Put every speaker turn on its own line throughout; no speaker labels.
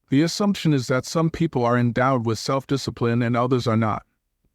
The assumption is that some people are endowed with self-discipline and others are not.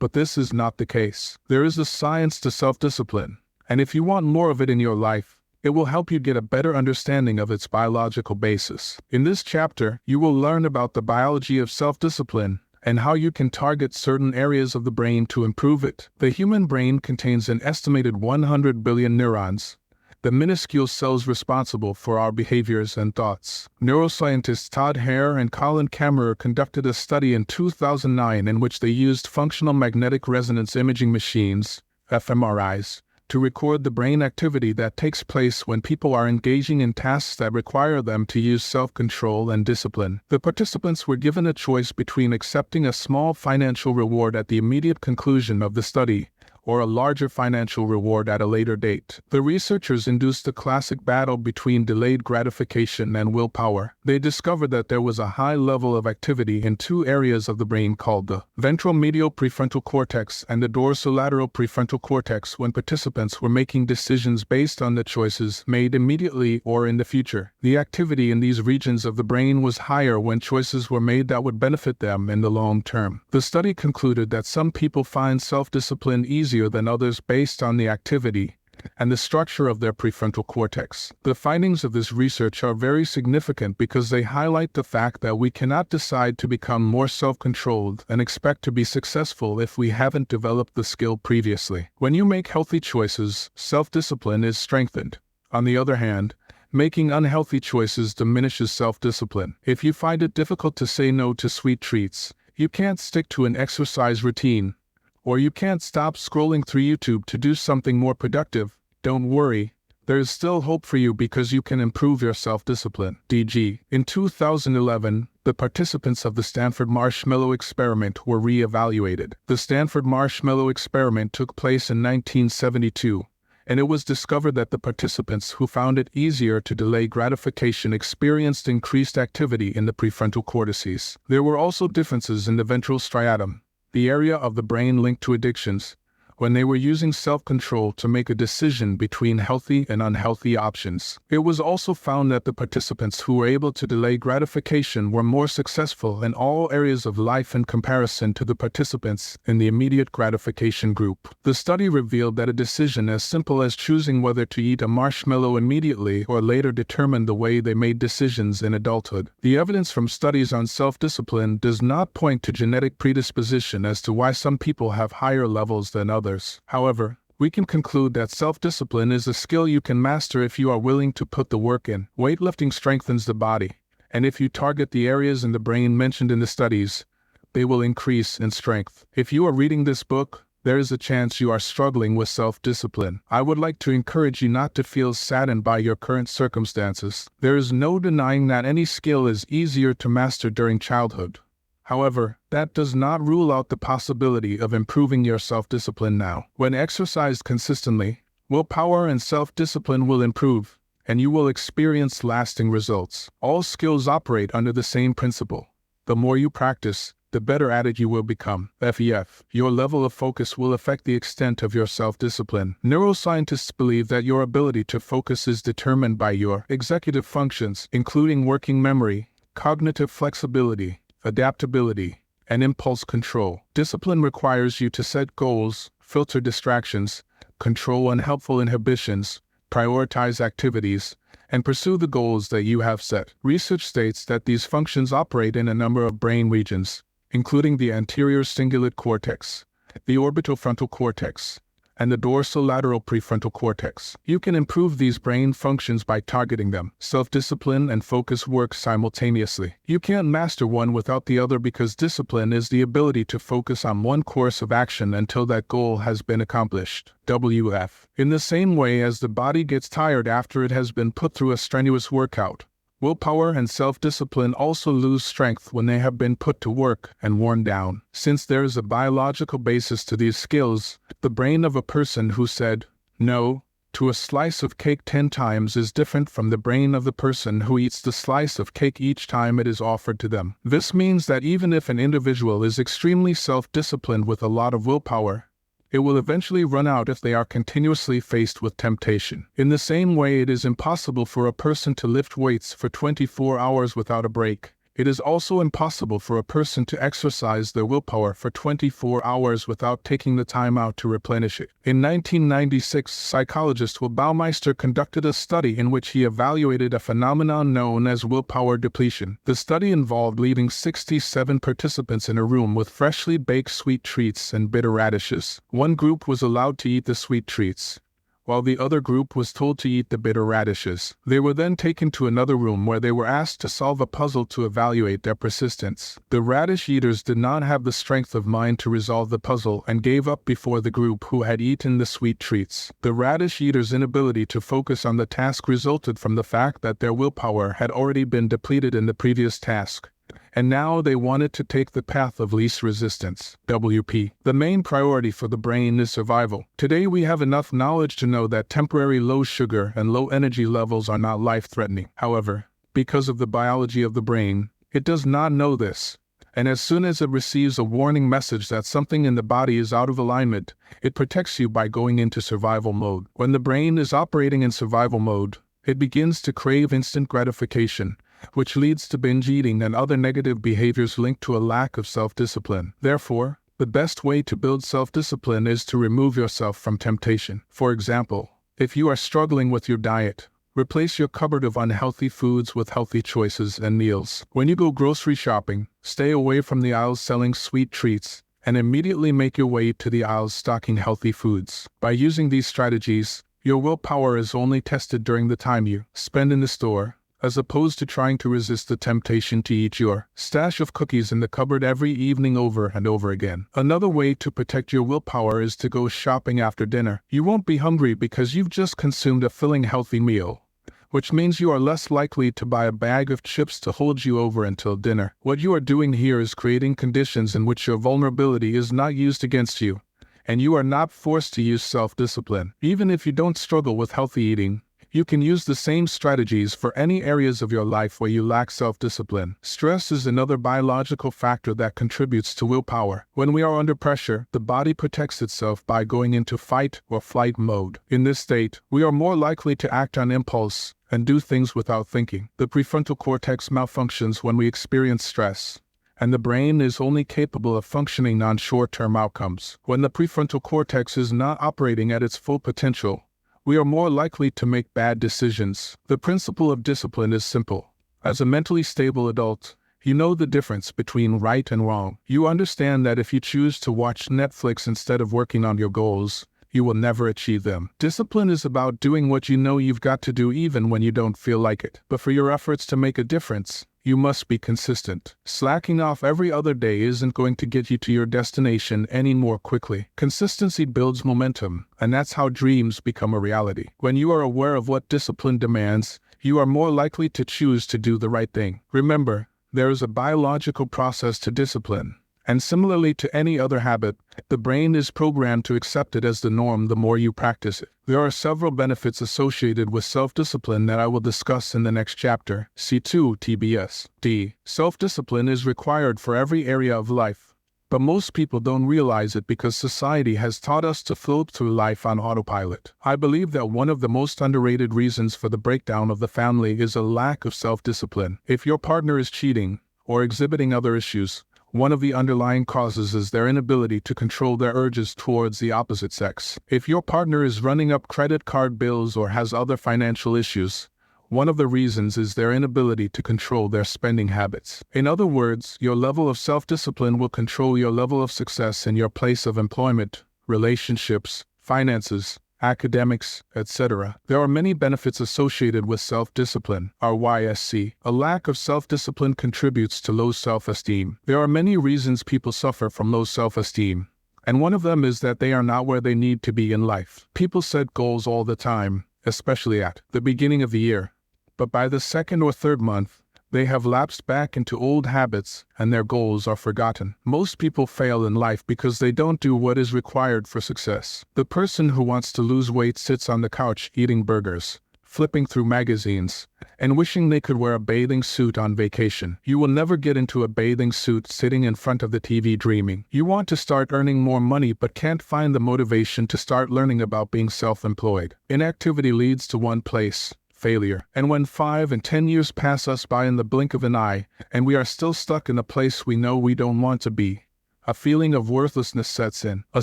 But this is not the case. There is a science to self-discipline, and if you want more of it in your life, it will help you get a better understanding of its biological basis. In this chapter, you will learn about the biology of self-discipline and how you can target certain areas of the brain to improve it. The human brain contains an estimated 100 billion neurons, the minuscule cells responsible for our behaviors and thoughts. Neuroscientists Todd Hare and Colin Kammerer conducted a study in 2009 in which they used functional magnetic resonance imaging machines, fMRIs, to record the brain activity that takes place when people are engaging in tasks that require them to use self-control and discipline. The participants were given a choice between accepting a small financial reward at the immediate conclusion of the study or a larger financial reward at a later date. The researchers induced a classic battle between delayed gratification and willpower. They discovered that there was a high level of activity in two areas of the brain called the ventral medial prefrontal cortex and the dorsolateral prefrontal cortex when participants were making decisions based on the choices made immediately or in the future. The activity in these regions of the brain was higher when choices were made that would benefit them in the long term. The study concluded that some people find self-discipline easier than others based on the activity and the structure of their prefrontal cortex. The findings of this research are very significant because they highlight the fact that we cannot decide to become more self-controlled and expect to be successful if we haven't developed the skill previously. When you make healthy choices, self-discipline is strengthened. On the other hand, making unhealthy choices diminishes self-discipline. If you find it difficult to say no to sweet treats, you can't stick to an exercise routine, or you can't stop scrolling through YouTube to do something more productive, don't worry. There is still hope for you because you can improve your self-discipline. DG. In 2011, the participants of the Stanford Marshmallow Experiment were re-evaluated. The Stanford Marshmallow Experiment took place in 1972, and it was discovered that the participants who found it easier to delay gratification experienced increased activity in the prefrontal cortices. There were also differences in the ventral striatum, the area of the brain linked to addictions, when they were using self-control to make a decision between healthy and unhealthy options. It was also found that the participants who were able to delay gratification were more successful in all areas of life in comparison to the participants in the immediate gratification group. The study revealed that a decision as simple as choosing whether to eat a marshmallow immediately or later determined the way they made decisions in adulthood. The evidence from studies on self-discipline does not point to genetic predisposition as to why some people have higher levels than others. However, we can conclude that self-discipline is a skill you can master if you are willing to put the work in. Weightlifting strengthens the body, and if you target the areas in the brain mentioned in the studies, they will increase in strength. If you are reading this book, there is a chance you are struggling with self-discipline. I would like to encourage you not to feel saddened by your current circumstances. There is no denying that any skill is easier to master during childhood. However, that does not rule out the possibility of improving your self-discipline now. When exercised consistently, willpower and self-discipline will improve, and you will experience lasting results. All skills operate under the same principle. The more you practice, the better at it you will become. FEF. Your level of focus will affect the extent of your self-discipline. Neuroscientists believe that your ability to focus is determined by your executive functions, including working memory, cognitive flexibility, adaptability, and impulse control. Discipline requires you to set goals, filter distractions, control unhelpful inhibitions, prioritize activities, and pursue the goals that you have set. Research states that these functions operate in a number of brain regions, including the anterior cingulate cortex, the orbital frontal cortex, and the dorsolateral prefrontal cortex. You can improve these brain functions by targeting them. Self-discipline and focus work simultaneously. You can't master one without the other because discipline is the ability to focus on one course of action until that goal has been accomplished. WF. In the same way as the body gets tired after it has been put through a strenuous workout, willpower and self-discipline also lose strength when they have been put to work and worn down. Since there is a biological basis to these skills, the brain of a person who said no to a slice of cake 10 times is different from the brain of the person who eats the slice of cake each time it is offered to them. This means that even if an individual is extremely self-disciplined with a lot of willpower, it will eventually run out if they are continuously faced with temptation. In the same way, it is impossible for a person to lift weights for 24 hours without a break. It is also impossible for a person to exercise their willpower for 24 hours without taking the time out to replenish it. In 1996, psychologist Will Baumeister conducted a study in which he evaluated a phenomenon known as willpower depletion. The study involved leaving 67 participants in a room with freshly baked sweet treats and bitter radishes. One group was allowed to eat the sweet treats, while the other group was told to eat the bitter radishes. They were then taken to another room where they were asked to solve a puzzle to evaluate their persistence. The radish eaters did not have the strength of mind to resolve the puzzle and gave up before the group who had eaten the sweet treats. The radish eaters' inability to focus on the task resulted from the fact that their willpower had already been depleted in the previous task, and now they wanted to take the path of least resistance. WP. The main priority for the brain is survival. Today we have enough knowledge to know that temporary low sugar and low energy levels are not life-threatening. However, because of the biology of the brain, it does not know this. And as soon as it receives a warning message that something in the body is out of alignment, it protects you by going into survival mode. When the brain is operating in survival mode, it begins to crave instant gratification, which leads to binge eating and other negative behaviors linked to a lack of self-discipline. Therefore, the best way to build self-discipline is to remove yourself from temptation. For example, if you are struggling with your diet, replace your cupboard of unhealthy foods with healthy choices and meals. When you go grocery shopping, stay away from the aisles selling sweet treats, and immediately make your way to the aisles stocking healthy foods. By using these strategies, your willpower is only tested during the time you spend in the store, as opposed to trying to resist the temptation to eat your stash of cookies in the cupboard every evening over and over again. Another way to protect your willpower is to go shopping after dinner. You won't be hungry because you've just consumed a filling healthy meal, which means you are less likely to buy a bag of chips to hold you over until dinner. What you are doing here is creating conditions in which your vulnerability is not used against you, and you are not forced to use self-discipline. Even if you don't struggle with healthy eating, you can use the same strategies for any areas of your life where you lack self-discipline. Stress is another biological factor that contributes to willpower. When we are under pressure, the body protects itself by going into fight or flight mode. In this state, we are more likely to act on impulse and do things without thinking. The prefrontal cortex malfunctions when we experience stress, and the brain is only capable of functioning on short-term outcomes. When the prefrontal cortex is not operating at its full potential, we are more likely to make bad decisions. The principle of discipline is simple. As a mentally stable adult, you know the difference between right and wrong. You understand that if you choose to watch Netflix instead of working on your goals, you will never achieve them. Discipline is about doing what you know you've got to do even when you don't feel like it. But for your efforts to make a difference, you must be consistent. Slacking off every other day isn't going to get you to your destination any more quickly. Consistency builds momentum, and that's how dreams become a reality. When you are aware of what discipline demands, you are more likely to choose to do the right thing. Remember, there is a biological process to discipline, and similarly to any other habit, the brain is programmed to accept it as the norm the more you practice it. There are several benefits associated with self-discipline that I will discuss in the next chapter. C2 TBS. D. Self-discipline is required for every area of life, but most people don't realize it because society has taught us to float through life on autopilot. I believe that one of the most underrated reasons for the breakdown of the family is a lack of self-discipline. If your partner is cheating or exhibiting other issues, one of the underlying causes is their inability to control their urges towards the opposite sex. If your partner is running up credit card bills or has other financial issues, one of the reasons is their inability to control their spending habits. In other words, your level of self-discipline will control your level of success in your place of employment, relationships, finances, academics, etc. There are many benefits associated with self-discipline. RYSC. A lack of self-discipline contributes to low self-esteem. There are many reasons people suffer from low self-esteem, and one of them is that they are not where they need to be in life. People set goals all the time, especially at the beginning of the year, but by the second or third month, they have lapsed back into old habits and their goals are forgotten. Most people fail in life because they don't do what is required for success. The person who wants to lose weight sits on the couch eating burgers, flipping through magazines, and wishing they could wear a bathing suit on vacation. You will never get into a bathing suit sitting in front of the TV dreaming. You want to start earning more money but can't find the motivation to start learning about being self-employed. Inactivity leads to one place: failure. And when 5 and 10 years pass us by in the blink of an eye, and we are still stuck in a place we know we don't want to be, a feeling of worthlessness sets in. A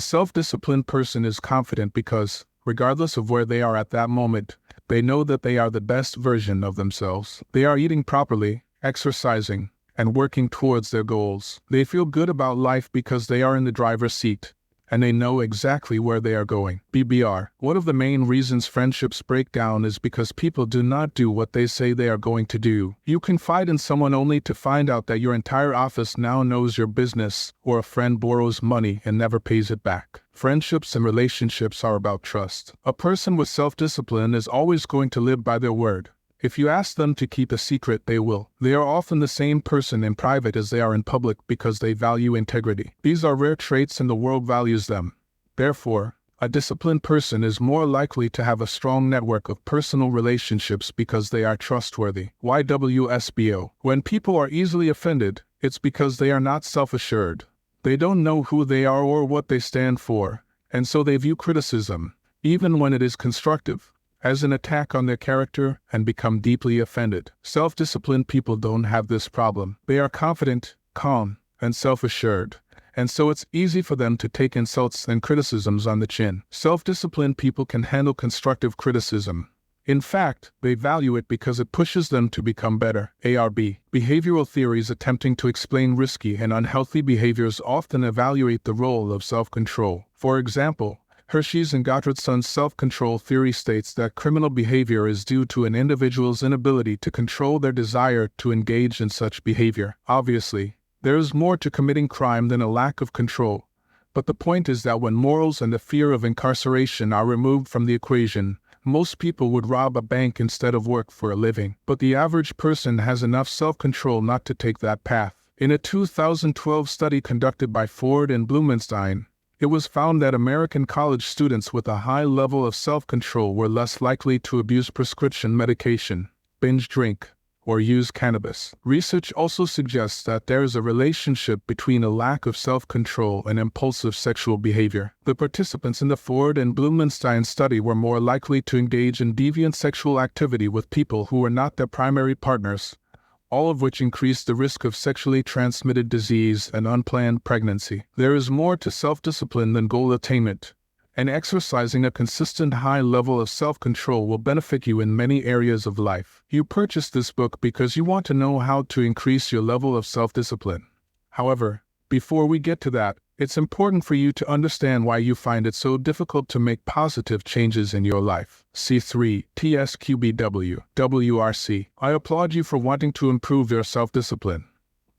self-disciplined person is confident because, regardless of where they are at that moment, they know that they are the best version of themselves. They are eating properly, exercising, and working towards their goals. They feel good about life because they are in the driver's seat, and they know exactly where they are going. BBR. One of the main reasons friendships break down is because people do not do what they say they are going to do. You confide in someone only to find out that your entire office now knows your business, or a friend borrows money and never pays it back. Friendships and relationships are about trust. A person with self-discipline is always going to live by their word. If you ask them to keep a secret, they will. They are often the same person in private as they are in public because they value integrity. These are rare traits and the world values them. Therefore, a disciplined person is more likely to have a strong network of personal relationships because they are trustworthy. YWSBO. When people are easily offended, it's because they are not self-assured. They don't know who they are or what they stand for, and so they view criticism, even when it is constructive, as an attack on their character and become deeply offended. Self-disciplined people don't have this problem. They are confident, calm, and self-assured, and so it's easy for them to take insults and criticisms on the chin. Self-disciplined people can handle constructive criticism. In fact, they value it because it pushes them to become better. ARB. Behavioral theories attempting to explain risky and unhealthy behaviors often evaluate the role of self-control. For example, Hershey's and Gottfriedsson's self-control theory states that criminal behavior is due to an individual's inability to control their desire to engage in such behavior. Obviously, there is more to committing crime than a lack of control, but the point is that when morals and the fear of incarceration are removed from the equation, most people would rob a bank instead of work for a living. But the average person has enough self-control not to take that path. In a 2012 study conducted by Ford and Blumenstein, it was found that American college students with a high level of self-control were less likely to abuse prescription medication, binge drink, or use cannabis. Research also suggests that there is a relationship between a lack of self-control and impulsive sexual behavior. The participants in the Ford and Blumenstein study were more likely to engage in deviant sexual activity with people who were not their primary partners, all of which increased the risk of sexually transmitted disease and unplanned pregnancy. There is more to self-discipline than goal attainment, and exercising a consistent high level of self-control will benefit you in many areas of life. You purchased this book because you want to know how to increase your level of self-discipline. However, before we get to that, it's important for you to understand why you find it so difficult to make positive changes in your life. C3, TSQBW, WRC. I applaud you for wanting to improve your self-discipline.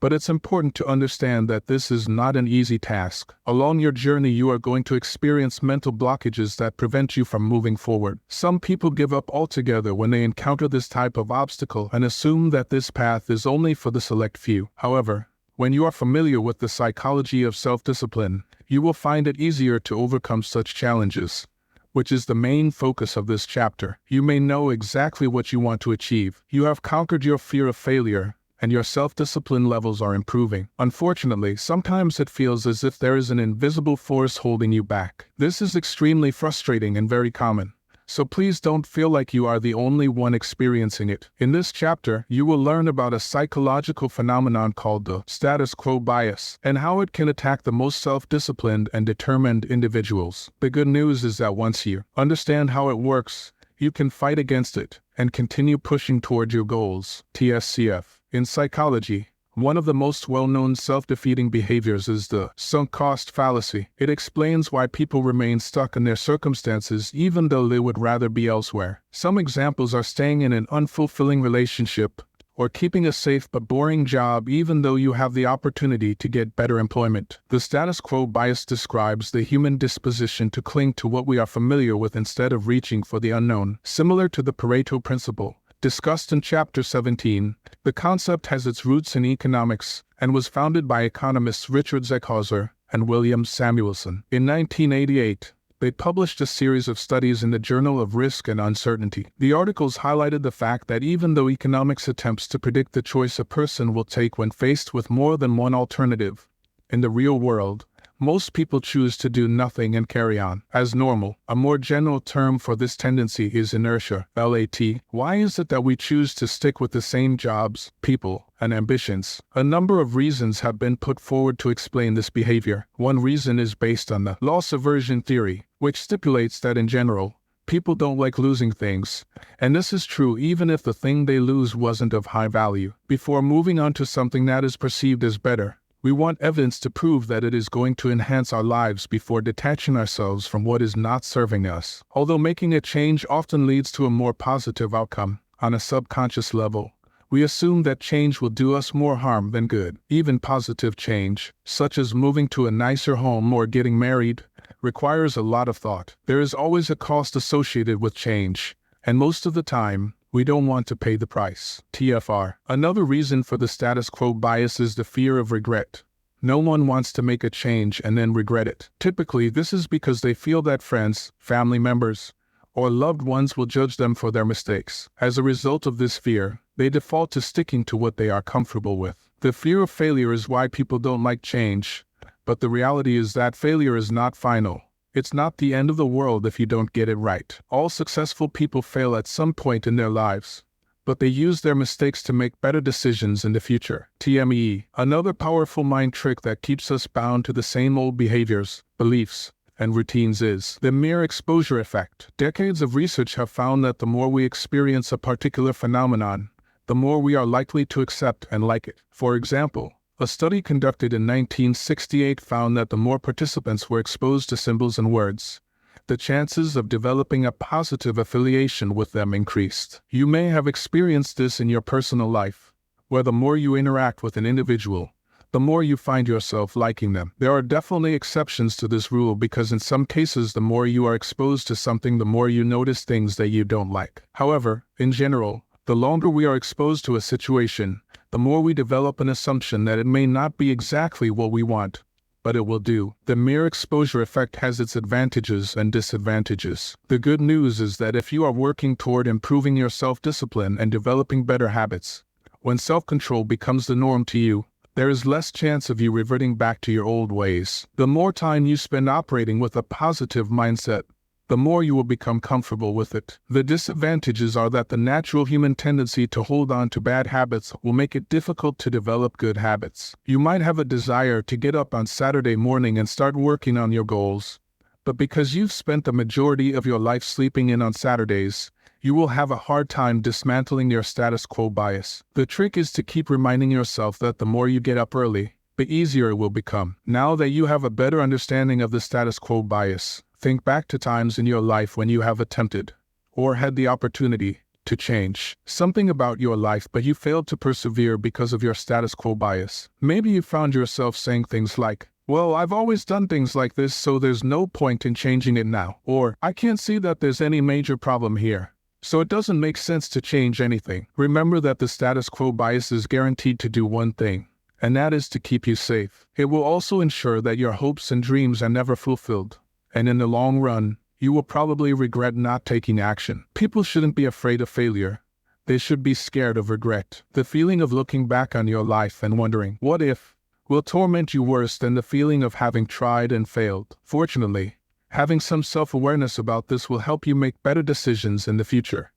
But it's important to understand that this is not an easy task. Along your journey, you are going to experience mental blockages that prevent you from moving forward. Some people give up altogether when they encounter this type of obstacle and assume that this path is only for the select few. However, when you are familiar with the psychology of self-discipline, you will find it easier to overcome such challenges, which is the main focus of this chapter. You may know exactly what you want to achieve. You have conquered your fear of failure, and your self-discipline levels are improving. Unfortunately, sometimes it feels as if there is an invisible force holding you back. This is extremely frustrating and very common, so please don't feel like you are the only one experiencing it. In this chapter, you will learn about a psychological phenomenon called the status quo bias, and how it can attack the most self-disciplined and determined individuals. The good news is that once you understand how it works, you can fight against it and continue pushing toward your goals. TSCF. In psychology, one of the most well-known self-defeating behaviors is the sunk cost fallacy. It explains why people remain stuck in their circumstances even though they would rather be elsewhere. Some examples are staying in an unfulfilling relationship, or keeping a safe but boring job even though you have the opportunity to get better employment. The status quo bias describes the human disposition to cling to what we are familiar with instead of reaching for the unknown. Similar to the Pareto principle, discussed in Chapter 17, the concept has its roots in economics and was founded by economists Richard Zeckhauser and William Samuelson. In 1988, they published a series of studies in the Journal of Risk and Uncertainty. The articles highlighted the fact that even though economics attempts to predict the choice a person will take when faced with more than one alternative, in the real world, Most people choose to do nothing and carry on as normal. A more general term for this tendency is inertia, LAT. Why is it that we choose to stick with the same jobs, people, and ambitions? A number of reasons have been put forward to explain this behavior. One reason is based on the loss aversion theory, which stipulates that in general, people don't like losing things, and this is true even if the thing they lose wasn't of high value. Before moving on to something that is perceived as better, we want evidence to prove that it is going to enhance our lives before detaching ourselves from what is not serving us. Although making a change often leads to a more positive outcome, on a subconscious level, we assume that change will do us more harm than good. Even positive change, such as moving to a nicer home or getting married, requires a lot of thought. There is always a cost associated with change, and most of the time, we don't want to pay the price. TFR. Another reason for the status quo bias is the fear of regret. No one wants to make a change and then regret it. Typically, this is because they feel that friends, family members, or loved ones will judge them for their mistakes. As a result of this fear, they default to sticking to what they are comfortable with. The fear of failure is why people don't like change, but the reality is that failure is not final. It's not the end of the world if you don't get it right. All successful people fail at some point in their lives, but they use their mistakes to make better decisions in the future. TME. Another powerful mind trick that keeps us bound to the same old behaviors, beliefs, and routines is the mere exposure effect. Decades of research have found that the more we experience a particular phenomenon, the more we are likely to accept and like it. For example, a study conducted in 1968 found that the more participants were exposed to symbols and words, the chances of developing a positive affiliation with them increased. You may have experienced this in your personal life, where the more you interact with an individual, the more you find yourself liking them. There are definitely exceptions to this rule because in some cases the more you are exposed to something, the more you notice things that you don't like. However, in general, the longer we are exposed to a situation, the more we develop an assumption that it may not be exactly what we want, but it will do. The mere exposure effect has its advantages and disadvantages. The good news is that if you are working toward improving your self-discipline and developing better habits, when self-control becomes the norm to you, there is less chance of you reverting back to your old ways. The more time you spend operating with a positive mindset, the more you will become comfortable with it. The disadvantages are that the natural human tendency to hold on to bad habits will make it difficult to develop good habits. You might have a desire to get up on Saturday morning and start working on your goals, but because you've spent the majority of your life sleeping in on Saturdays, you will have a hard time dismantling your status quo bias. The trick is to keep reminding yourself that the more you get up early, the easier it will become. Now that you have a better understanding of the status quo bias, think back to times in your life when you have attempted, or had the opportunity, to change something about your life but you failed to persevere because of your status quo bias. Maybe you found yourself saying things like, "Well, I've always done things like this, so there's no point in changing it now," or "I can't see that there's any major problem here, so it doesn't make sense to change anything." Remember that the status quo bias is guaranteed to do one thing, and that is to keep you safe. It will also ensure that your hopes and dreams are never fulfilled, and in the long run, you will probably regret not taking action. People shouldn't be afraid of failure. They should be scared of regret. The feeling of looking back on your life and wondering, "What if?" will torment you worse than the feeling of having tried and failed. Fortunately, having some self-awareness about this will help you make better decisions in the future.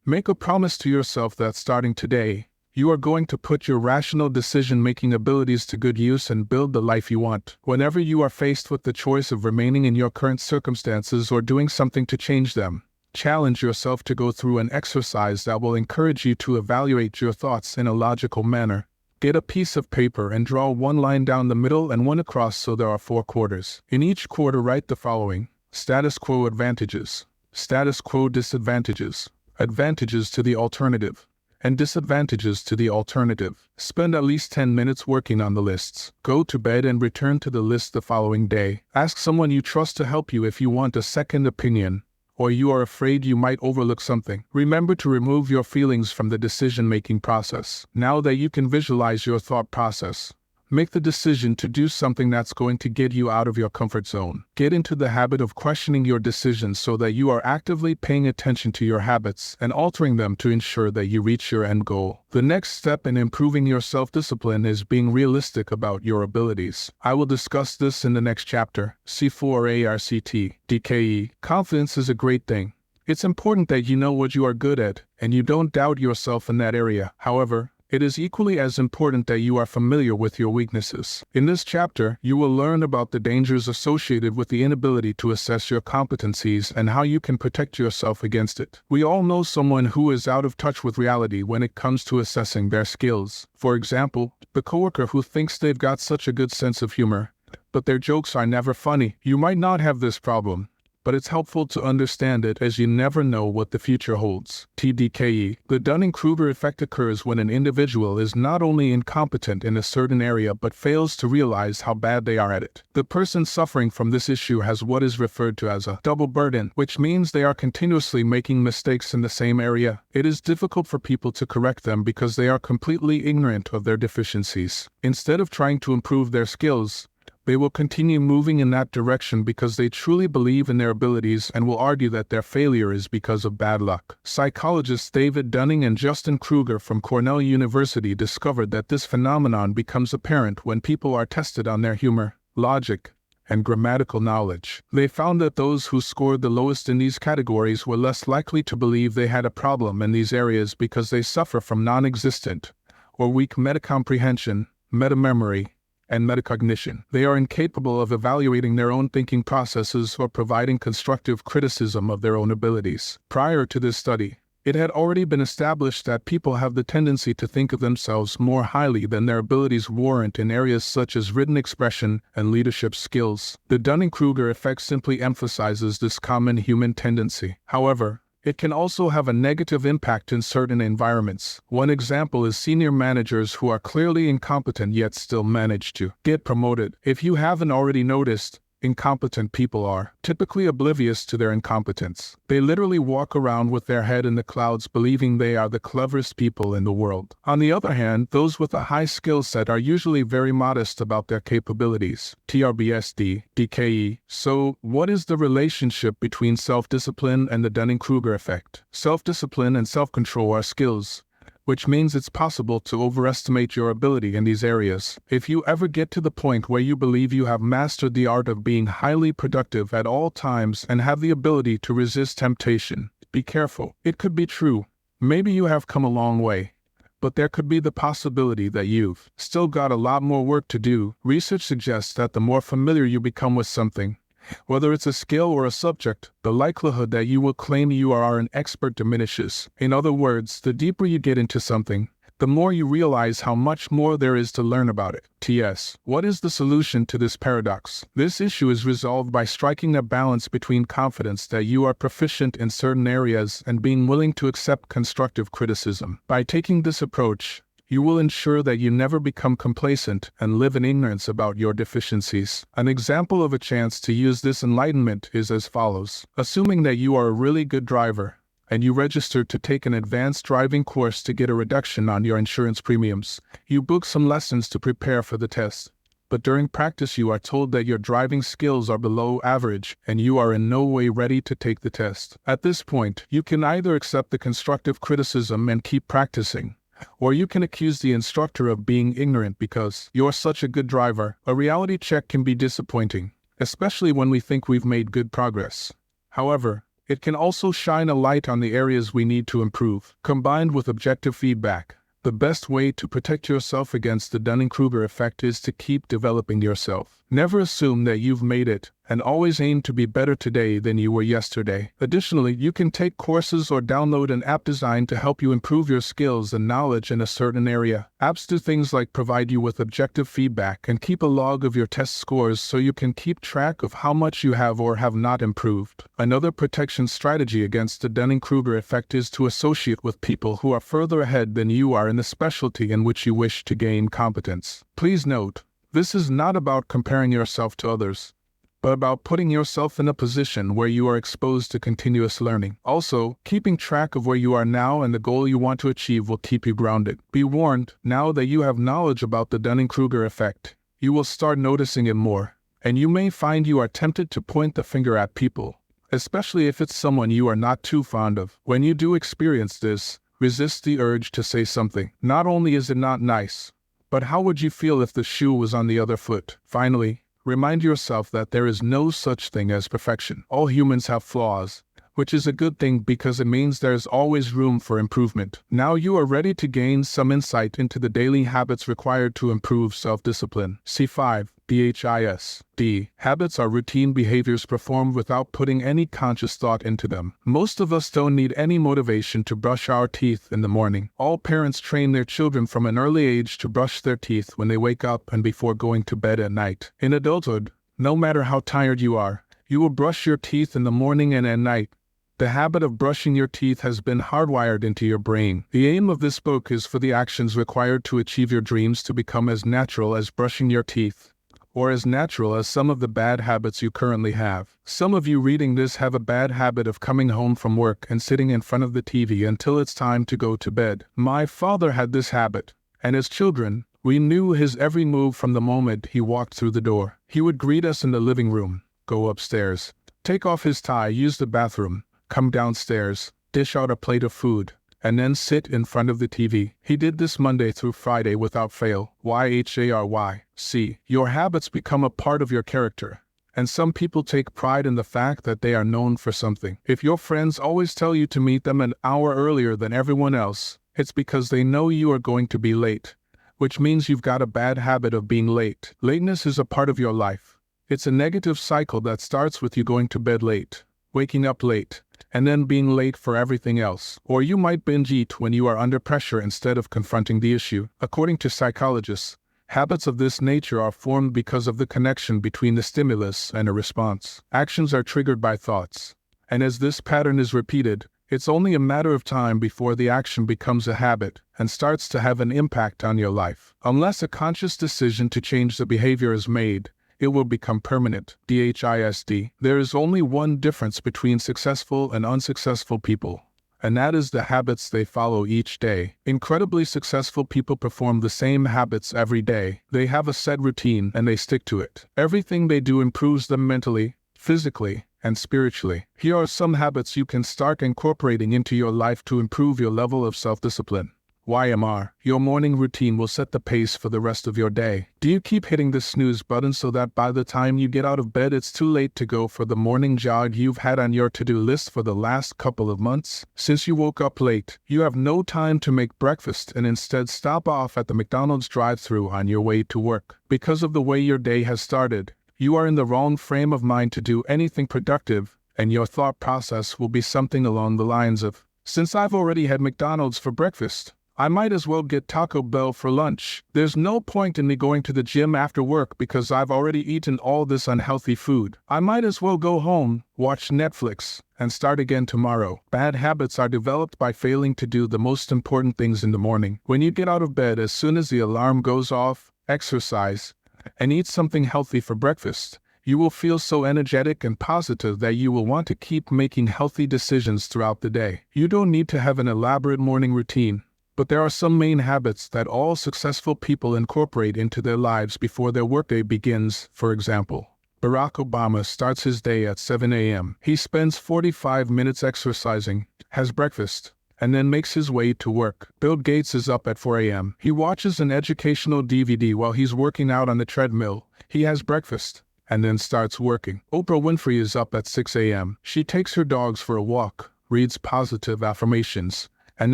Make a promise to yourself that starting today, you are going to put your rational decision-making abilities to good use and build the life you want. Whenever you are faced with the choice of remaining in your current circumstances or doing something to change them, challenge yourself to go through an exercise that will encourage you to evaluate your thoughts in a logical manner. Get a piece of paper and draw one line down the middle and one across so there are 4 quarters. In each quarter, write the following: status quo advantages, status quo disadvantages, advantages to the alternative, and disadvantages to the alternative. Spend at least 10 minutes working on the lists. Go to bed and return to the list the following day. Ask someone you trust to help you if you want a second opinion, or you are afraid you might overlook something. Remember to remove your feelings from the decision-making process. Now that you can visualize your thought process, Make the decision to do something that's going to get you out of your comfort zone. Get into the habit of questioning your decisions so that you are actively paying attention to your habits and altering them to ensure that you reach your end goal. The next step in improving your self-discipline is being realistic about your abilities. I will discuss this in the next chapter. C4ARCT, DKE. Confidence is a great thing. It's important that you know what you are good at and you don't doubt yourself in that area. However, it is equally as important that you are familiar with your weaknesses. In this chapter, you will learn about the dangers associated with the inability to assess your competencies and how you can protect yourself against it. We all know someone who is out of touch with reality when it comes to assessing their skills. For example, the coworker who thinks they've got such a good sense of humor, but their jokes are never funny. You might not have this problem, but it's helpful to understand it as you never know what the future holds. TDKE. The Dunning-Kruger effect occurs when an individual is not only incompetent in a certain area but fails to realize how bad they are at it. The person suffering from this issue has what is referred to as a double burden, which means they are continuously making mistakes in the same area. It is difficult for people to correct them because they are completely ignorant of their deficiencies. Instead of trying to improve their skills, they will continue moving in that direction because they truly believe in their abilities and will argue that their failure is because of bad luck. Psychologists David Dunning and Justin Kruger from Cornell University discovered that this phenomenon becomes apparent when people are tested on their humor, logic, and grammatical knowledge. They found that those who scored the lowest in these categories were less likely to believe they had a problem in these areas because they suffer from non-existent or weak metacomprehension, metamemory, and metacognition. They are incapable of evaluating their own thinking processes or providing constructive criticism of their own abilities. Prior to this study, it had already been established that people have the tendency to think of themselves more highly than their abilities warrant in areas such as written expression and leadership skills. The Dunning-Kruger effect simply emphasizes this common human tendency. However, it can also have a negative impact in certain environments. One example is senior managers who are clearly incompetent yet still manage to get promoted. If you haven't already noticed, incompetent people are typically oblivious to their incompetence. They literally walk around with their head in the clouds believing they are the cleverest people in the world. On the other hand, those with a high skill set are usually very modest about their capabilities. TRBSD, DKE. So, what is the relationship between self-discipline and the Dunning-Kruger effect? Self-discipline and self-control are skills, which means it's possible to overestimate your ability in these areas. If you ever get to the point where you believe you have mastered the art of being highly productive at all times and have the ability to resist temptation, be careful. It could be true. Maybe you have come a long way, but there could be the possibility that you've still got a lot more work to do. Research suggests that the more familiar you become with something, whether it's a skill or a subject, the likelihood that you will claim you are an expert diminishes. In other words, the deeper you get into something, the more you realize how much more there is to learn about it. TS. What is the solution to this paradox? This issue is resolved by striking a balance between confidence that you are proficient in certain areas and being willing to accept constructive criticism. By taking this approach, you will ensure that you never become complacent and live in ignorance about your deficiencies. An example of a chance to use this enlightenment is as follows. Assuming that you are a really good driver, and you registered to take an advanced driving course to get a reduction on your insurance premiums, you book some lessons to prepare for the test. But during practice you are told that your driving skills are below average and you are in no way ready to take the test. At this point, you can either accept the constructive criticism and keep practicing, or you can accuse the instructor of being ignorant because you're such a good driver. A reality check can be disappointing, especially when we think we've made good progress. However, it can also shine a light on the areas we need to improve. Combined with objective feedback, the best way to protect yourself against the Dunning-Kruger effect is to keep developing yourself. Never assume that you've made it, and always aim to be better today than you were yesterday. Additionally, you can take courses or download an app designed to help you improve your skills and knowledge in a certain area. Apps do things like provide you with objective feedback and keep a log of your test scores so you can keep track of how much you have or have not improved. Another protection strategy against the Dunning-Kruger effect is to associate with people who are further ahead than you are in the specialty in which you wish to gain competence. Please note, this is not about comparing yourself to others. but about putting yourself in a position where you are exposed to continuous learning. Also, keeping track of where you are now and the goal you want to achieve will keep you grounded. Be warned, now that you have knowledge about the Dunning-Kruger effect, you will start noticing it more, and you may find you are tempted to point the finger at people, especially if it's someone you are not too fond of. When you do experience this, resist the urge to say something. Not only is it not nice, but how would you feel if the shoe was on the other foot? Finally, remind yourself that there is no such thing as perfection. All humans have flaws, which is a good thing because it means there is always room for improvement. Now you are ready to gain some insight into the daily habits required to improve self-discipline. C5. DHIS. D. Habits are routine behaviors performed without putting any conscious thought into them. Most of us don't need any motivation to brush our teeth in the morning. All parents train their children from an early age to brush their teeth when they wake up and before going to bed at night. In adulthood, no matter how tired you are, you will brush your teeth in the morning and at night. The habit of brushing your teeth has been hardwired into your brain. The aim of this book is for the actions required to achieve your dreams to become as natural as brushing your teeth, or as natural as some of the bad habits you currently have. Some of you reading this have a bad habit of coming home from work and sitting in front of the TV until it's time to go to bed. My father had this habit, and as children, we knew his every move from the moment he walked through the door. He would greet us in the living room, go upstairs, take off his tie, use the bathroom, come downstairs, dish out a plate of food, and then sit in front of the TV. He did this Monday through Friday without fail. YHARY. C. Your habits become a part of your character, and some people take pride in the fact that they are known for something. If your friends always tell you to meet them an hour earlier than everyone else, it's because they know you are going to be late, which means you've got a bad habit of being late. Lateness is a part of your life. It's a negative cycle that starts with you going to bed late, waking up late, and then being late for everything else. Or you might binge eat when you are under pressure instead of confronting the issue. According to psychologists, habits of this nature are formed because of the connection between the stimulus and a response. Actions are triggered by thoughts, and as this pattern is repeated, it's only a matter of time before the action becomes a habit and starts to have an impact on your life. Unless a conscious decision to change the behavior is made, it will become permanent. DHISD. There is only one difference between successful and unsuccessful people, and that is the habits they follow each day. Incredibly successful people perform the same habits every day. They have a set routine and they stick to it. Everything they do improves them mentally, physically, and spiritually. Here are some habits you can start incorporating into your life to improve your level of self-discipline. YMR. Your morning routine will set the pace for the rest of your day. Do you keep hitting the snooze button so that by the time you get out of bed it's too late to go for the morning jog you've had on your to-do list for the last couple of months? Since you woke up late, you have no time to make breakfast and instead stop off at the McDonald's drive-thru on your way to work. Because of the way your day has started, you are in the wrong frame of mind to do anything productive, and your thought process will be something along the lines of, since I've already had McDonald's for breakfast, I might as well get Taco Bell for lunch. There's no point in me going to the gym after work because I've already eaten all this unhealthy food. I might as well go home, watch Netflix, and start again tomorrow. Bad habits are developed by failing to do the most important things in the morning. When you get out of bed as soon as the alarm goes off, exercise, and eat something healthy for breakfast, you will feel so energetic and positive that you will want to keep making healthy decisions throughout the day. You don't need to have an elaborate morning routine, but there are some main habits that all successful people incorporate into their lives before their workday begins. For example, Barack Obama starts his day at 7 a.m. He spends 45 minutes exercising, has breakfast, and then makes his way to work. Bill Gates is up at 4 a.m. He watches an educational DVD while he's working out on the treadmill. He has breakfast, and then starts working. Oprah Winfrey is up at 6 a.m. She takes her dogs for a walk, reads positive affirmations, and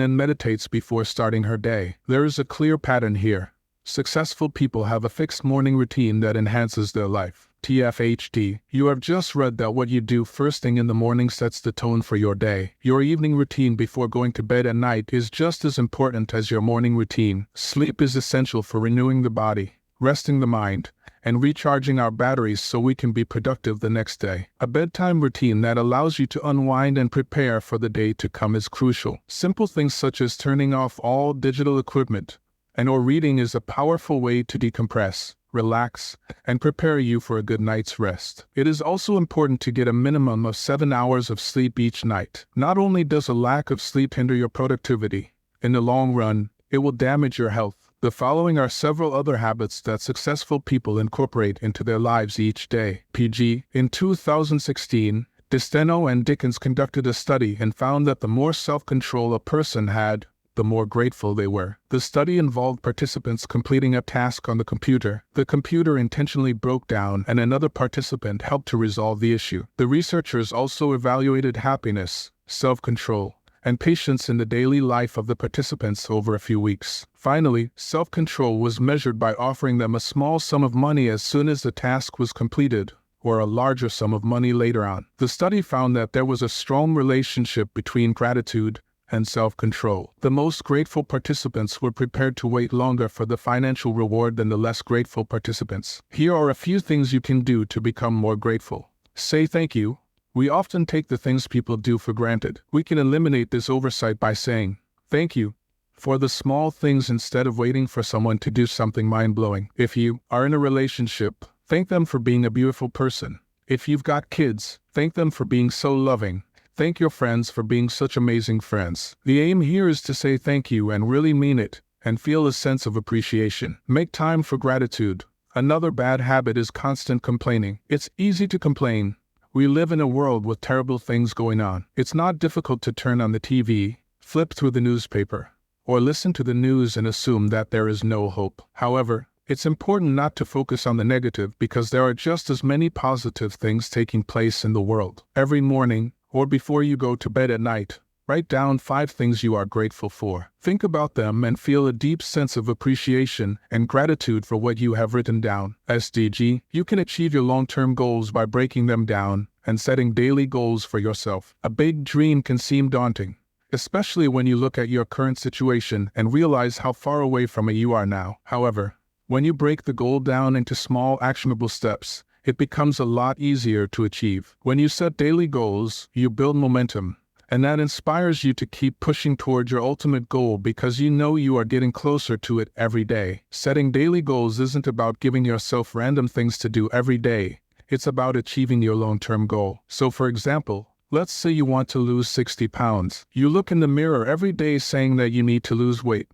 then meditates before starting her day. There is a clear pattern here. Successful people have a fixed morning routine that enhances their life. TFHD. You have just read that what you do first thing in the morning sets the tone for your day. Your evening routine before going to bed at night is just as important as your morning routine. Sleep is essential for renewing the body, resting the mind, and recharging our batteries so we can be productive the next day. A bedtime routine that allows you to unwind and prepare for the day to come is crucial. Simple things such as turning off all digital equipment and/or reading is a powerful way to decompress. relax, and prepare you for a good night's rest. It is also important to get a minimum of 7 hours of sleep each night. Not only does a lack of sleep hinder your productivity, in the long run, it will damage your health. The following are several other habits that successful people incorporate into their lives each day. PG. In 2016, DeSteno and Dickens conducted a study and found that the more self-control a person had, the more grateful they were. The study involved participants completing a task on the computer. The computer intentionally broke down and another participant helped to resolve the issue. The researchers also evaluated happiness, self-control, and patience in the daily life of the participants over a few weeks. Finally, self-control was measured by offering them a small sum of money as soon as the task was completed, or a larger sum of money later on. The study found that there was a strong relationship between gratitude and self-control. The most grateful participants were prepared to wait longer for the financial reward than the less grateful participants. Here are a few things you can do to become more grateful. Say thank you. We often take the things people do for granted. We can eliminate this oversight by saying, thank you, for the small things instead of waiting for someone to do something mind-blowing. If you are in a relationship, thank them for being a beautiful person. If you've got kids, thank them for being so loving. Thank your friends for being such amazing friends. The aim here is to say thank you and really mean it, and feel a sense of appreciation. Make time for gratitude. Another bad habit is constant complaining. It's easy to complain. We live in a world with terrible things going on. It's not difficult to turn on the TV, flip through the newspaper, or listen to the news and assume that there is no hope. However, it's important not to focus on the negative because there are just as many positive things taking place in the world. Every morning, or before you go to bed at night, write down 5 things you are grateful for. Think about them and feel a deep sense of appreciation and gratitude for what you have written down. SDG. You can achieve your long-term goals by breaking them down and setting daily goals for yourself. A big dream can seem daunting, especially when you look at your current situation and realize how far away from it you are now. However, when you break the goal down into small, actionable steps, it becomes a lot easier to achieve. When you set daily goals, you build momentum, and that inspires you to keep pushing toward your ultimate goal because you know you are getting closer to it every day. Setting daily goals isn't about giving yourself random things to do every day. It's about achieving your long-term goal. So for example, let's say you want to lose 60 pounds. You look in the mirror every day saying that you need to lose weight,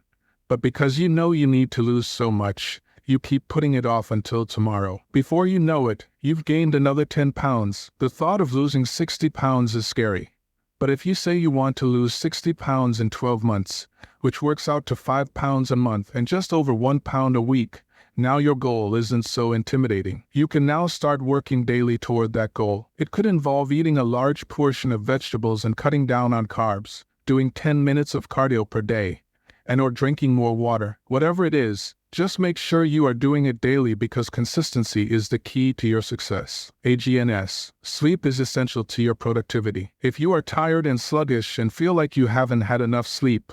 but because you know you need to lose so much, you keep putting it off until tomorrow. Before you know it, you've gained another 10 pounds. The thought of losing 60 pounds is scary. But if you say you want to lose 60 pounds in 12 months, which works out to 5 pounds a month and just over 1 pound a week, now your goal isn't so intimidating. You can now start working daily toward that goal. It could involve eating a large portion of vegetables and cutting down on carbs, doing 10 minutes of cardio per day, or drinking more water. Whatever it is, just make sure you are doing it daily because consistency is the key to your success. AGNS. Sleep is essential to your productivity. If you are tired and sluggish and feel like you haven't had enough sleep,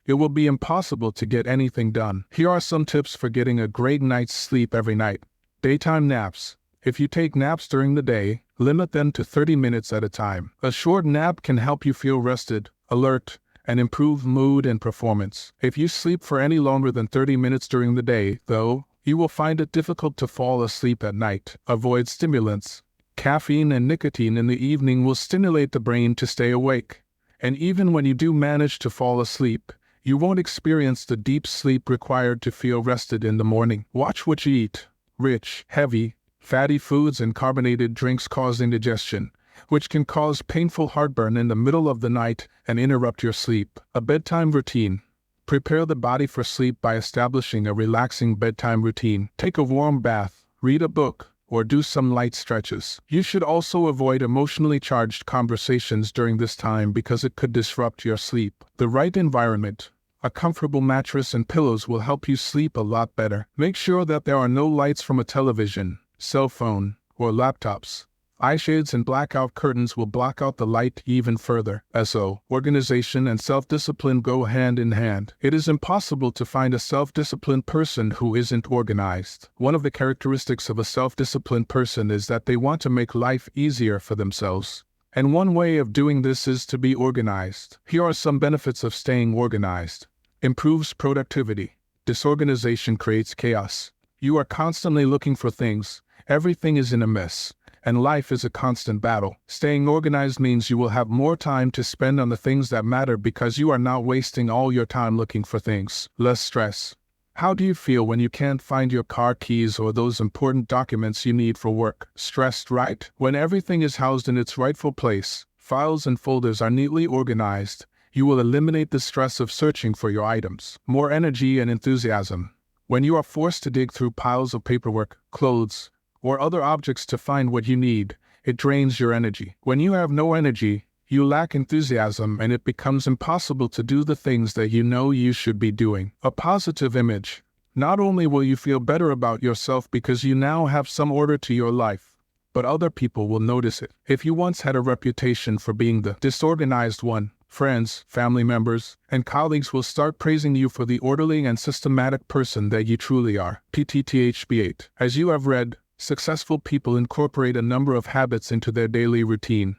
it will be impossible to get anything done. Here are some tips for getting a great night's sleep every night. Daytime naps. If you take naps during the day, limit them to 30 minutes at a time. A short nap can help you feel rested, alert, and improve mood and performance. If you sleep for any longer than 30 minutes during the day, though, you will find it difficult to fall asleep at night. Avoid stimulants. Caffeine and nicotine in the evening will stimulate the brain to stay awake. And even when you do manage to fall asleep, you won't experience the deep sleep required to feel rested in the morning. Watch what you eat. Rich, heavy, fatty foods and carbonated drinks cause indigestion, which can cause painful heartburn in the middle of the night and interrupt your sleep. A bedtime routine. Prepare the body for sleep by establishing a relaxing bedtime routine. Take a warm bath, read a book, or do some light stretches. You should also avoid emotionally charged conversations during this time because it could disrupt your sleep. The right environment. A comfortable mattress and pillows will help you sleep a lot better. Make sure that there are no lights from a television, cell phone, or laptops. Eye shades and blackout curtains will block out the light even further. SO. Organization and self-discipline go hand in hand. It is impossible to find a self-disciplined person who isn't organized. One of the characteristics of a self-disciplined person is that they want to make life easier for themselves. And one way of doing this is to be organized. Here are some benefits of staying organized. Improves productivity. Disorganization creates chaos. You are constantly looking for things, everything is in a mess, and life is a constant battle. Staying organized means you will have more time to spend on the things that matter because you are not wasting all your time looking for things. Less stress. How do you feel when you can't find your car keys or those important documents you need for work? Stressed, right? When everything is housed in its rightful place, files and folders are neatly organized, you will eliminate the stress of searching for your items. More energy and enthusiasm. When you are forced to dig through piles of paperwork, clothes, or other objects to find what you need, it drains your energy. When you have no energy, you lack enthusiasm and it becomes impossible to do the things that you know you should be doing. A positive image. Not only will you feel better about yourself because you now have some order to your life, but other people will notice it. If you once had a reputation for being the disorganized one, friends, family members, and colleagues will start praising you for the orderly and systematic person that you truly are. PTTHB8. As you have read, successful people incorporate a number of habits into their daily routine.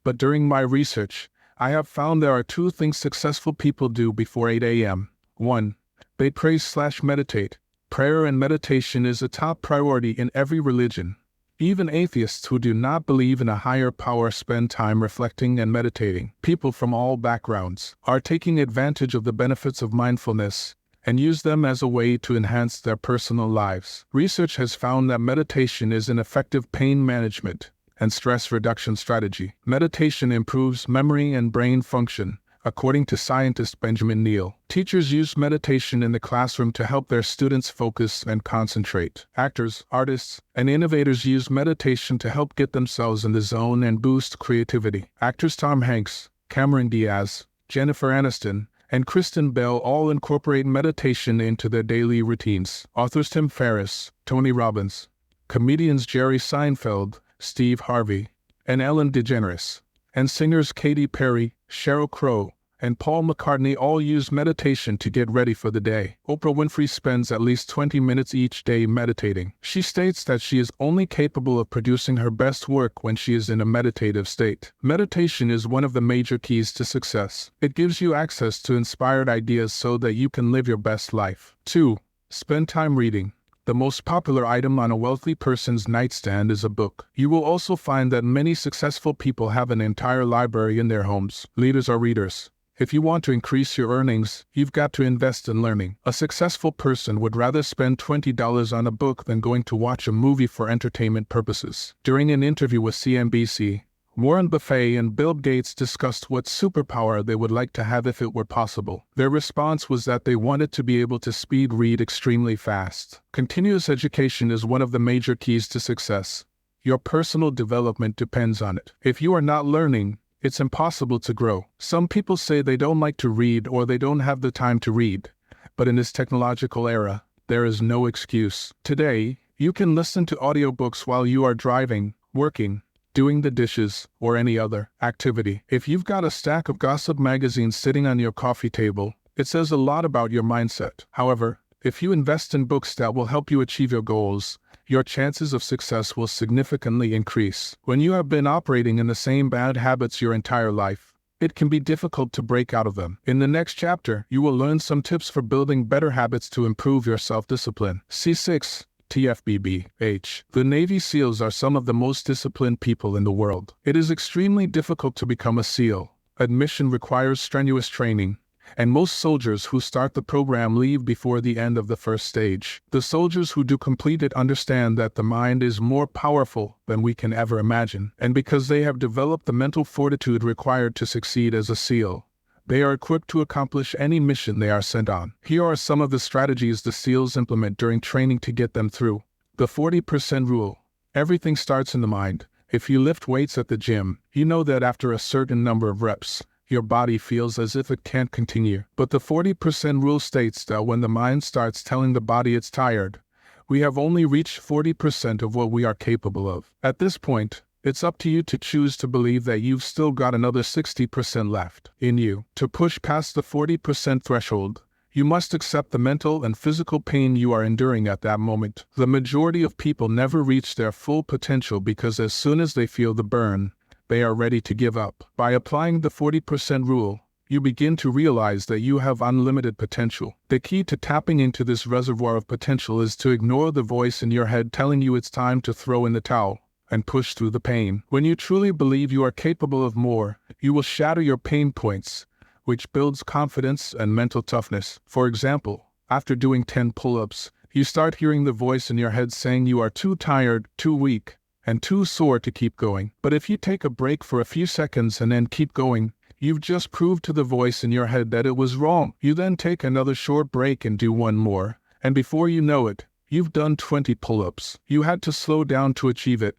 But during my research, I have found there are 2 things successful people do before 8 a.m. 1. They pray/meditate. Prayer and meditation is a top priority in every religion. Even atheists who do not believe in a higher power spend time reflecting and meditating. People from all backgrounds are taking advantage of the benefits of mindfulness and use them as a way to enhance their personal lives. Research has found that meditation is an effective pain management and stress reduction strategy. Meditation improves memory and brain function, according to scientist Benjamin Neal. Teachers use meditation in the classroom to help their students focus and concentrate. Actors, artists, and innovators use meditation to help get themselves in the zone and boost creativity. Actors Tom Hanks, Cameron Diaz, Jennifer Aniston, and Kristen Bell all incorporate meditation into their daily routines. Authors Tim Ferriss, Tony Robbins, comedians Jerry Seinfeld, Steve Harvey, and Ellen DeGeneres, and singers Katy Perry, Sheryl Crow, and Paul McCartney all use meditation to get ready for the day. Oprah Winfrey spends at least 20 minutes each day meditating. She states that she is only capable of producing her best work when she is in a meditative state. Meditation is one of the major keys to success. It gives you access to inspired ideas so that you can live your best life. 2. Spend time reading. The most popular item on a wealthy person's nightstand is a book. You will also find that many successful people have an entire library in their homes. Leaders are readers. If you want to increase your earnings, you've got to invest in learning. A successful person would rather spend $20 on a book than going to watch a movie for entertainment purposes. During an interview with CNBC, Warren Buffett and Bill Gates discussed what superpower they would like to have if it were possible. Their response was that they wanted to be able to speed read extremely fast. Continuous education is one of the major keys to success. Your personal development depends on it. If you are not learning, it's impossible to grow. Some people say they don't like to read or they don't have the time to read. But in this technological era, there is no excuse. Today, you can listen to audiobooks while you are driving, working, doing the dishes, or any other activity. If you've got a stack of gossip magazines sitting on your coffee table, it says a lot about your mindset. However, if you invest in books that will help you achieve your goals, your chances of success will significantly increase. When you have been operating in the same bad habits your entire life, it can be difficult to break out of them. In the next chapter, you will learn some tips for building better habits to improve your self-discipline. C6. TFBBH. The Navy SEALs are some of the most disciplined people in the world. It is extremely difficult to become a SEAL. Admission requires strenuous training, and most soldiers who start the program leave before the end of the first stage. The soldiers who do complete it understand that the mind is more powerful than we can ever imagine, and because they have developed the mental fortitude required to succeed as a SEAL, they are equipped to accomplish any mission they are sent on. Here are some of the strategies the SEALs implement during training to get them through. The 40% rule. Everything starts in the mind. If you lift weights at the gym, you know that after a certain number of reps, your body feels as if it can't continue. But the 40% rule states that when the mind starts telling the body it's tired, we have only reached 40% of what we are capable of. At this point, it's up to you to choose to believe that you've still got another 60% left in you. To push past the 40% threshold, you must accept the mental and physical pain you are enduring at that moment. The majority of people never reach their full potential because as soon as they feel the burn, they are ready to give up. By applying the 40% rule, you begin to realize that you have unlimited potential. The key to tapping into this reservoir of potential is to ignore the voice in your head telling you it's time to throw in the towel and push through the pain. When you truly believe you are capable of more, you will shatter your pain points, which builds confidence and mental toughness. For example, after doing 10 pull-ups, you start hearing the voice in your head saying you are too tired, too weak, and too sore to keep going. But if you take a break for a few seconds and then keep going, you've just proved to the voice in your head that it was wrong. You then take another short break and do one more, and before you know it, you've done 20 pull-ups. You had to slow down to achieve it,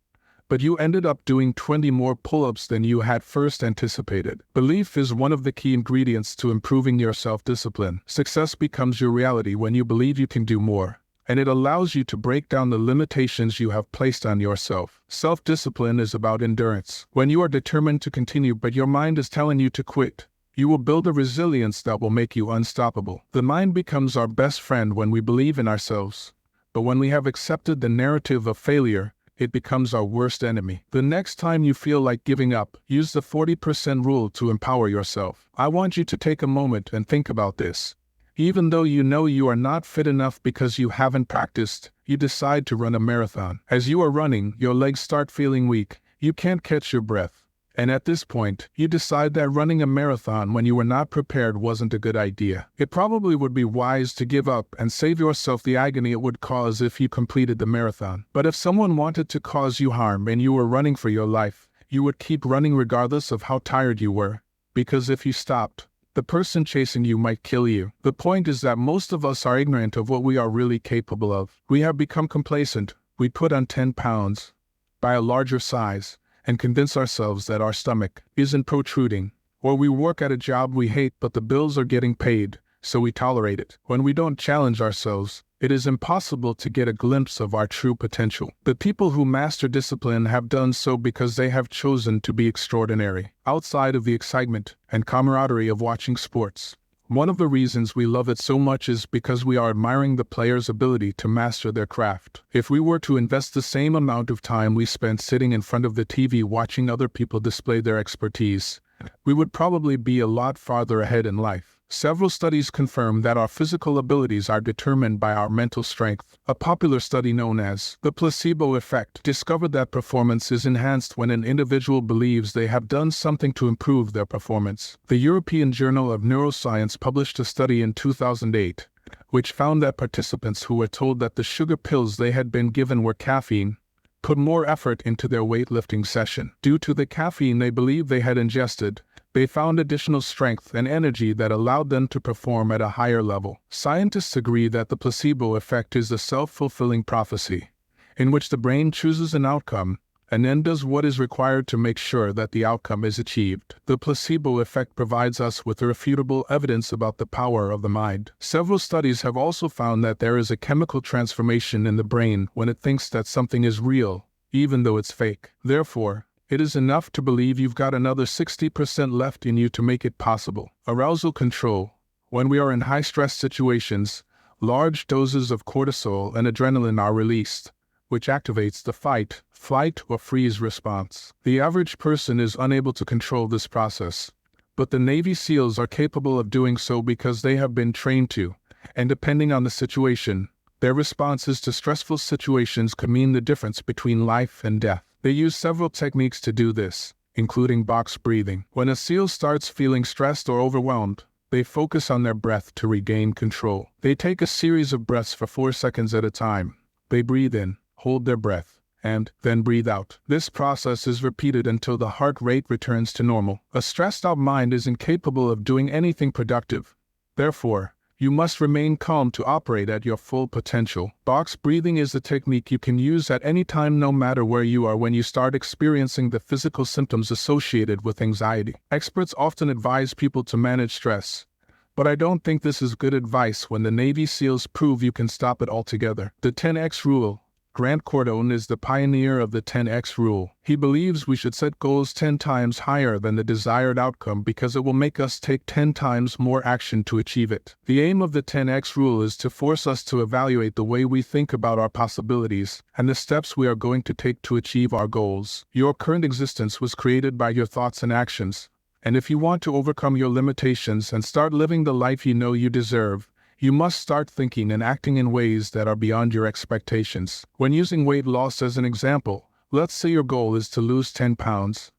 but you ended up doing 20 more pull-ups than you had first anticipated. Belief is one of the key ingredients to improving your self-discipline. Success becomes your reality when you believe you can do more, and it allows you to break down the limitations you have placed on yourself. Self-discipline is about endurance. When you are determined to continue but your mind is telling you to quit, you will build a resilience that will make you unstoppable. The mind becomes our best friend when we believe in ourselves, but when we have accepted the narrative of failure, it becomes our worst enemy. The next time you feel like giving up, use the 40% rule to empower yourself. I want you to take a moment and think about this. Even though you know you are not fit enough because you haven't practiced, you decide to run a marathon. As you are running, your legs start feeling weak. You can't catch your breath. And at this point, you decide that running a marathon when you were not prepared wasn't a good idea. It probably would be wise to give up and save yourself the agony it would cause if you completed the marathon. But if someone wanted to cause you harm and you were running for your life, you would keep running regardless of how tired you were. Because if you stopped, the person chasing you might kill you. The point is that most of us are ignorant of what we are really capable of. We have become complacent. We put on 10 pounds, buy a larger size, and convince ourselves that our stomach isn't protruding. Or we work at a job we hate but the bills are getting paid, so we tolerate it. When we don't challenge ourselves, it is impossible to get a glimpse of our true potential. The people who master discipline have done so because they have chosen to be extraordinary. Outside of the excitement and camaraderie of watching sports, one of the reasons we love it so much is because we are admiring the player's ability to master their craft. If we were to invest the same amount of time we spent sitting in front of the TV watching other people display their expertise, we would probably be a lot farther ahead in life. Several studies confirm that our physical abilities are determined by our mental strength. A popular study known as the placebo effect discovered that performance is enhanced when an individual believes they have done something to improve their performance. The European Journal of Neuroscience published a study in 2008, which found that participants who were told that the sugar pills they had been given were caffeine put more effort into their weightlifting session. Due to the caffeine they believed they had ingested, they found additional strength and energy that allowed them to perform at a higher level. Scientists agree that the placebo effect is a self-fulfilling prophecy, in which the brain chooses an outcome and then does what is required to make sure that the outcome is achieved. The placebo effect provides us with irrefutable evidence about the power of the mind. Several studies have also found that there is a chemical transformation in the brain when it thinks that something is real, even though it's fake. Therefore, it is enough to believe you've got another 60% left in you to make it possible. Arousal control. When we are in high-stress situations, large doses of cortisol and adrenaline are released, which activates the fight, flight, or freeze response. The average person is unable to control this process, but the Navy SEALs are capable of doing so because they have been trained to, and depending on the situation, their responses to stressful situations can mean the difference between life and death. They use several techniques to do this, including box breathing. When a SEAL starts feeling stressed or overwhelmed, they focus on their breath to regain control. They take a series of breaths for 4 seconds at a time. They breathe in, hold their breath, and then breathe out. This process is repeated until the heart rate returns to normal. A stressed-out mind is incapable of doing anything productive. Therefore, you must remain calm to operate at your full potential. Box breathing is a technique you can use at any time no matter where you are when you start experiencing the physical symptoms associated with anxiety. Experts often advise people to manage stress, but I don't think this is good advice when the Navy SEALs prove you can stop it altogether. The 10x rule. Grant Cardone is the pioneer of the 10x rule. He believes we should set goals 10 times higher than the desired outcome because it will make us take 10 times more action to achieve it. The aim of the 10x rule is to force us to evaluate the way we think about our possibilities and the steps we are going to take to achieve our goals. Your current existence was created by your thoughts and actions, And if you want to overcome your limitations and start living the life you know you deserve, you must start thinking and acting in ways that are beyond your expectations. When using weight loss as an example, let's say your goal is to lose 10 pounds.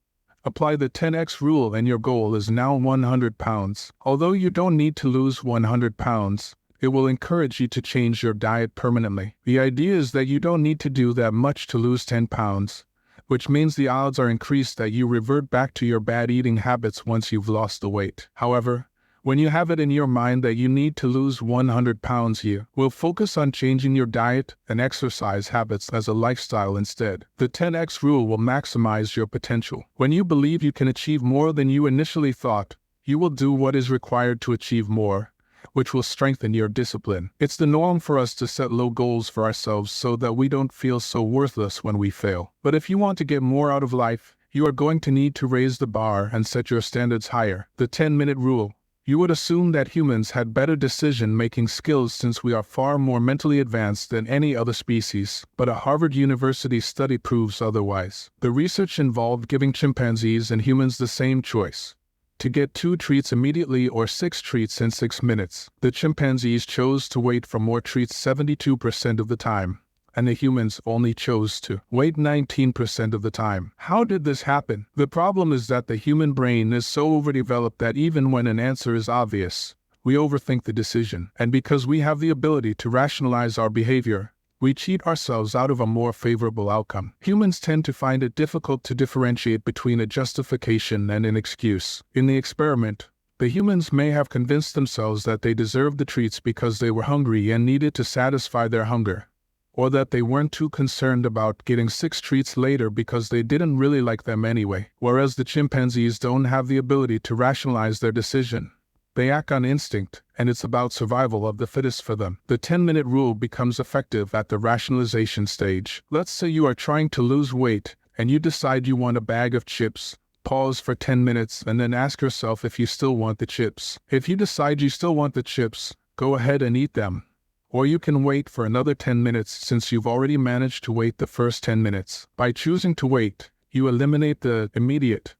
Apply the 10x rule and your goal is now 100 pounds. Although you don't need to lose 100 pounds, it will encourage you to change your diet permanently. The idea is that you don't need to do that much to lose 10 pounds, which means the odds are increased that you revert back to your bad eating habits once you've lost the weight. However, when you have it in your mind that you need to lose 100 pounds, you will focus on changing your diet and exercise habits as a lifestyle instead. The 10x rule will maximize your potential. When you believe you can achieve more than you initially thought, you will do what is required to achieve more, which will strengthen your discipline. It's the norm for us to set low goals for ourselves so that we don't feel so worthless when we fail. But if you want to get more out of life, you are going to need to raise the bar and set your standards higher. The 10-minute rule. You would assume that humans had better decision-making skills since we are far more mentally advanced than any other species, but a Harvard University study proves otherwise. The research involved giving chimpanzees and humans the same choice: to get 2 treats immediately or 6 treats in 6 minutes. The chimpanzees chose to wait for more treats 72% of the time, and the humans only chose to wait 19% of the time. How did this happen? The problem is that the human brain is so overdeveloped that even when an answer is obvious, we overthink the decision. And because we have the ability to rationalize our behavior, we cheat ourselves out of a more favorable outcome. Humans tend to find it difficult to differentiate between a justification and an excuse. In the experiment, the humans may have convinced themselves that they deserved the treats because they were hungry and needed to satisfy their hunger, or that they weren't too concerned about getting 6 treats later because they didn't really like them anyway. Whereas the chimpanzees don't have the ability to rationalize their decision. They act on instinct, and it's about survival of the fittest for them. The 10-minute rule becomes effective at the rationalization stage. Let's say you are trying to lose weight, and you decide you want a bag of chips. Pause for 10 minutes and then ask yourself if you still want the chips. If you decide you still want the chips, go ahead and eat them. Or you can wait for another 10 minutes since you've already managed to wait the first 10 minutes. By choosing to wait, you eliminate the immediate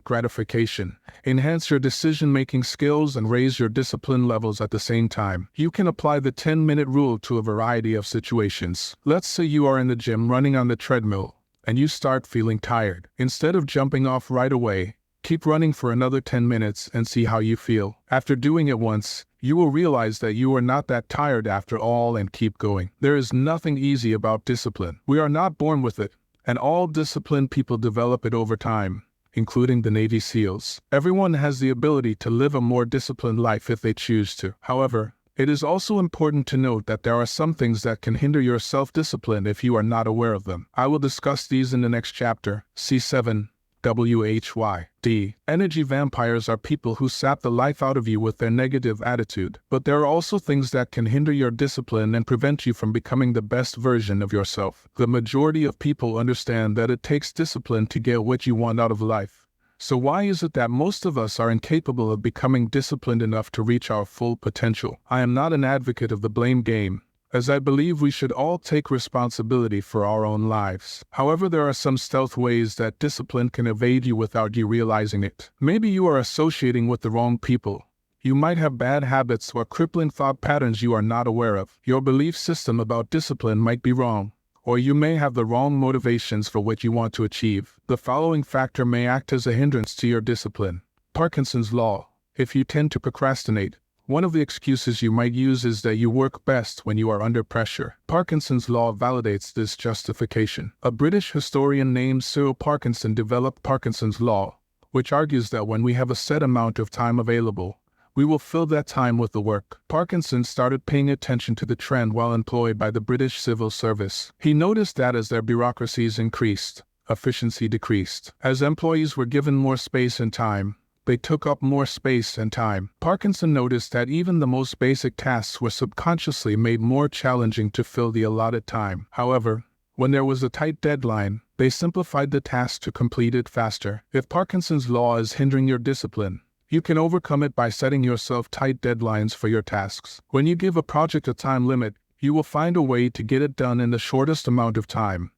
gratification, enhance your decision-making skills, and raise your discipline levels at the same time. You can apply the 10-minute rule to a variety of situations. Let's say you are in the gym running on the treadmill, and you start feeling tired. Instead of jumping off right away, keep running for another 10 minutes and see how you feel. After doing it once, you will realize that you are not that tired after all and keep going. There is nothing easy about discipline. We are not born with it, and all disciplined people develop it over time, including the Navy SEALs. Everyone has the ability to live a more disciplined life if they choose to. However, it is also important to note that there are some things that can hinder your self-discipline if you are not aware of them. I will discuss these in the next chapter. C7. WHY.D. Energy vampires are people who sap the life out of you with their negative attitude. But there are also things that can hinder your discipline and prevent you from becoming the best version of yourself. The majority of people understand that it takes discipline to get what you want out of life. So why is it that most of us are incapable of becoming disciplined enough to reach our full potential? I am not an advocate of the blame game, as I believe we should all take responsibility for our own lives. However, there are some stealth ways that discipline can evade you without you realizing it. Maybe you are associating with the wrong people. You might have bad habits or crippling thought patterns you are not aware of. Your belief system about discipline might be wrong, or you may have the wrong motivations for what you want to achieve. The following factor may act as a hindrance to your discipline. Parkinson's law. If you tend to procrastinate, one of the excuses you might use is that you work best when you are under pressure. Parkinson's law validates this justification. A British historian named Cyril Parkinson developed Parkinson's law, which argues that when we have a set amount of time available, we will fill that time with the work. Parkinson started paying attention to the trend while employed by the British Civil Service. He noticed that as their bureaucracies increased, efficiency decreased. As employees were given more space and time, they took up more space and time. Parkinson noticed that even the most basic tasks were subconsciously made more challenging to fill the allotted time. However, when there was a tight deadline, they simplified the task to complete it faster. If Parkinson's law is hindering your discipline, you can overcome it by setting yourself tight deadlines for your tasks. When you give a project a time limit, you will find a way to get it done in the shortest amount of time.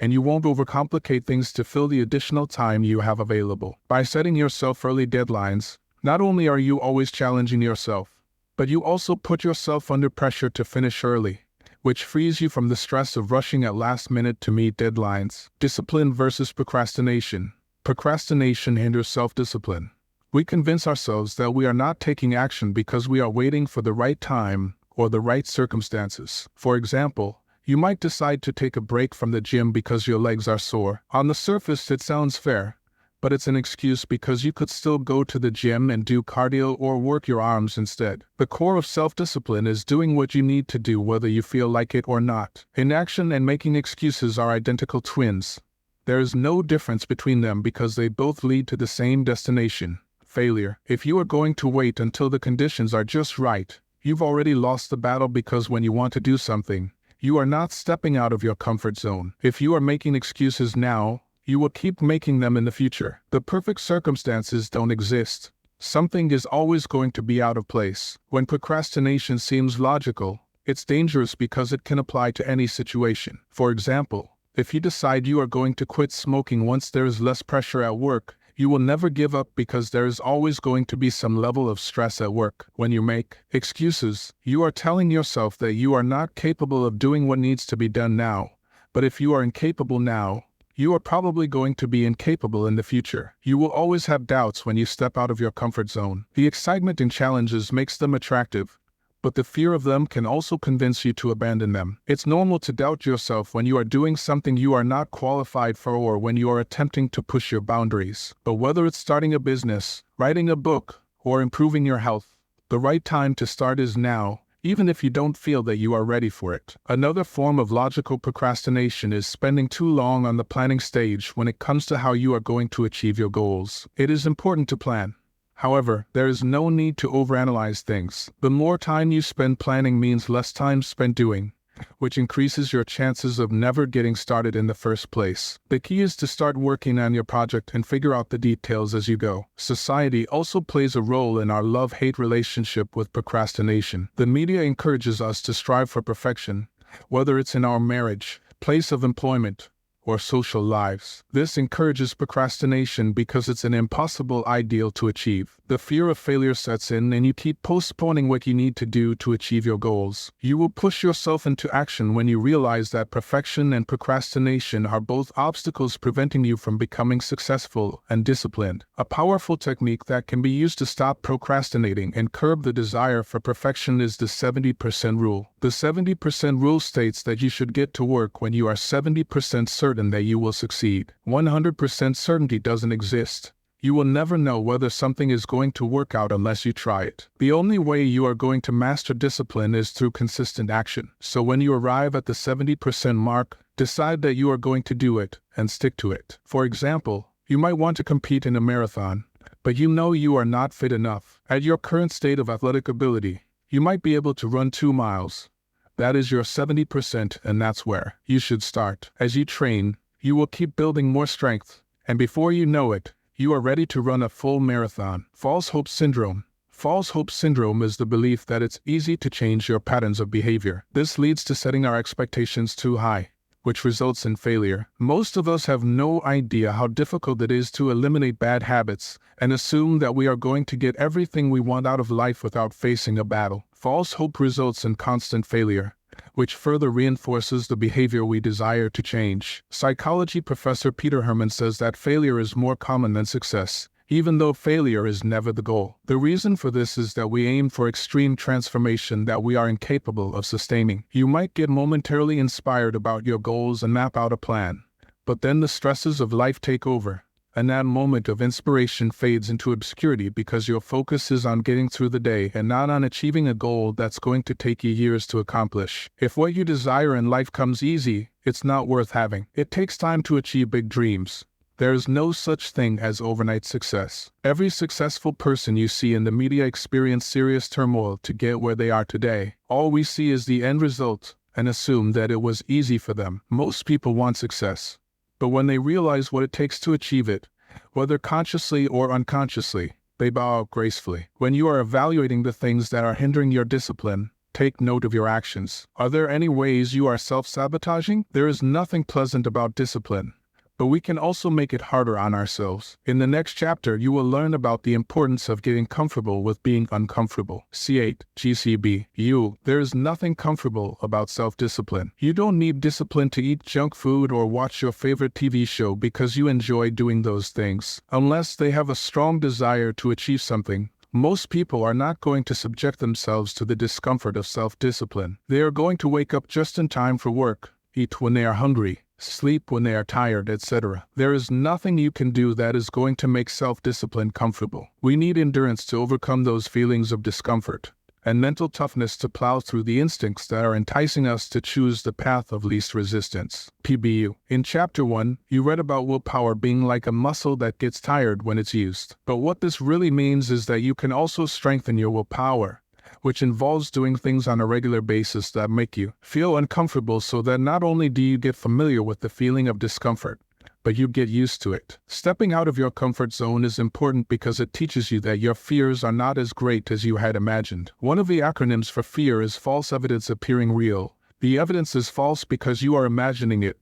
and you won't overcomplicate things to fill the additional time you have available. By setting yourself early deadlines, not only are you always challenging yourself, but you also put yourself under pressure to finish early, which frees you from the stress of rushing at last minute to meet deadlines. Discipline versus procrastination. Procrastination hinders self-discipline. We convince ourselves that we are not taking action because we are waiting for the right time or the right circumstances. For example, you might decide to take a break from the gym because your legs are sore. On the surface, it sounds fair, but it's an excuse because you could still go to the gym and do cardio or work your arms instead. The core of self-discipline is doing what you need to do whether you feel like it or not. Inaction and making excuses are identical twins. There is no difference between them because they both lead to the same destination: failure. If you are going to wait until the conditions are just right, you've already lost the battle because when you want to do something, you are not stepping out of your comfort zone. If you are making excuses now, you will keep making them in the future. The perfect circumstances don't exist. Something is always going to be out of place. When procrastination seems logical, it's dangerous because it can apply to any situation. For example, if you decide you are going to quit smoking once there is less pressure at work, you will never give up because there is always going to be some level of stress at work. When you make excuses, you are telling yourself that you are not capable of doing what needs to be done now. But if you are incapable now, you are probably going to be incapable in the future. You will always have doubts when you step out of your comfort zone. The excitement in challenges makes them attractive, but the fear of them can also convince you to abandon them. It's normal to doubt yourself when you are doing something you are not qualified for or when you are attempting to push your boundaries. But whether it's starting a business, writing a book, or improving your health, the right time to start is now, even if you don't feel that you are ready for it. Another form of logical procrastination is spending too long on the planning stage when it comes to how you are going to achieve your goals. It is important to plan. However, there is no need to overanalyze things. The more time you spend planning means less time spent doing, which increases your chances of never getting started in the first place. The key is to start working on your project and figure out the details as you go. Society also plays a role in our love-hate relationship with procrastination. The media encourages us to strive for perfection, whether it's in our marriage, place of employment, or social lives. This encourages procrastination because it's an impossible ideal to achieve. The fear of failure sets in and you keep postponing what you need to do to achieve your goals. You will push yourself into action when you realize that perfection and procrastination are both obstacles preventing you from becoming successful and disciplined. A powerful technique that can be used to stop procrastinating and curb the desire for perfection is the 70% rule. The 70% rule states that you should get to work when you are 70% certain that you will succeed. 100% certainty doesn't exist. You will never know whether something is going to work out unless you try it. The only way you are going to master discipline is through consistent action. So when you arrive at the 70% mark, decide that you are going to do it and stick to it. For example, you might want to compete in a marathon, but you know you are not fit enough. At your current state of athletic ability, you might be able to run 2 miles. That is your 70%, and that's where you should start. As you train, you will keep building more strength, and before you know it, you are ready to run a full marathon. False hope syndrome. False hope syndrome is the belief that it's easy to change your patterns of behavior. This leads to setting our expectations too high, which results in failure. Most of us have no idea how difficult it is to eliminate bad habits and assume that we are going to get everything we want out of life without facing a battle. False hope results in constant failure, which further reinforces the behavior we desire to change. Psychology professor Peter Herman says that failure is more common than success, even though failure is never the goal. The reason for this is that we aim for extreme transformation that we are incapable of sustaining. You might get momentarily inspired about your goals and map out a plan, but then the stresses of life take over, and that moment of inspiration fades into obscurity because your focus is on getting through the day and not on achieving a goal that's going to take you years to accomplish. If what you desire in life comes easy, it's not worth having. It takes time to achieve big dreams. There is no such thing as overnight success. Every successful person you see in the media experienced serious turmoil to get where they are today. All we see is the end result and assume that it was easy for them. Most people want success, but when they realize what it takes to achieve it, whether consciously or unconsciously, they bow out gracefully. When you are evaluating the things that are hindering your discipline, take note of your actions. Are there any ways you are self-sabotaging? There is nothing pleasant about discipline, but we can also make it harder on ourselves. In the next chapter, you will learn about the importance of getting comfortable with being uncomfortable. C8, GCB. There is nothing comfortable about self-discipline. You don't need discipline to eat junk food or watch your favorite TV show because you enjoy doing those things. Unless they have a strong desire to achieve something, most people are not going to subject themselves to the discomfort of self-discipline. They are going to wake up just in time for work, eat when they are hungry, sleep when they are tired, etc. There is nothing you can do that is going to make self-discipline comfortable. We need endurance to overcome those feelings of discomfort, and mental toughness to plow through the instincts that are enticing us to choose the path of least resistance. PBU. In Chapter 1, you read about willpower being like a muscle that gets tired when it's used. But what this really means is that you can also strengthen your willpower, which involves doing things on a regular basis that make you feel uncomfortable, so that not only do you get familiar with the feeling of discomfort, but you get used to it. Stepping out of your comfort zone is important because it teaches you that your fears are not as great as you had imagined. One of the acronyms for fear is false evidence appearing real. The evidence is false because you are imagining it,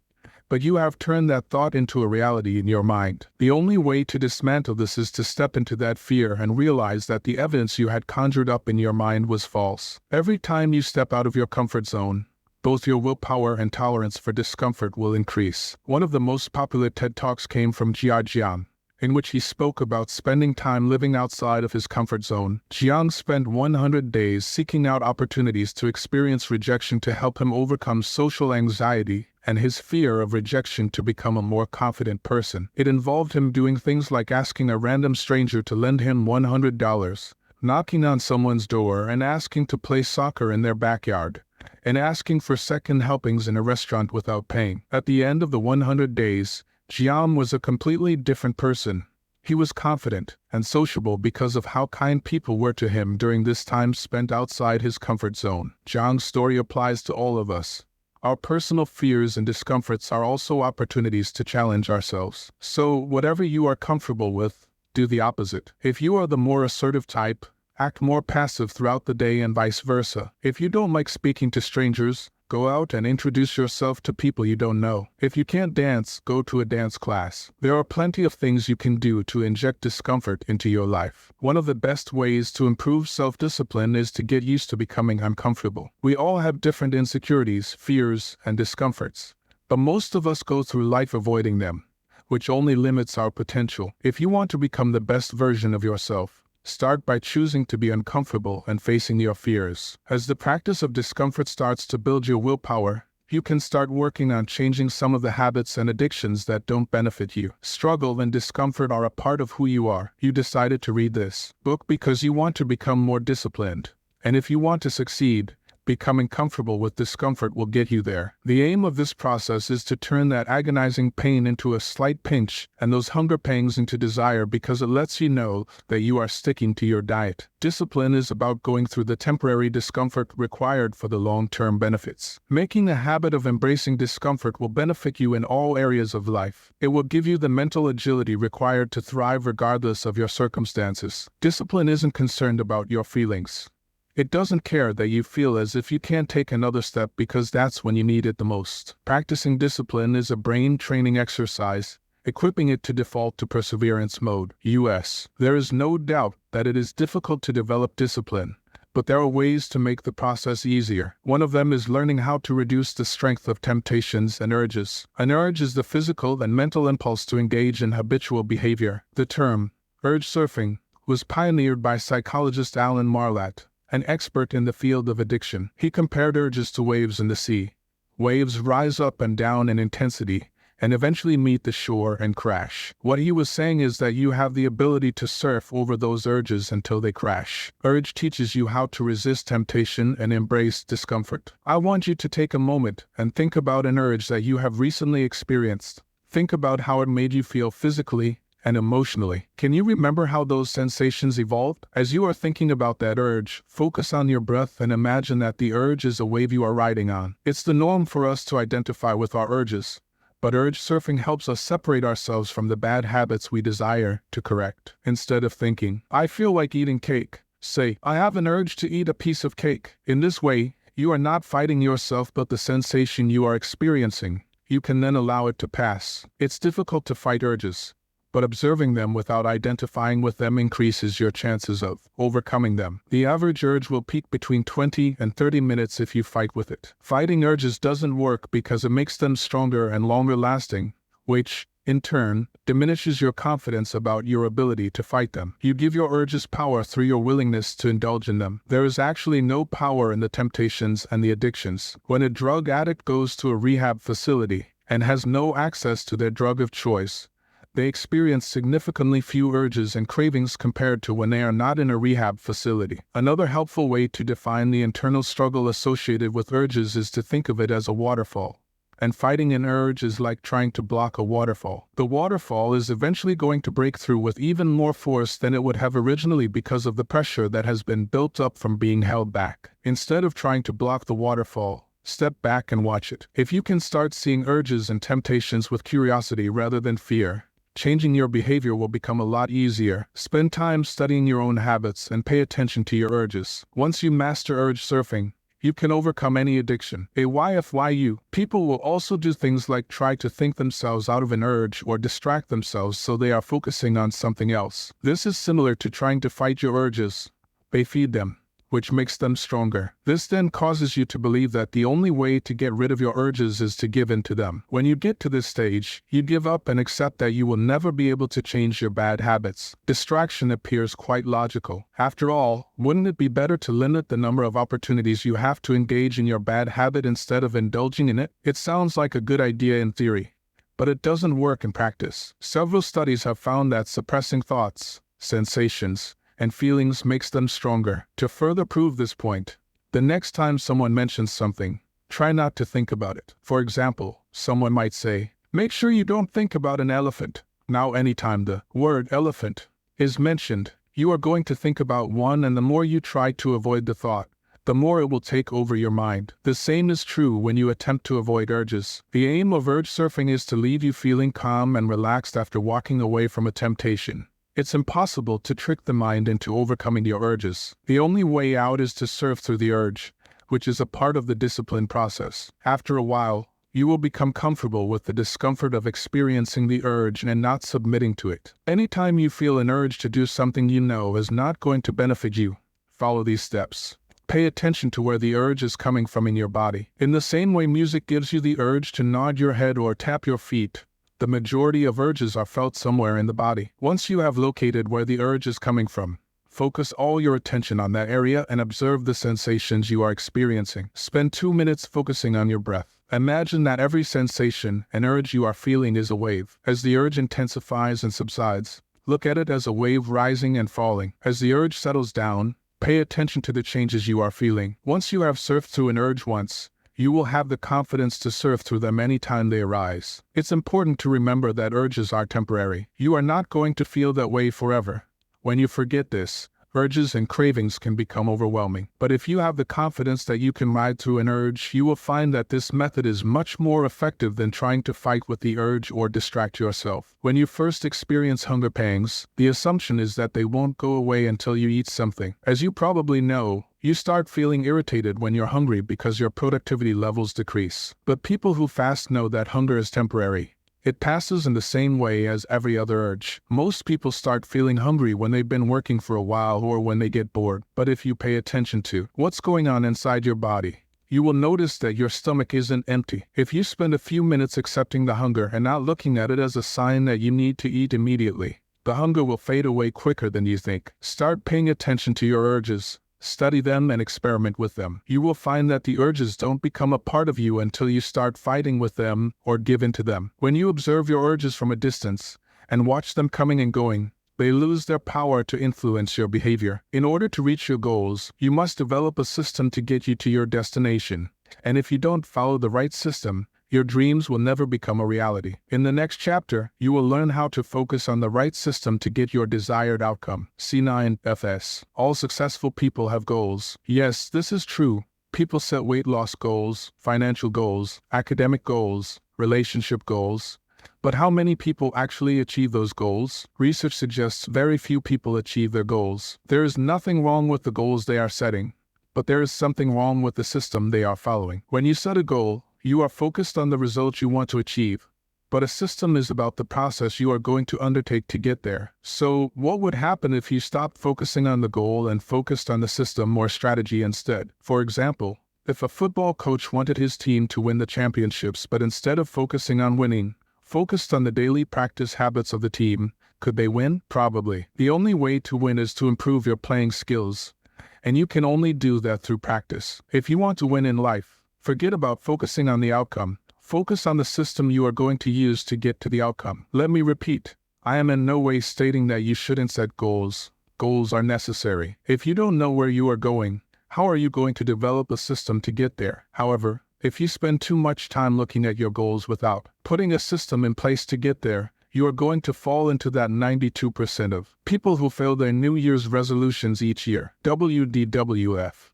but you have turned that thought into a reality in your mind. The only way to dismantle this is to step into that fear and realize that the evidence you had conjured up in your mind was false. Every time you step out of your comfort zone, both your willpower and tolerance for discomfort will increase. One of the most popular TED Talks came from Jiang, in which he spoke about spending time living outside of his comfort zone. Jiang spent 100 days seeking out opportunities to experience rejection to help him overcome social anxiety and his fear of rejection to become a more confident person. It involved him doing things like asking a random stranger to lend him $100, knocking on someone's door and asking to play soccer in their backyard, and asking for second helpings in a restaurant without paying. At the end of the 100 days, Jiang was a completely different person. He was confident and sociable because of how kind people were to him during this time spent outside his comfort zone. Jiang's story applies to all of us. Our personal fears and discomforts are also opportunities to challenge ourselves. So, whatever you are comfortable with, do the opposite. If you are the more assertive type, act more passive throughout the day and vice versa. If you don't like speaking to strangers, go out and introduce yourself to people you don't know. If you can't dance, go to a dance class. There are plenty of things you can do to inject discomfort into your life. One of the best ways to improve self-discipline is to get used to becoming uncomfortable. We all have different insecurities, fears, and discomforts, but most of us go through life avoiding them, which only limits our potential. If you want to become the best version of yourself, start by choosing to be uncomfortable and facing your fears. As the practice of discomfort starts to build your willpower, you can start working on changing some of the habits and addictions that don't benefit you. Struggle and discomfort are a part of who you are. You decided to read this book because you want to become more disciplined. And if you want to succeed, becoming comfortable with discomfort will get you there. The aim of this process is to turn that agonizing pain into a slight pinch and those hunger pangs into desire, because it lets you know that you are sticking to your diet. Discipline is about going through the temporary discomfort required for the long-term benefits. Making a habit of embracing discomfort will benefit you in all areas of life. It will give you the mental agility required to thrive regardless of your circumstances. Discipline isn't concerned about your feelings. It doesn't care that you feel as if you can't take another step, because that's when you need it the most. Practicing discipline is a brain training exercise, equipping it to default to perseverance mode. There is no doubt that it is difficult to develop discipline, but there are ways to make the process easier. One of them is learning how to reduce the strength of temptations and urges. An urge is the physical and mental impulse to engage in habitual behavior. The term urge surfing was pioneered by psychologist Alan Marlatt, an expert in the field of addiction. He compared urges to waves in the sea. Waves rise up and down in intensity, and eventually meet the shore and crash. What he was saying is that you have the ability to surf over those urges until they crash. Urge teaches you how to resist temptation and embrace discomfort. I want you to take a moment and think about an urge that you have recently experienced. Think about how it made you feel physically and emotionally. Can you remember how those sensations evolved? As you are thinking about that urge, focus on your breath and imagine that the urge is a wave you are riding on. It's the norm for us to identify with our urges, but urge surfing helps us separate ourselves from the bad habits we desire to correct. Instead of thinking, "I feel like eating cake," Say, I have an urge to eat a piece of cake. In this way, you are not fighting yourself but the sensation you are experiencing. You can then allow it to pass. It's difficult to fight urges, but observing them without identifying with them increases your chances of overcoming them. The average urge will peak between 20 and 30 minutes if you fight with it. Fighting urges doesn't work because it makes them stronger and longer lasting, which, in turn, diminishes your confidence about your ability to fight them. You give your urges power through your willingness to indulge in them. There is actually no power in the temptations and the addictions. When a drug addict goes to a rehab facility and has no access to their drug of choice, they experience significantly few urges and cravings compared to when they are not in a rehab facility. Another helpful way to define the internal struggle associated with urges is to think of it as a waterfall. And fighting an urge is like trying to block a waterfall. The waterfall is eventually going to break through with even more force than it would have originally because of the pressure that has been built up from being held back. Instead of trying to block the waterfall, step back and watch it. If you can start seeing urges and temptations with curiosity rather than fear, changing your behavior will become a lot easier. Spend time studying your own habits and pay attention to your urges. Once you master urge surfing, you can overcome any addiction. AYFYU. People will also do things like try to think themselves out of an urge or distract themselves so they are focusing on something else. This is similar to trying to fight your urges. They feed them, which makes them stronger. This then causes you to believe that the only way to get rid of your urges is to give in to them. When you get to this stage, you give up and accept that you will never be able to change your bad habits. Distraction appears quite logical. After all, wouldn't it be better to limit the number of opportunities you have to engage in your bad habit instead of indulging in it? It sounds like a good idea in theory, but it doesn't work in practice. Several studies have found that suppressing thoughts, sensations, and feelings makes them stronger. To further prove this point, the next time someone mentions something, try not to think about it. For example, someone might say, make sure you don't think about an elephant. Now anytime the word elephant is mentioned, you are going to think about one, and the more you try to avoid the thought, the more it will take over your mind. The same is true when you attempt to avoid urges. The aim of urge surfing is to leave you feeling calm and relaxed after walking away from a temptation. It's impossible to trick the mind into overcoming your urges. The only way out is to surf through the urge, which is a part of the discipline process. After a while, you will become comfortable with the discomfort of experiencing the urge and not submitting to it. Anytime you feel an urge to do something you know is not going to benefit you, follow these steps. Pay attention to where the urge is coming from in your body. In the same way music gives you the urge to nod your head or tap your feet, the majority of urges are felt somewhere in the body. Once you have located where the urge is coming from, focus all your attention on that area and observe the sensations you are experiencing. Spend 2 minutes focusing on your breath. Imagine that every sensation and urge you are feeling is a wave. As the urge intensifies and subsides, look at it as a wave rising and falling. As the urge settles down, pay attention to the changes you are feeling. Once you have surfed through an urge once, you will have the confidence to surf through them anytime they arise. It's important to remember that urges are temporary. You are not going to feel that way forever. When you forget this, urges and cravings can become overwhelming. But if you have the confidence that you can ride through an urge, you will find that this method is much more effective than trying to fight with the urge or distract yourself. When you first experience hunger pangs, the assumption is that they won't go away until you eat something. As you probably know, you start feeling irritated when you're hungry because your productivity levels decrease. But people who fast know that hunger is temporary. It passes in the same way as every other urge. Most people start feeling hungry when they've been working for a while or when they get bored. But if you pay attention to what's going on inside your body, you will notice that your stomach isn't empty. If you spend a few minutes accepting the hunger and not looking at it as a sign that you need to eat immediately, the hunger will fade away quicker than you think. Start paying attention to your urges. Study them and experiment with them. You will find that the urges don't become a part of you until you start fighting with them or give in to them. When you observe your urges from a distance and watch them coming and going, they lose their power to influence your behavior. In order to reach your goals, you must develop a system to get you to your destination. And if you don't follow the right system, your dreams will never become a reality. In the next chapter, you will learn how to focus on the right system to get your desired outcome. C9FS. All successful people have goals. Yes, this is true. People set weight loss goals, financial goals, academic goals, relationship goals, But how many people actually achieve those goals? Research suggests very few people achieve their goals. There is nothing wrong with the goals they are setting, but there is something wrong with the system they are following. When you set a goal, you are focused on the results you want to achieve, but a system is about the process you are going to undertake to get there. So, what would happen if you stopped focusing on the goal and focused on the system or strategy instead? For example, if a football coach wanted his team to win the championships but instead of focusing on winning, focused on the daily practice habits of the team, could they win? Probably. The only way to win is to improve your playing skills, and you can only do that through practice. If you want to win in life, forget about focusing on the outcome. Focus on the system you are going to use to get to the outcome. Let me repeat, I am in no way stating that you shouldn't set goals. Goals are necessary. If you don't know where you are going, how are you going to develop a system to get there? However, if you spend too much time looking at your goals without putting a system in place to get there, you are going to fall into that 92% of people who fail their New Year's resolutions each year. WDWF.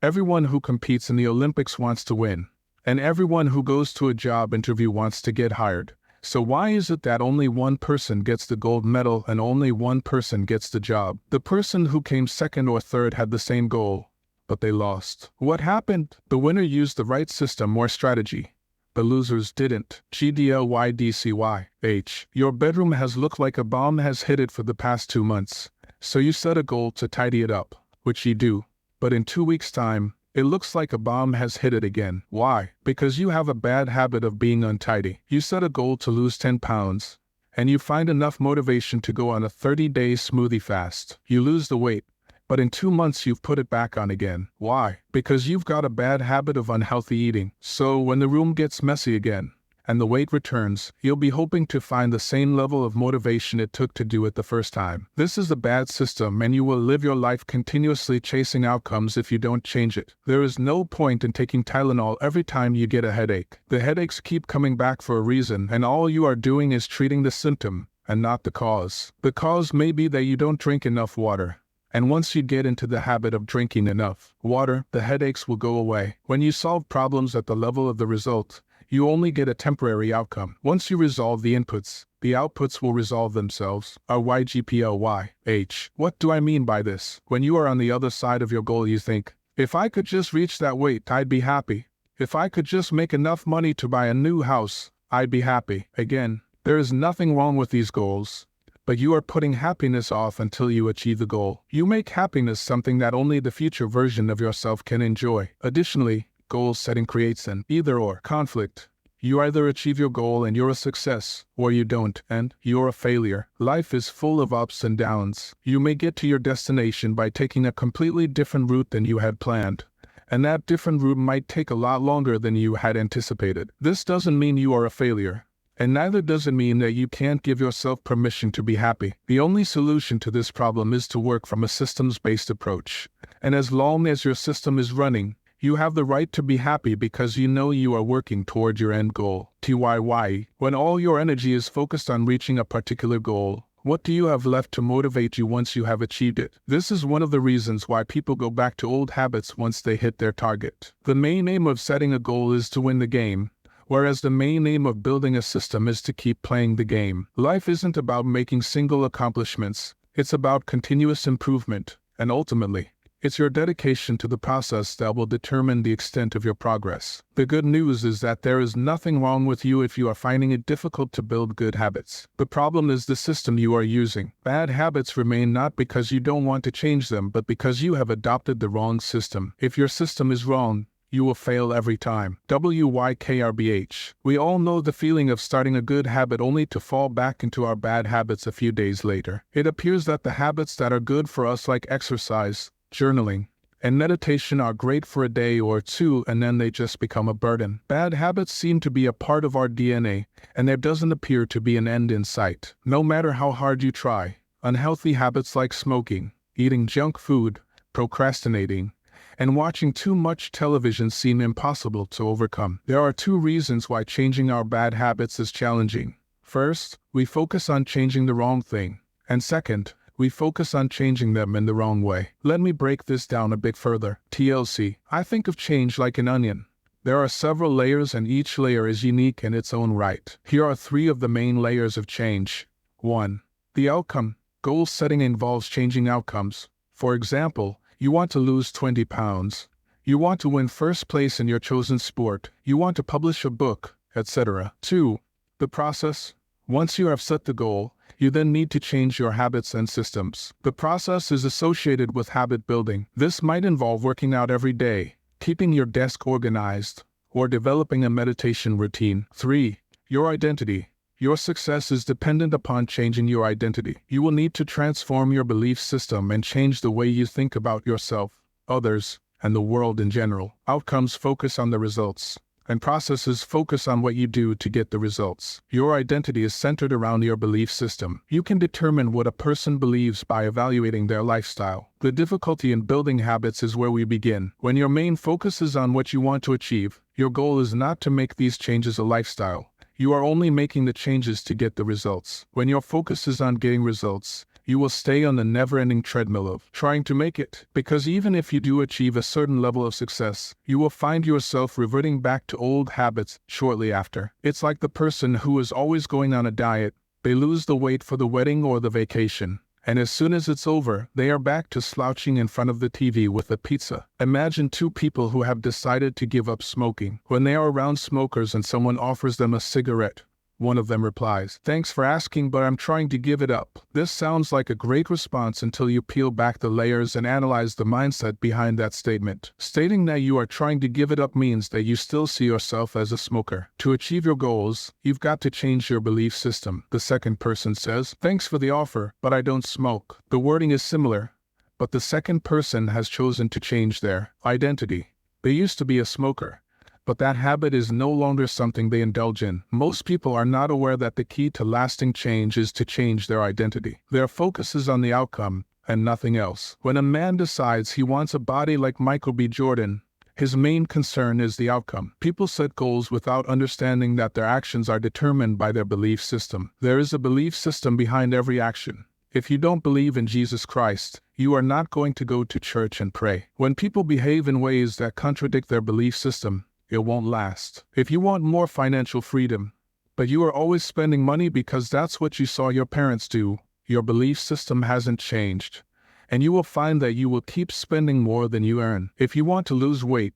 Everyone who competes in the Olympics wants to win, and everyone who goes to a job interview wants to get hired. So why is it that only one person gets the gold medal and only one person gets the job? The person who came second or third had the same goal, but they lost. What happened? The winner used the right system or strategy. The losers didn't. GDLYDCYH. Your bedroom has looked like a bomb has hit it for the past 2 months. So you set a goal to tidy it up, which you do. But in 2 weeks' time, it looks like a bomb has hit it again. Why? Because you have a bad habit of being untidy. You set a goal to lose 10 pounds, and you find enough motivation to go on a 30-day smoothie fast. You lose the weight, but in 2 months you've put it back on again. Why? Because you've got a bad habit of unhealthy eating. So when the room gets messy again, and the weight returns, you'll be hoping to find the same level of motivation it took to do it the first time. This is a bad system, and you will live your life continuously chasing outcomes if you don't change it. There is no point in taking Tylenol every time you get a headache. The headaches keep coming back for a reason, and all you are doing is treating the symptom, and not the cause. The cause may be that you don't drink enough water. And once you get into the habit of drinking enough water, the headaches will go away. When you solve problems at the level of the result, you only get a temporary outcome. Once you resolve the inputs, the outputs will resolve themselves. RYGPLYH. What do I mean by this? When you are on the other side of your goal, you think, if I could just reach that weight, I'd be happy. If I could just make enough money to buy a new house, I'd be happy. Again, there is nothing wrong with these goals, but you are putting happiness off until you achieve the goal. You make happiness something that only the future version of yourself can enjoy. Additionally, goal setting creates an either-or conflict. You either achieve your goal and you're a success, or you don't, and you're a failure. Life is full of ups and downs. You may get to your destination by taking a completely different route than you had planned, and that different route might take a lot longer than you had anticipated. This doesn't mean you are a failure, and neither does it mean that you can't give yourself permission to be happy. The only solution to this problem is to work from a systems-based approach. And as long as your system is running, you have the right to be happy because you know you are working toward your end goal. TYY. When all your energy is focused on reaching a particular goal, what do you have left to motivate you once you have achieved it? This is one of the reasons why people go back to old habits once they hit their target. The main aim of setting a goal is to win the game, whereas the main aim of building a system is to keep playing the game. Life isn't about making single accomplishments. It's about continuous improvement, and ultimately, it's your dedication to the process that will determine the extent of your progress. The good news is that there is nothing wrong with you if you are finding it difficult to build good habits. The problem is the system you are using. Bad habits remain not because you don't want to change them, but because you have adopted the wrong system. If your system is wrong, you will fail every time. WYKRBH. We all know the feeling of starting a good habit only to fall back into our bad habits a few days later. It appears that the habits that are good for us, like exercise, journaling, and meditation, are great for a day or two, and then they just become a burden. Bad habits seem to be a part of our DNA, and there doesn't appear to be an end in sight. No matter how hard you try, unhealthy habits like smoking, eating junk food, procrastinating, and watching too much television seem impossible to overcome. There are 2 reasons why changing our bad habits is challenging. First, we focus on changing the wrong thing, and second, we focus on changing them in the wrong way. Let me break this down a bit further. TLC. I think of change like an onion. There are several layers and each layer is unique in its own right. Here are 3 of the main layers of change. 1. The outcome. Goal setting involves changing outcomes. For example, you want to lose 20 pounds. You want to win first place in your chosen sport. You want to publish a book, etc. 2. The process. Once you have set the goal, you then need to change your habits and systems. The process is associated with habit building. This might involve working out every day, keeping your desk organized, or developing a meditation routine. 3. Your identity. Your success is dependent upon changing your identity. You will need to transform your belief system and change the way you think about yourself, others, and the world in general. Outcomes focus on the results, and processes focus on what you do to get the results. Your identity is centered around your belief system. You can determine what a person believes by evaluating their lifestyle. The difficulty in building habits is where we begin. When your main focus is on what you want to achieve, your goal is not to make these changes a lifestyle. You are only making the changes to get the results. When your focus is on getting results, you will stay on the never-ending treadmill of trying to make it, because even if you do achieve a certain level of success, you will find yourself reverting back to old habits shortly after. It's like the person who is always going on a diet. They lose the weight for the wedding or the vacation, and as soon as it's over, they are back to slouching in front of the TV with a pizza. Imagine 2 people who have decided to give up smoking. When they are around smokers and someone offers them a cigarette, one of them replies, "Thanks for asking, but I'm trying to give it up." This sounds like a great response until you peel back the layers and analyze the mindset behind that statement. Stating that you are trying to give it up means that you still see yourself as a smoker. To achieve your goals, you've got to change your belief system. The second person says, "Thanks for the offer, but I don't smoke." The wording is similar, but the second person has chosen to change their identity. They used to be a smoker, but that habit is no longer something they indulge in. Most people are not aware that the key to lasting change is to change their identity. Their focus is on the outcome and nothing else. When a man decides he wants a body like Michael B. Jordan, his main concern is the outcome. People set goals without understanding that their actions are determined by their belief system. There is a belief system behind every action. If you don't believe in Jesus Christ, you are not going to go to church and pray. When people behave in ways that contradict their belief system, it won't last. If you want more financial freedom, but you are always spending money because that's what you saw your parents do, your belief system hasn't changed, and you will find that you will keep spending more than you earn. If you want to lose weight,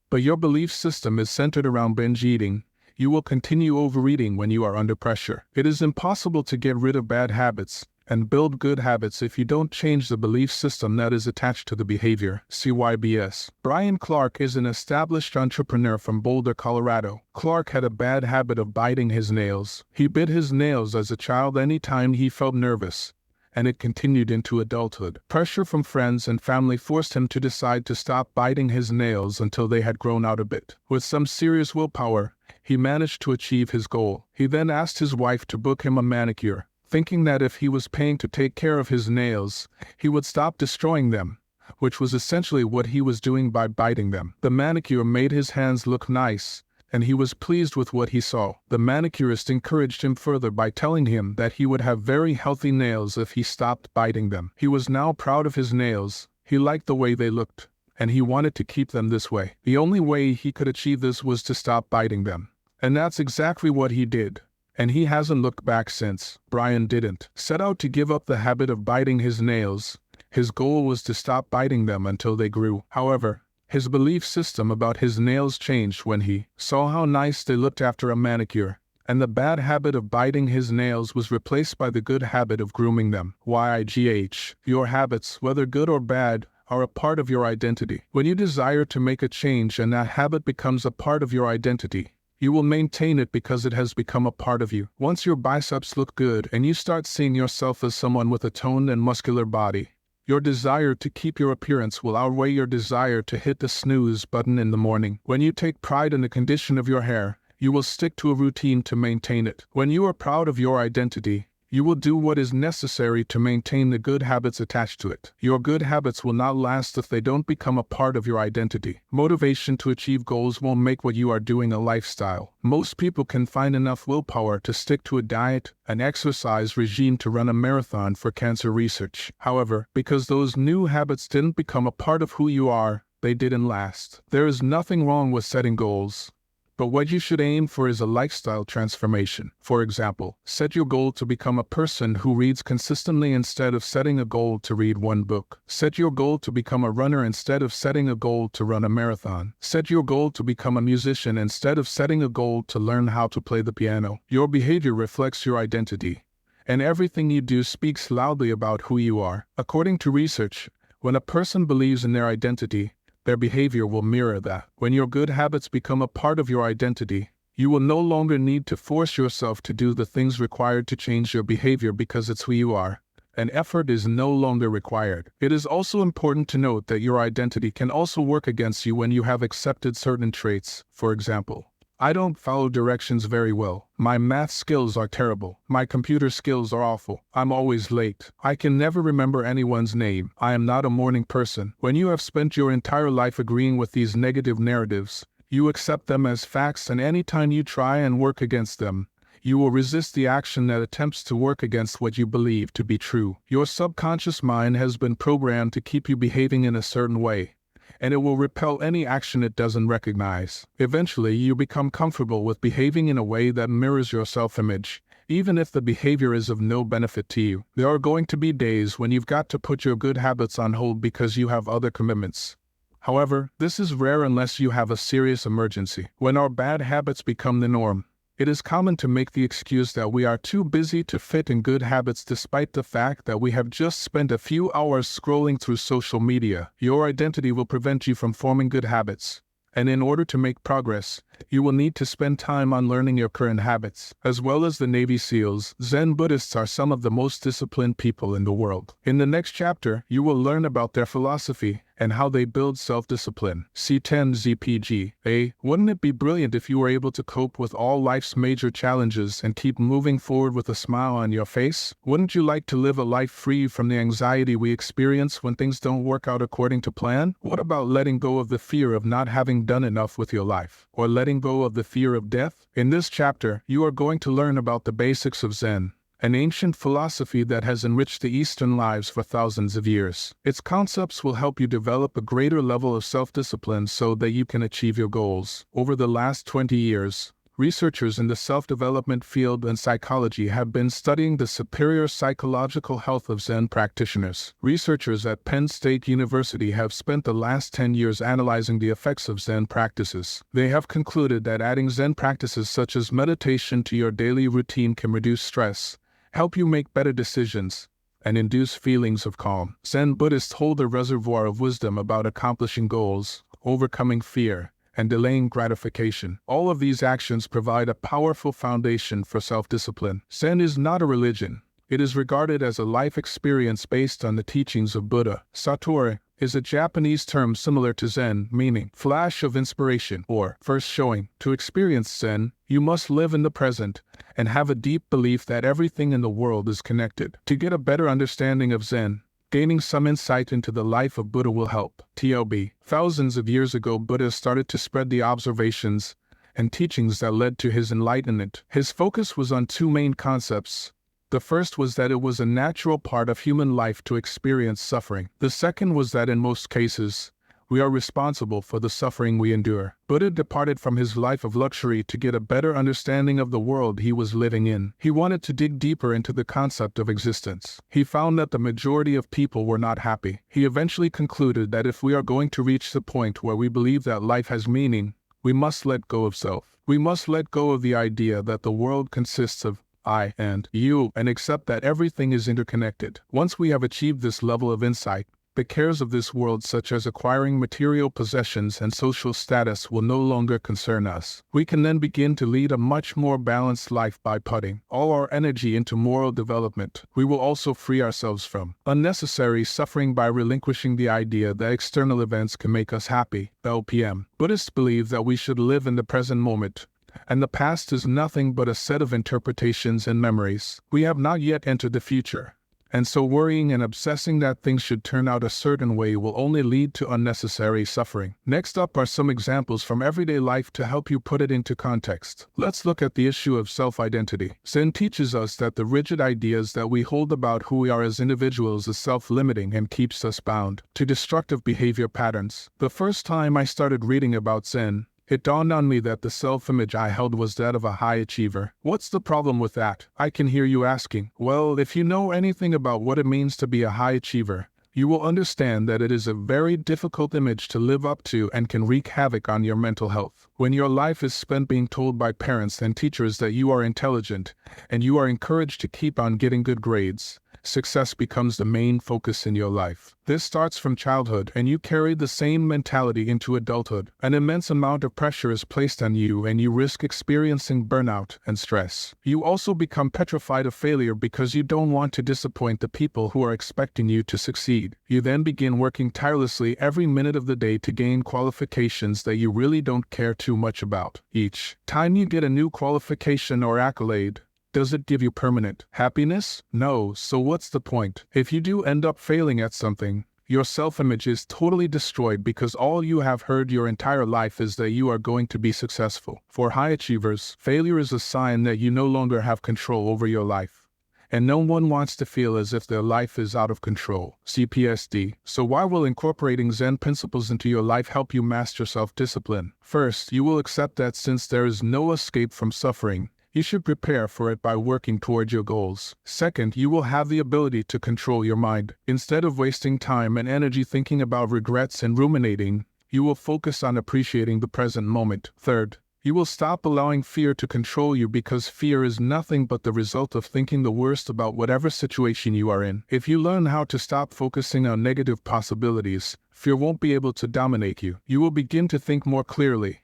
but your belief system is centered around binge eating, you will continue overeating when you are under pressure. It is impossible to get rid of bad habits and build good habits if you don't change the belief system that is attached to the behavior. CYBS. Brian Clark is an established entrepreneur from Boulder, Colorado. Clark had a bad habit of biting his nails. He bit his nails as a child anytime he felt nervous, and it continued into adulthood. Pressure from friends and family forced him to decide to stop biting his nails until they had grown out a bit. With some serious willpower, he managed to achieve his goal. He then asked his wife to book him a manicure, thinking that if he was paying to take care of his nails, he would stop destroying them, which was essentially what he was doing by biting them. The manicure made his hands look nice, and he was pleased with what he saw. The manicurist encouraged him further by telling him that he would have very healthy nails if he stopped biting them. He was now proud of his nails, he liked the way they looked, and he wanted to keep them this way. The only way he could achieve this was to stop biting them. And that's exactly what he did. And he hasn't looked back since. Brian didn't set out to give up the habit of biting his nails. His goal was to stop biting them until they grew. However, his belief system about his nails changed when he saw how nice they looked after a manicure, and the bad habit of biting his nails was replaced by the good habit of grooming them. YIGH. Your habits, whether good or bad, are a part of your identity. When you desire to make a change and that habit becomes a part of your identity, you will maintain it because it has become a part of you. Once your biceps look good and you start seeing yourself as someone with a toned and muscular body, your desire to keep your appearance will outweigh your desire to hit the snooze button in the morning. When you take pride in the condition of your hair, you will stick to a routine to maintain it. When you are proud of your identity, you will do what is necessary to maintain the good habits attached to it. Your good habits will not last if they don't become a part of your identity. Motivation to achieve goals won't make what you are doing a lifestyle. Most people can find enough willpower to stick to a diet, an exercise regime to run a marathon for cancer research. However, because those new habits didn't become a part of who you are, they didn't last. There is nothing wrong with setting goals, but what you should aim for is a lifestyle transformation. For example, set your goal to become a person who reads consistently instead of setting a goal to read one book. Set your goal to become a runner instead of setting a goal to run a marathon. Set your goal to become a musician instead of setting a goal to learn how to play the piano. Your behavior reflects your identity, and everything you do speaks loudly about who you are. According to research, when a person believes in their identity, their behavior will mirror that. When your good habits become a part of your identity, you will no longer need to force yourself to do the things required to change your behavior because it's who you are, and effort is no longer required. It is also important to note that your identity can also work against you when you have accepted certain traits. For example, I don't follow directions very well. My math skills are terrible. My computer skills are awful. I'm always late. I can never remember anyone's name. I am not a morning person. When you have spent your entire life agreeing with these negative narratives, you accept them as facts, and anytime you try and work against them, you will resist the action that attempts to work against what you believe to be true. Your subconscious mind has been programmed to keep you behaving in a certain way, and it will repel any action it doesn't recognize. Eventually, you become comfortable with behaving in a way that mirrors your self-image, even if the behavior is of no benefit to you. There are going to be days when you've got to put your good habits on hold because you have other commitments. However, this is rare unless you have a serious emergency. When our bad habits become the norm, it is common to make the excuse that we are too busy to fit in good habits, despite the fact that we have just spent a few hours scrolling through social media. Your identity will prevent you from forming good habits, and in order to make progress, you will need to spend time on learning your current habits. As well as the Navy SEALs, Zen Buddhists are some of the most disciplined people in the world. In the next chapter, you will learn about their philosophy and how they build self-discipline. C10 ZPG. Wouldn't it be brilliant if you were able to cope with all life's major challenges and keep moving forward with a smile on your face? Wouldn't you like to live a life free from the anxiety we experience when things don't work out according to plan? What about letting go of the fear of not having done enough with your life? Or letting go of the fear of death? In this chapter, you are going to learn about the basics of Zen, an ancient philosophy that has enriched the Eastern lives for thousands of years. Its concepts will help you develop a greater level of self-discipline so that you can achieve your goals. Over the last 20 years, researchers in the self-development field and psychology have been studying the superior psychological health of Zen practitioners. Researchers at Penn State University have spent the last 10 years analyzing the effects of Zen practices. They have concluded that adding Zen practices such as meditation to your daily routine can reduce stress, help you make better decisions, and induce feelings of calm. Zen Buddhists hold a reservoir of wisdom about accomplishing goals, overcoming fear, and delaying gratification. All of these actions provide a powerful foundation for self-discipline. Zen is not a religion. It is regarded as a life experience based on the teachings of Buddha. Satori is a Japanese term similar to Zen, meaning flash of inspiration or first showing. To experience Zen, you must live in the present and have a deep belief that everything in the world is connected. To get a better understanding of Zen, gaining some insight into the life of Buddha will help. TLB. Thousands of years ago, Buddha started to spread the observations and teachings that led to his enlightenment. His focus was on two main concepts. The first was that it was a natural part of human life to experience suffering. The second was that in most cases, we are responsible for the suffering we endure. Buddha departed from his life of luxury to get a better understanding of the world he was living in. He wanted to dig deeper into the concept of existence. He found that the majority of people were not happy. He eventually concluded that if we are going to reach the point where we believe that life has meaning, we must let go of self. We must let go of the idea that the world consists of I and you, and accept that everything is interconnected. Once we have achieved this level of insight, the cares of this world, such as acquiring material possessions and social status, will no longer concern us. We can then begin to lead a much more balanced life by putting all our energy into moral development. We will also free ourselves from unnecessary suffering by relinquishing the idea that external events can make us happy. LPM. Buddhists believe that we should live in the present moment, and the past is nothing but a set of interpretations and memories. We have not yet entered the future, And so worrying and obsessing that things should turn out a certain way will only lead to unnecessary suffering. Next up are some examples from everyday life to help you put it into context. Let's look at the issue of self-identity. Zen teaches us that the rigid ideas that we hold about who we are as individuals is self-limiting and keeps us bound to destructive behavior patterns. The first time I started reading about Zen, it dawned on me that the self-image I held was that of a high achiever. What's the problem with that? I can hear you asking. Well, if you know anything about what it means to be a high achiever, you will understand that it is a very difficult image to live up to and can wreak havoc on your mental health. When your life is spent being told by parents and teachers that you are intelligent and you are encouraged to keep on getting good grades, success becomes the main focus in your life. This starts from childhood, and you carry the same mentality into adulthood. An immense amount of pressure is placed on you, and you risk experiencing burnout and stress. You also become petrified of failure because you don't want to disappoint the people who are expecting you to succeed. You then begin working tirelessly every minute of the day to gain qualifications that you really don't care too much about. Each time you get a new qualification or accolade, does it give you permanent happiness? No, so what's the point? If you do end up failing at something, your self-image is totally destroyed because all you have heard your entire life is that you are going to be successful. For high achievers, failure is a sign that you no longer have control over your life. And no one wants to feel as if their life is out of control. CPSD. So why will incorporating Zen principles into your life help you master self-discipline? First, you will accept that since there is no escape from suffering, you should prepare for it by working towards your goals. Second, you will have the ability to control your mind. Instead of wasting time and energy thinking about regrets and ruminating, you will focus on appreciating the present moment. Third, you will stop allowing fear to control you because fear is nothing but the result of thinking the worst about whatever situation you are in. If you learn how to stop focusing on negative possibilities, fear won't be able to dominate you. You will begin to think more clearly,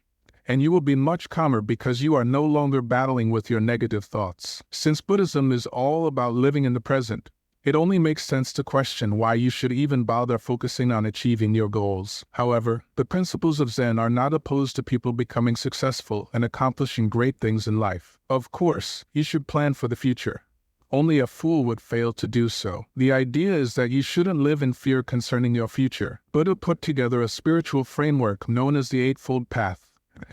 and you will be much calmer because you are no longer battling with your negative thoughts. Since Buddhism is all about living in the present, it only makes sense to question why you should even bother focusing on achieving your goals. However, the principles of Zen are not opposed to people becoming successful and accomplishing great things in life. Of course, you should plan for the future. Only a fool would fail to do so. The idea is that you shouldn't live in fear concerning your future. Buddha put together a spiritual framework known as the Eightfold Path,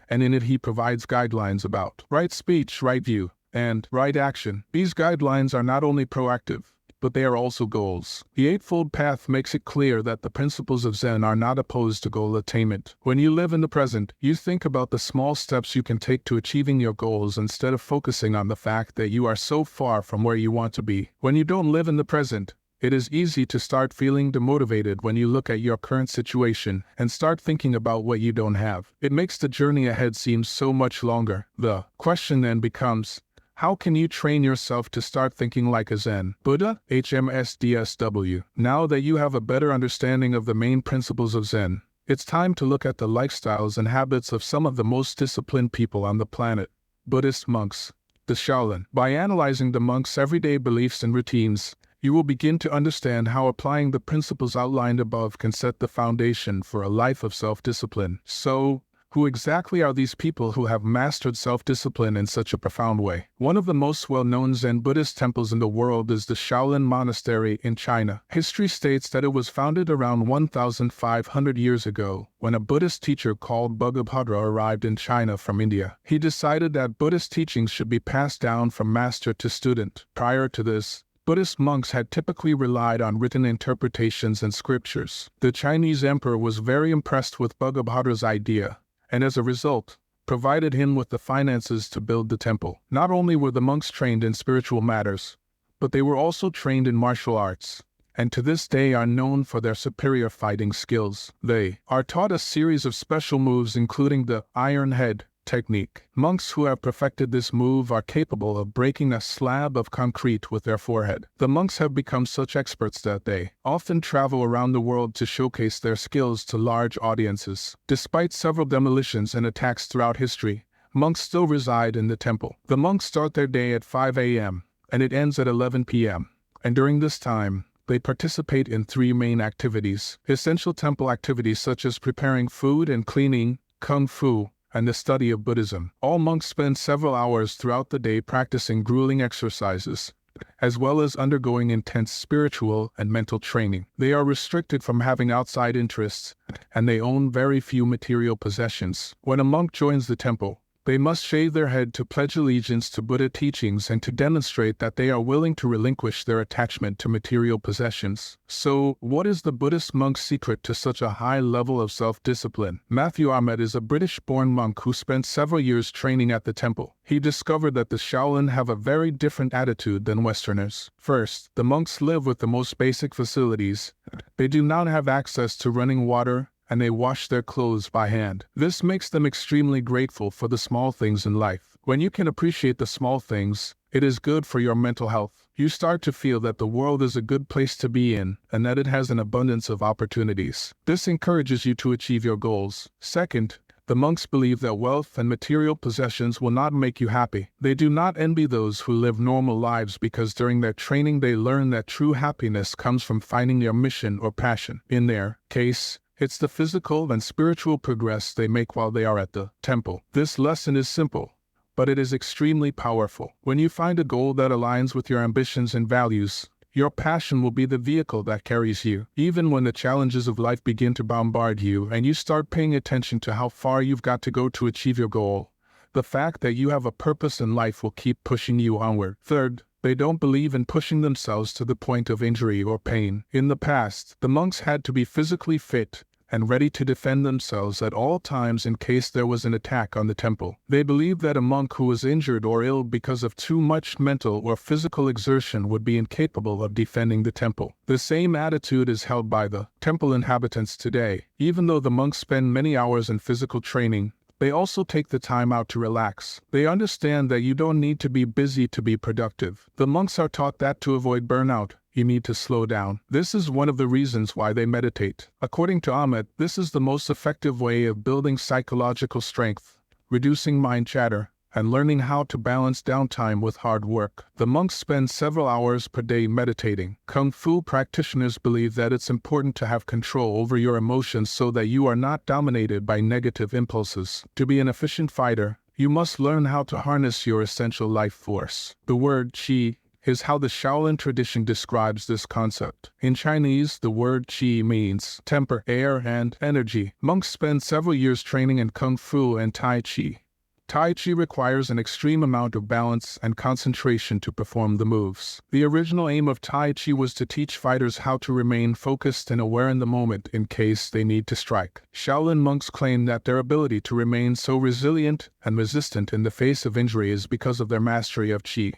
and in it he provides guidelines about right speech, right view, and right action. These guidelines are not only proactive, but they are also goals. The Eightfold Path makes it clear that the principles of Zen are not opposed to goal attainment. When you live in the present, you think about the small steps you can take to achieving your goals instead of focusing on the fact that you are so far from where you want to be. When you don't live in the present, it is easy to start feeling demotivated when you look at your current situation and start thinking about what you don't have. It makes the journey ahead seem so much longer. The question then becomes, how can you train yourself to start thinking like a Zen Buddha? HMSDSW. Now that you have a better understanding of the main principles of Zen, it's time to look at the lifestyles and habits of some of the most disciplined people on the planet. Buddhist monks. The Shaolin. By analyzing the monks' everyday beliefs and routines, you will begin to understand how applying the principles outlined above can set the foundation for a life of self-discipline. So, who exactly are these people who have mastered self-discipline in such a profound way? One of the most well-known Zen Buddhist temples in the world is the Shaolin Monastery in China. History states that it was founded around 1,500 years ago, when a Buddhist teacher called Bhagabhadra arrived in China from India. He decided that Buddhist teachings should be passed down from master to student. Prior to this, Buddhist monks had typically relied on written interpretations and scriptures. The Chinese emperor was very impressed with Bhagabhadra's idea, and as a result, provided him with the finances to build the temple. Not only were the monks trained in spiritual matters, but they were also trained in martial arts, and to this day are known for their superior fighting skills. They are taught a series of special moves including the Iron Head technique. Monks who have perfected this move are capable of breaking a slab of concrete with their forehead. The monks have become such experts that they often travel around the world to showcase their skills to large audiences. Despite several demolitions and attacks throughout history, monks still reside in the temple. The monks start their day at 5 a.m. and it ends at 11 p.m. And during this time, they participate in 3 main activities: essential temple activities such as preparing food and cleaning, kung fu, and the study of Buddhism. All monks spend several hours throughout the day practicing grueling exercises, as well as undergoing intense spiritual and mental training. They are restricted from having outside interests, and they own very few material possessions. When a monk joins the temple, they must shave their head to pledge allegiance to Buddha teachings and to demonstrate that they are willing to relinquish their attachment to material possessions. So, what is the Buddhist monk's secret to such a high level of self-discipline? Matthew Ahmed is a British-born monk who spent several years training at the temple. He discovered that the Shaolin have a very different attitude than Westerners. First, the monks live with the most basic facilities. They do not have access to running water, and they wash their clothes by hand. This makes them extremely grateful for the small things in life. When you can appreciate the small things, it is good for your mental health. You start to feel that the world is a good place to be in, and that it has an abundance of opportunities. This encourages you to achieve your goals. Second, the monks believe that wealth and material possessions will not make you happy. They do not envy those who live normal lives because during their training they learn that true happiness comes from finding your mission or passion. In their case, it's the physical and spiritual progress they make while they are at the temple. This lesson is simple, but it is extremely powerful. When you find a goal that aligns with your ambitions and values, your passion will be the vehicle that carries you. Even when the challenges of life begin to bombard you and you start paying attention to how far you've got to go to achieve your goal, the fact that you have a purpose in life will keep pushing you onward. Third, they don't believe in pushing themselves to the point of injury or pain. In the past, the monks had to be physically fit and ready to defend themselves at all times in case there was an attack on the temple. They believed that a monk who was injured or ill because of too much mental or physical exertion would be incapable of defending the temple. The same attitude is held by the temple inhabitants today. Even though the monks spend many hours in physical training, they also take the time out to relax. They understand that you don't need to be busy to be productive. The monks are taught that to avoid burnout, you need to slow down. This is one of the reasons why they meditate. According to Ahmed, this is the most effective way of building psychological strength, reducing mind chatter, and learning how to balance downtime with hard work. The monks spend several hours per day meditating. Kung Fu practitioners believe that it's important to have control over your emotions so that you are not dominated by negative impulses. To be an efficient fighter, you must learn how to harness your essential life force. The word qi is how the Shaolin tradition describes this concept. In Chinese, the word qi means temper, air, and energy. Monks spend several years training in Kung Fu and Tai Chi. Tai Chi requires an extreme amount of balance and concentration to perform the moves. The original aim of Tai Chi was to teach fighters how to remain focused and aware in the moment in case they need to strike. Shaolin monks claim that their ability to remain so resilient and resistant in the face of injury is because of their mastery of Qi.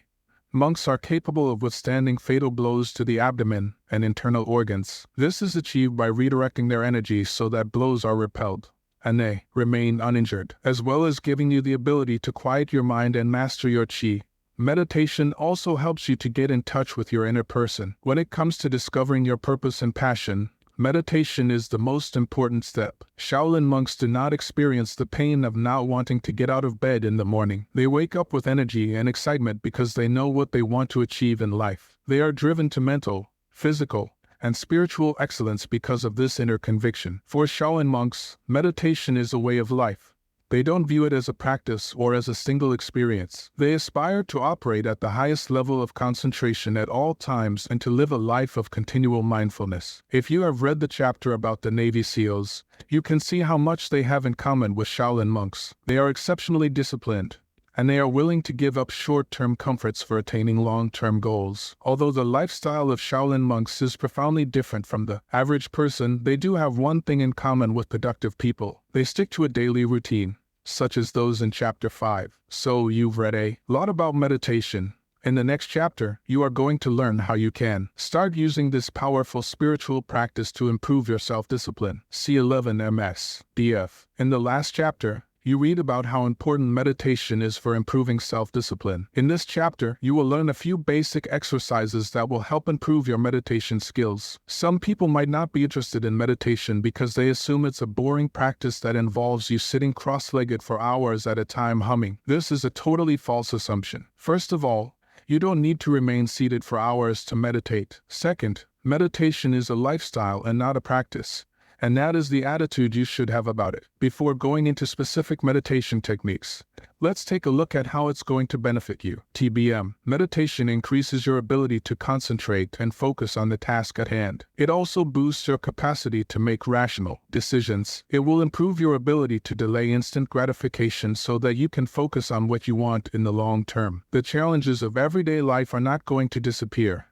Monks are capable of withstanding fatal blows to the abdomen and internal organs. This is achieved by redirecting their energy so that blows are repelled and they remain uninjured, as well as giving you the ability to quiet your mind and master your qi. Meditation also helps you to get in touch with your inner person. When it comes to discovering your purpose and passion, meditation is the most important step. Shaolin monks do not experience the pain of not wanting to get out of bed in the morning. They wake up with energy and excitement because they know what they want to achieve in life. They are driven to mental, physical, and spiritual excellence because of this inner conviction. For Shaolin monks, meditation is a way of life. They don't view it as a practice or as a single experience. They aspire to operate at the highest level of concentration at all times and to live a life of continual mindfulness. If you have read the chapter about the Navy SEALs, you can see how much they have in common with Shaolin monks. They are exceptionally disciplined, and they are willing to give up short-term comforts for attaining long-term goals. Although the lifestyle of Shaolin monks is profoundly different from the average person, they do have one thing in common with productive people. They stick to a daily routine, such as those in Chapter 5. So you've read a lot about meditation. In the next chapter, you are going to learn how you can start using this powerful spiritual practice to improve your self-discipline. C11 MS DF. In the last chapter, you read about how important meditation is for improving self-discipline. In this chapter, you will learn a few basic exercises that will help improve your meditation skills. Some people might not be interested in meditation because they assume it's a boring practice that involves you sitting cross-legged for hours at a time humming. This is a totally false assumption. First of all, you don't need to remain seated for hours to meditate. Second, meditation is a lifestyle and not a practice. And that is the attitude you should have about it. Before going into specific meditation techniques, let's take a look at how it's going to benefit you. TBM. Meditation increases your ability to concentrate and focus on the task at hand. It also boosts your capacity to make rational decisions. It will improve your ability to delay instant gratification so that you can focus on what you want in the long term. The challenges of everyday life are not going to disappear,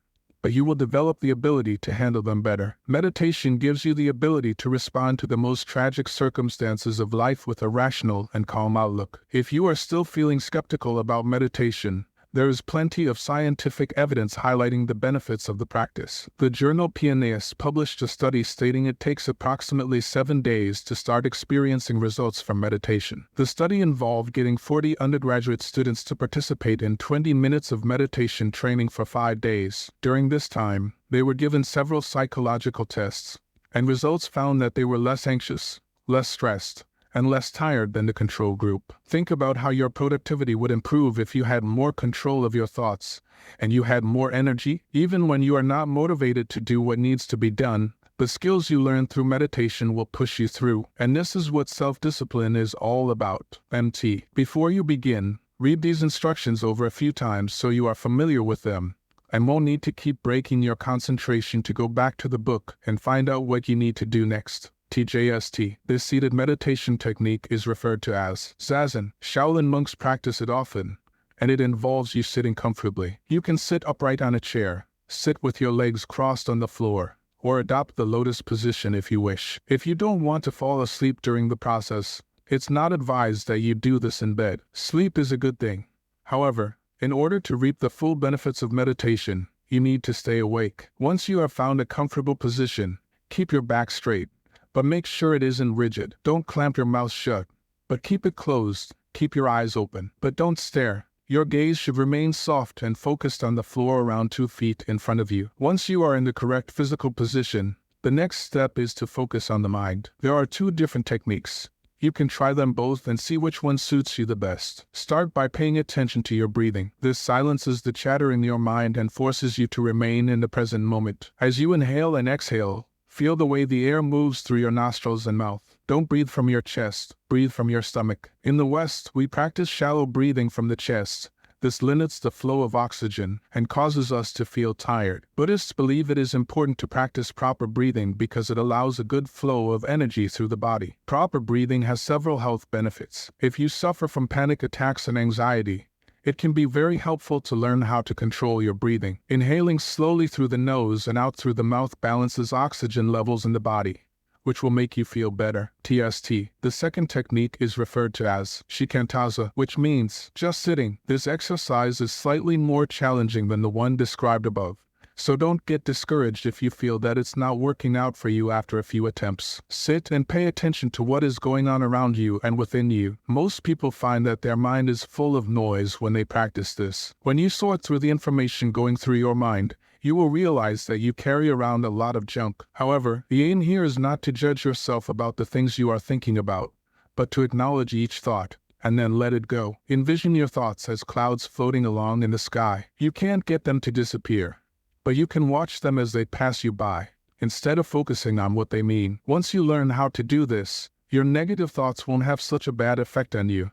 but you will develop the ability to handle them better. Meditation gives you the ability to respond to the most tragic circumstances of life with a rational and calm outlook. If you are still feeling skeptical about meditation, there is plenty of scientific evidence highlighting the benefits of the practice. The journal PNAS published a study stating it takes approximately 7 days to start experiencing results from meditation. The study involved getting 40 undergraduate students to participate in 20 minutes of meditation training for 5 days. During this time, they were given several psychological tests, and results found that they were less anxious, less stressed, and less tired than the control group. Think about how your productivity would improve if you had more control of your thoughts, and you had more energy. Even when you are not motivated to do what needs to be done, the skills you learn through meditation will push you through. And this is what self-discipline is all about. MT. Before you begin, read these instructions over a few times so you are familiar with them, and won't need to keep breaking your concentration to go back to the book and find out what you need to do next. TJST. This seated meditation technique is referred to as Zazen. Shaolin monks practice it often, and it involves you sitting comfortably. You can sit upright on a chair, sit with your legs crossed on the floor, or adopt the lotus position if you wish. If you don't want to fall asleep during the process, it's not advised that you do this in bed. Sleep is a good thing. However, in order to reap the full benefits of meditation, you need to stay awake. Once you have found a comfortable position, keep your back straight, but make sure it isn't rigid. Don't clamp your mouth shut, but keep it closed. Keep your eyes open, but don't stare. Your gaze should remain soft and focused on the floor around 2 feet in front of you. Once you are in the correct physical position, the next step is to focus on the mind. There are 2 different techniques. You can try them both and see which one suits you the best. Start by paying attention to your breathing. This silences the chatter in your mind and forces you to remain in the present moment. As you inhale and exhale, feel the way the air moves through your nostrils and mouth. Don't breathe from your chest, breathe from your stomach. In the West, we practice shallow breathing from the chest. This limits the flow of oxygen and causes us to feel tired. Buddhists believe it is important to practice proper breathing because it allows a good flow of energy through the body. Proper breathing has several health benefits. If you suffer from panic attacks and anxiety, it can be very helpful to learn how to control your breathing. Inhaling slowly through the nose and out through the mouth balances oxygen levels in the body, which will make you feel better. TST. The second technique is referred to as Shikantaza, which means just sitting. This exercise is slightly more challenging than the one described above, so don't get discouraged if you feel that it's not working out for you after a few attempts. Sit and pay attention to what is going on around you and within you. Most people find that their mind is full of noise when they practice this. When you sort through the information going through your mind, you will realize that you carry around a lot of junk. However, the aim here is not to judge yourself about the things you are thinking about, but to acknowledge each thought and then let it go. Envision your thoughts as clouds floating along in the sky. You can't get them to disappear, but you can watch them as they pass you by, instead of focusing on what they mean. Once you learn how to do this, your negative thoughts won't have such a bad effect on you,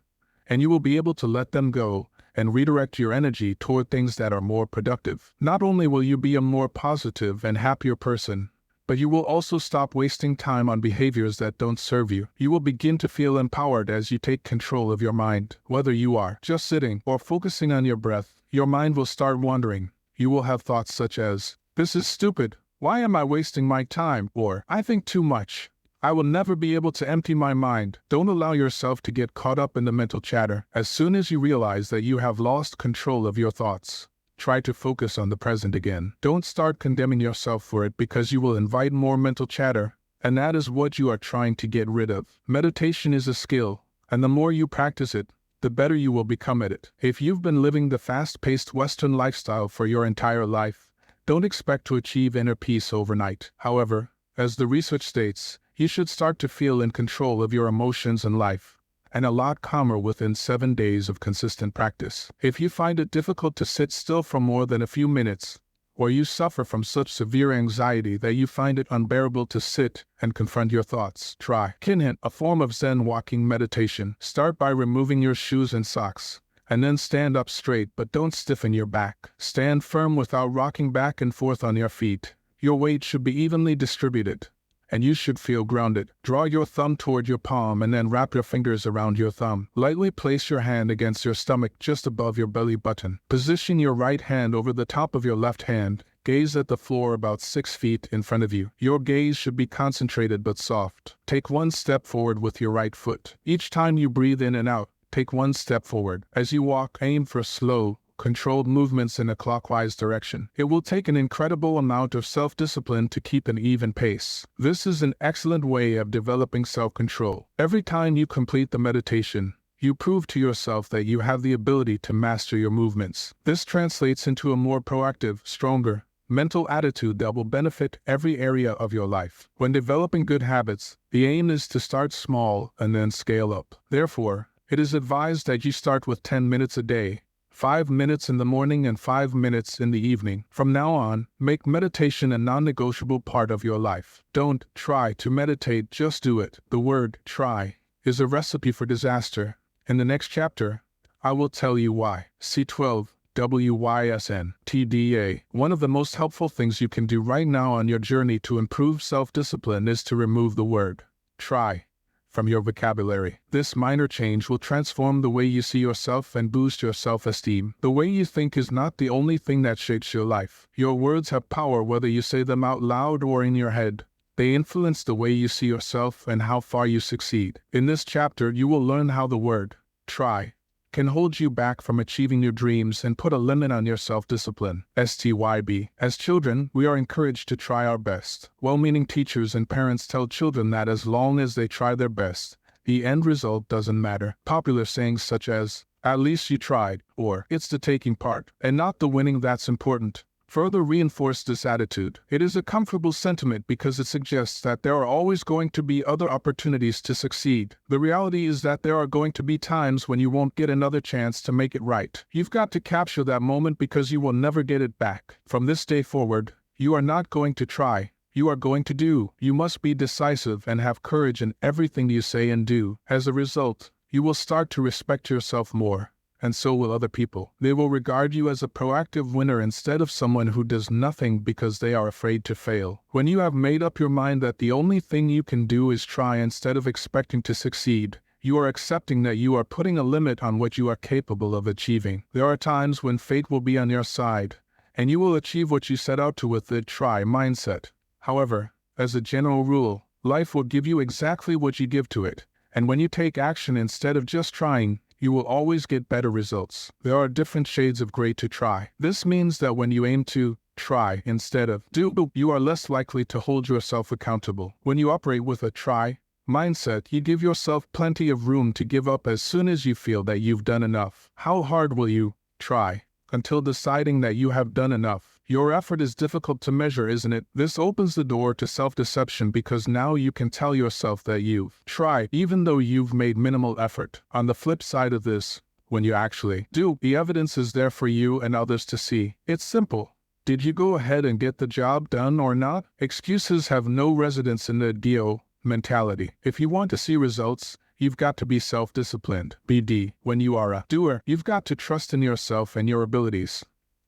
and you will be able to let them go and redirect your energy toward things that are more productive. Not only will you be a more positive and happier person, but you will also stop wasting time on behaviors that don't serve you. You will begin to feel empowered as you take control of your mind. Whether you are just sitting or focusing on your breath, your mind will start wandering. You will have thoughts such as, "This is stupid. Why am I wasting my time?" Or, "I think too much. I will never be able to empty my mind." Don't allow yourself to get caught up in the mental chatter. As soon as you realize that you have lost control of your thoughts, try to focus on the present again. Don't start condemning yourself for it because you will invite more mental chatter, and that is what you are trying to get rid of. Meditation is a skill, and the more you practice it, the better you will become at it. If you've been living the fast-paced Western lifestyle for your entire life, don't expect to achieve inner peace overnight. However, as the research states, you should start to feel in control of your emotions and life, and a lot calmer within 7 days of consistent practice. If you find it difficult to sit still for more than a few minutes, or you suffer from such severe anxiety that you find it unbearable to sit and confront your thoughts, try Kinhin, a form of Zen walking meditation. Start by removing your shoes and socks, and then stand up straight, but don't stiffen your back. Stand firm without rocking back and forth on your feet. Your weight should be evenly distributed, and you should feel grounded. Draw your thumb toward your palm and then wrap your fingers around your thumb. Lightly place your hand against your stomach just above your belly button. Position your right hand over the top of your left hand. Gaze at the floor about 6 feet in front of you. Your gaze should be concentrated but soft. Take one step forward with your right foot. Each time you breathe in and out, take one step forward. As you walk, aim for slow, controlled movements in a clockwise direction. It will take an incredible amount of self-discipline to keep an even pace. This is an excellent way of developing self-control. Every time you complete the meditation, you prove to yourself that you have the ability to master your movements. This translates into a more proactive, stronger, mental attitude that will benefit every area of your life. When developing good habits, the aim is to start small and then scale up. Therefore, it is advised that you start with 10 minutes a day, 5 minutes in the morning and 5 minutes in the evening. From now on, make meditation a non-negotiable part of your life. Don't try to meditate, just do it. The word try is a recipe for disaster. In the next chapter, I will tell you why. C12 WYSN TDA. One of the most helpful things you can do right now on your journey to improve self-discipline is to remove the word try from your vocabulary. This minor change will transform the way you see yourself and boost your self-esteem. The way you think is not the only thing that shapes your life. Your words have power whether you say them out loud or in your head. They influence the way you see yourself and how far you succeed. In this chapter, you will learn how the word try can hold you back from achieving your dreams and put a limit on your self-discipline. STYB. As children, we are encouraged to try our best. Well-meaning teachers and parents tell children that as long as they try their best, the end result doesn't matter. Popular sayings such as, "At least you tried," or "It's the taking part, and not the winning that's important," further reinforce this attitude. It is a comfortable sentiment because it suggests that there are always going to be other opportunities to succeed. The reality is that there are going to be times when you won't get another chance to make it right. You've got to capture that moment because you will never get it back. From this day forward, you are not going to try. You are going to do. You must be decisive and have courage in everything you say and do. As a result, you will start to respect yourself more. And so will other people. They will regard you as a proactive winner instead of someone who does nothing because they are afraid to fail. When you have made up your mind that the only thing you can do is try instead of expecting to succeed, you are accepting that you are putting a limit on what you are capable of achieving. There are times when fate will be on your side, and you will achieve what you set out to with the try mindset. However, as a general rule, life will give you exactly what you give to it. And when you take action instead of just trying, you will always get better results. There are different shades of gray to try. This means that when you aim to try instead of do, you are less likely to hold yourself accountable. When you operate with a try mindset, you give yourself plenty of room to give up as soon as you feel that you've done enough. How hard will you try until deciding that you have done enough? Your effort is difficult to measure, isn't it? This opens the door to self-deception because now you can tell yourself that you've tried even though you've made minimal effort. On the flip side of this, when you actually do, the evidence is there for you and others to see. It's simple. Did you go ahead and get the job done or not? Excuses have no residence in the DO mentality. If you want to see results, you've got to be self-disciplined. BD. When you are a doer, you've got to trust in yourself and your abilities.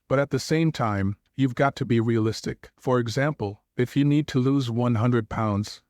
But at the same time, you've got to be realistic. For example, if you need to lose 100 pounds,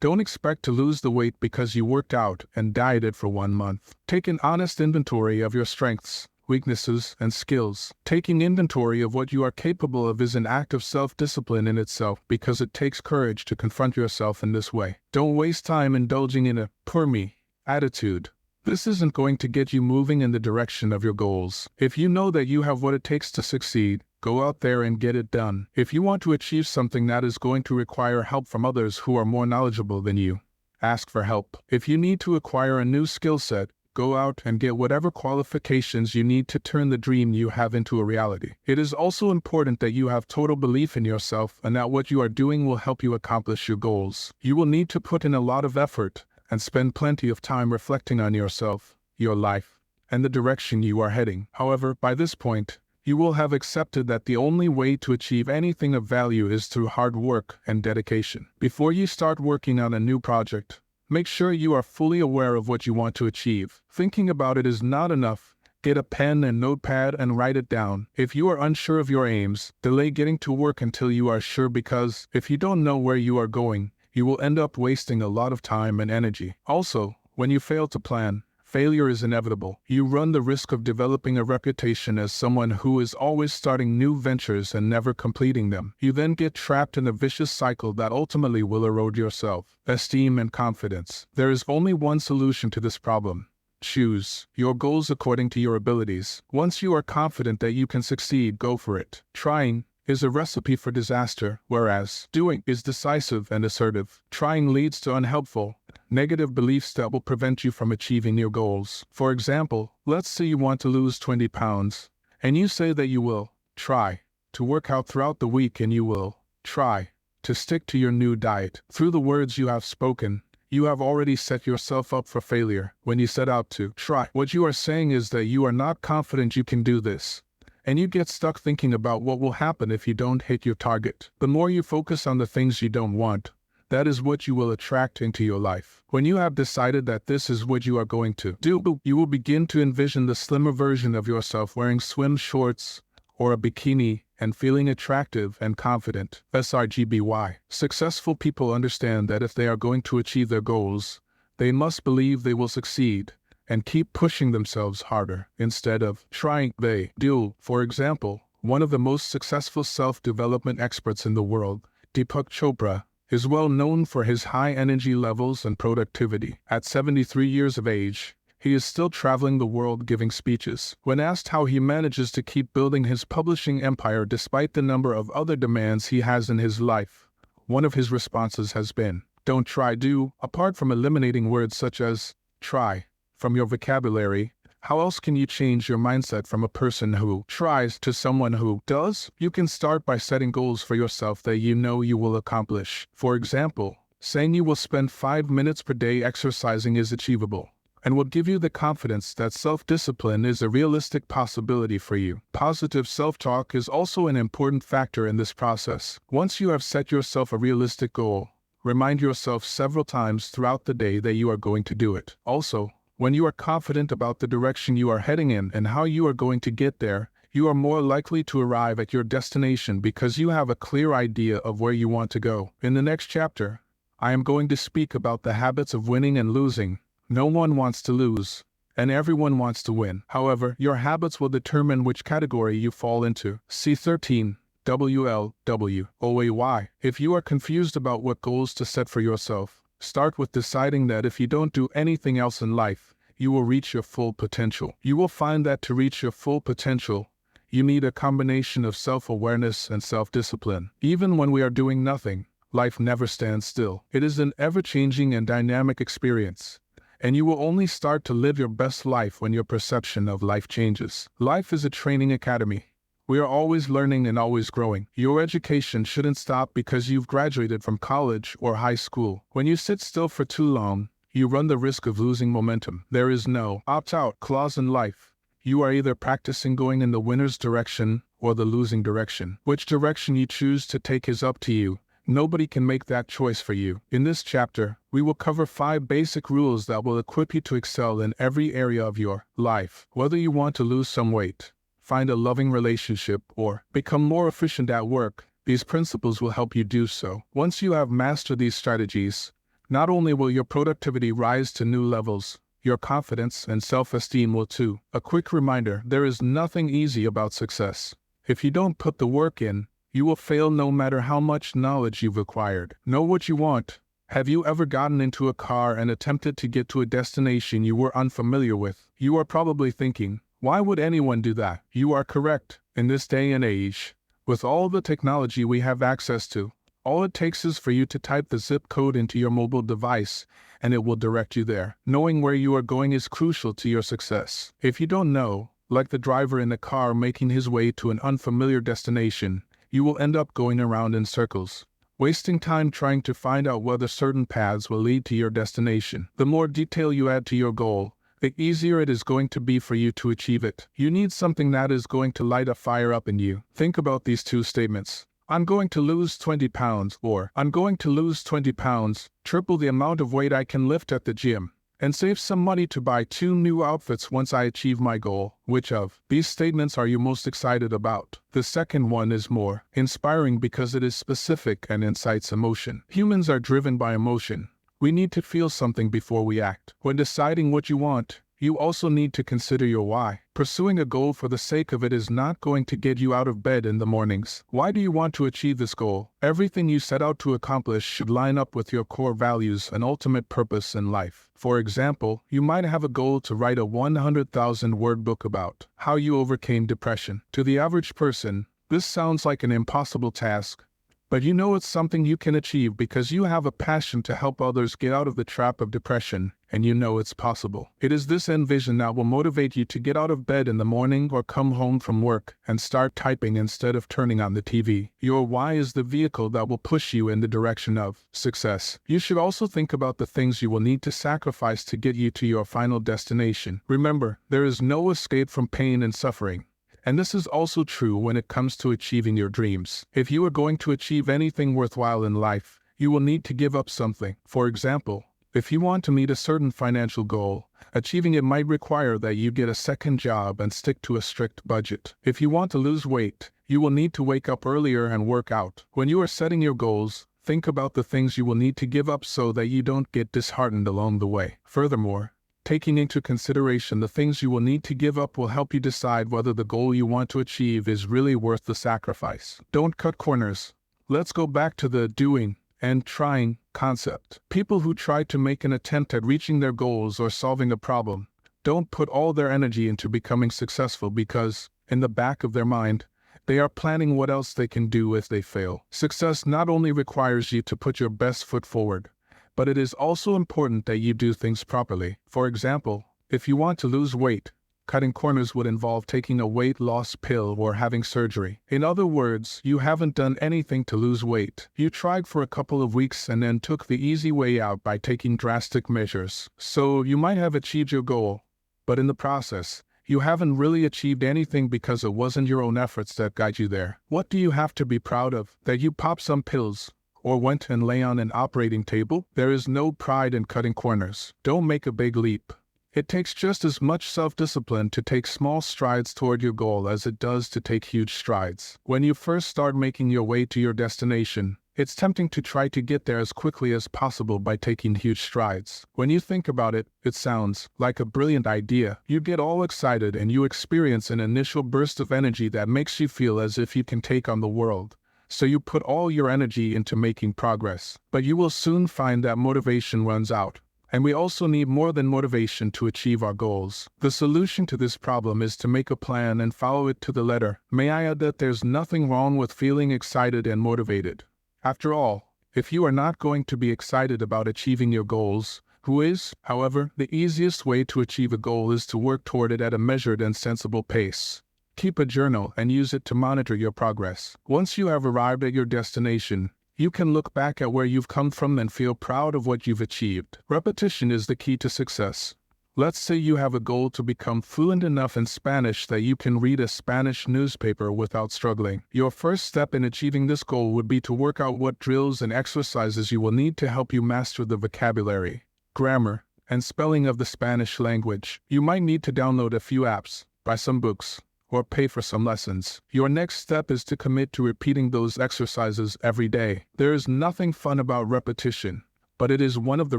don't expect to lose the weight because you worked out and dieted for 1 month. Take an honest inventory of your strengths, weaknesses, and skills. Taking inventory of what you are capable of is an act of self-discipline in itself because it takes courage to confront yourself in this way. Don't waste time indulging in a poor me attitude. This isn't going to get you moving in the direction of your goals. If you know that you have what it takes to succeed, go out there and get it done. If you want to achieve something that is going to require help from others who are more knowledgeable than you, ask for help. If you need to acquire a new skill set, go out and get whatever qualifications you need to turn the dream you have into a reality. It is also important that you have total belief in yourself and that what you are doing will help you accomplish your goals. You will need to put in a lot of effort and spend plenty of time reflecting on yourself, your life, and the direction you are heading. However, by this point, You will have accepted that the only way to achieve anything of value is through hard work and dedication. Before you start working on a new project, make sure you are fully aware of what you want to achieve. Thinking about it is not enough. Get a pen and notepad and write it down. If you are unsure of your aims, delay getting to work until you are sure, because if you don't know where you are going, you will end up wasting a lot of time and energy. Also, when you fail to plan, failure is inevitable. You run the risk of developing a reputation as someone who is always starting new ventures and never completing them. You then get trapped in a vicious cycle that ultimately will erode your self-esteem and confidence. There is only one solution to this problem. Choose your goals according to your abilities. Once you are confident that you can succeed, go for it. Trying is a recipe for disaster, whereas doing is decisive and assertive. Trying leads to unhelpful, negative beliefs that will prevent you from achieving your goals. For example, let's say you want to lose 20 pounds, and you say that you will try to work out throughout the week and you will try to stick to your new diet. Through the words you have spoken, you have already set yourself up for failure when you set out to try. What you are saying is that you are not confident you can do this, and you get stuck thinking about what will happen if you don't hit your target. The more you focus on the things you don't want, that is what you will attract into your life. When you have decided that this is what you are going to do, you will begin to envision the slimmer version of yourself wearing swim shorts or a bikini and feeling attractive and confident. SRGBY. Successful people understand that if they are going to achieve their goals, they must believe they will succeed and keep pushing themselves harder instead of trying. They do. For example, one of the most successful self-development experts in the world, Deepak Chopra, is well known for his high energy levels and productivity. At 73 years of age, he is still traveling the world giving speeches. When asked how he manages to keep building his publishing empire despite the number of other demands he has in his life, one of his responses has been, "Don't try, do." Apart from eliminating words such as try from your vocabulary, how else can you change your mindset from a person who tries to someone who does? You can start by setting goals for yourself that you know you will accomplish. For example, saying you will spend 5 minutes per day exercising is achievable and will give you the confidence that self-discipline is a realistic possibility for you. Positive self-talk is also an important factor in this process. Once you have set yourself a realistic goal, remind yourself several times throughout the day that you are going to do it. Also, when you are confident about the direction you are heading in and how you are going to get there, you are more likely to arrive at your destination because you have a clear idea of where you want to go. In the next chapter, I am going to speak about the habits of winning and losing. No one wants to lose, and everyone wants to win. However, your habits will determine which category you fall into. C13. WLWOAY. If you are confused about what goals to set for yourself, start with deciding that if you don't do anything else in life, you will reach your full potential. You will find that to reach your full potential, you need a combination of self-awareness and self-discipline. Even when we are doing nothing, life never stands still. It is an ever-changing and dynamic experience, and you will only start to live your best life when your perception of life changes. Life is a training academy. We are always learning and always growing. Your education shouldn't stop because you've graduated from college or high school. When you sit still for too long, you run the risk of losing momentum. There is no opt-out clause in life. You are either practicing going in the winner's direction or the losing direction. Which direction you choose to take is up to you. Nobody can make that choice for you. In this chapter, we will cover 5 basic rules that will equip you to excel in every area of your life. Whether you want to lose some weight, find a loving relationship, or become more efficient at work, these principles will help you do so. Once you have mastered these strategies, not only will your productivity rise to new levels, your confidence and self-esteem will too. A quick reminder, there is nothing easy about success. If you don't put the work in, you will fail no matter how much knowledge you've acquired. Know what you want. Have you ever gotten into a car and attempted to get to a destination you were unfamiliar with? You are probably thinking, why would anyone do that? You are correct. In this day and age, with all the technology we have access to, all it takes is for you to type the zip code into your mobile device, and it will direct you there. Knowing where you are going is crucial to your success. If you don't know, like the driver in the car making his way to an unfamiliar destination, you will end up going around in circles, wasting time trying to find out whether certain paths will lead to your destination. The more detail you add to your goal, the easier it is going to be for you to achieve it. You need something that is going to light a fire up in you. Think about these two statements. I'm going to lose 20 pounds, or I'm going to lose 20 pounds, triple the amount of weight I can lift at the gym, and save some money to buy 2 new outfits once I achieve my goal. Which of these statements are you most excited about? The second one is more inspiring because it is specific and incites emotion. Humans are driven by emotion. We need to feel something before we act. When deciding what you want, you also need to consider your why. Pursuing a goal for the sake of it is not going to get you out of bed in the mornings. Why do you want to achieve this goal? Everything you set out to accomplish should line up with your core values and ultimate purpose in life. For example, you might have a goal to write a 100,000-word book about how you overcame depression. To the average person, this sounds like an impossible task. But you know it's something you can achieve because you have a passion to help others get out of the trap of depression, and you know it's possible. It is this end vision that will motivate you to get out of bed in the morning or come home from work and start typing instead of turning on the TV. Your why is the vehicle that will push you in the direction of success. You should also think about the things you will need to sacrifice to get you to your final destination. Remember, there is no escape from pain and suffering. And this is also true when it comes to achieving your dreams. If you are going to achieve anything worthwhile in life, you will need to give up something. For example, if you want to meet a certain financial goal, achieving it might require that you get a second job and stick to a strict budget. If you want to lose weight, you will need to wake up earlier and work out. When you are setting your goals, think about the things you will need to give up so that you don't get disheartened along the way. Furthermore, taking into consideration the things you will need to give up will help you decide whether the goal you want to achieve is really worth the sacrifice. Don't cut corners. Let's go back to the doing and trying concept. People who try to make an attempt at reaching their goals or solving a problem don't put all their energy into becoming successful because, in the back of their mind, they are planning what else they can do if they fail. Success not only requires you to put your best foot forward, but it is also important that you do things properly. For example, if you want to lose weight, cutting corners would involve taking a weight loss pill or having surgery. In other words, you haven't done anything to lose weight. You tried for a couple of weeks and then took the easy way out by taking drastic measures. So you might have achieved your goal, but in the process, you haven't really achieved anything because it wasn't your own efforts that got you there. What do you have to be proud of? That you popped some pills or went and lay on an operating table? There is no pride in cutting corners. Don't make a big leap. It takes just as much self-discipline to take small strides toward your goal as it does to take huge strides. When you first start making your way to your destination, it's tempting to try to get there as quickly as possible by taking huge strides. When you think about it, it sounds like a brilliant idea. You get all excited and you experience an initial burst of energy that makes you feel as if you can take on the world. So you put all your energy into making progress. But you will soon find that motivation runs out. And we also need more than motivation to achieve our goals. The solution to this problem is to make a plan and follow it to the letter. May I add that there's nothing wrong with feeling excited and motivated. After all, if you are not going to be excited about achieving your goals, who is? However, the easiest way to achieve a goal is to work toward it at a measured and sensible pace. Keep a journal and use it to monitor your progress. Once you have arrived at your destination, you can look back at where you've come from and feel proud of what you've achieved. Repetition is the key to success. Let's say you have a goal to become fluent enough in Spanish that you can read a Spanish newspaper without struggling. Your first step in achieving this goal would be to work out what drills and exercises you will need to help you master the vocabulary, grammar, and spelling of the Spanish language. You might need to download a few apps, buy some books, or pay for some lessons. Your next step is to commit to repeating those exercises every day. There is nothing fun about repetition, but it is one of the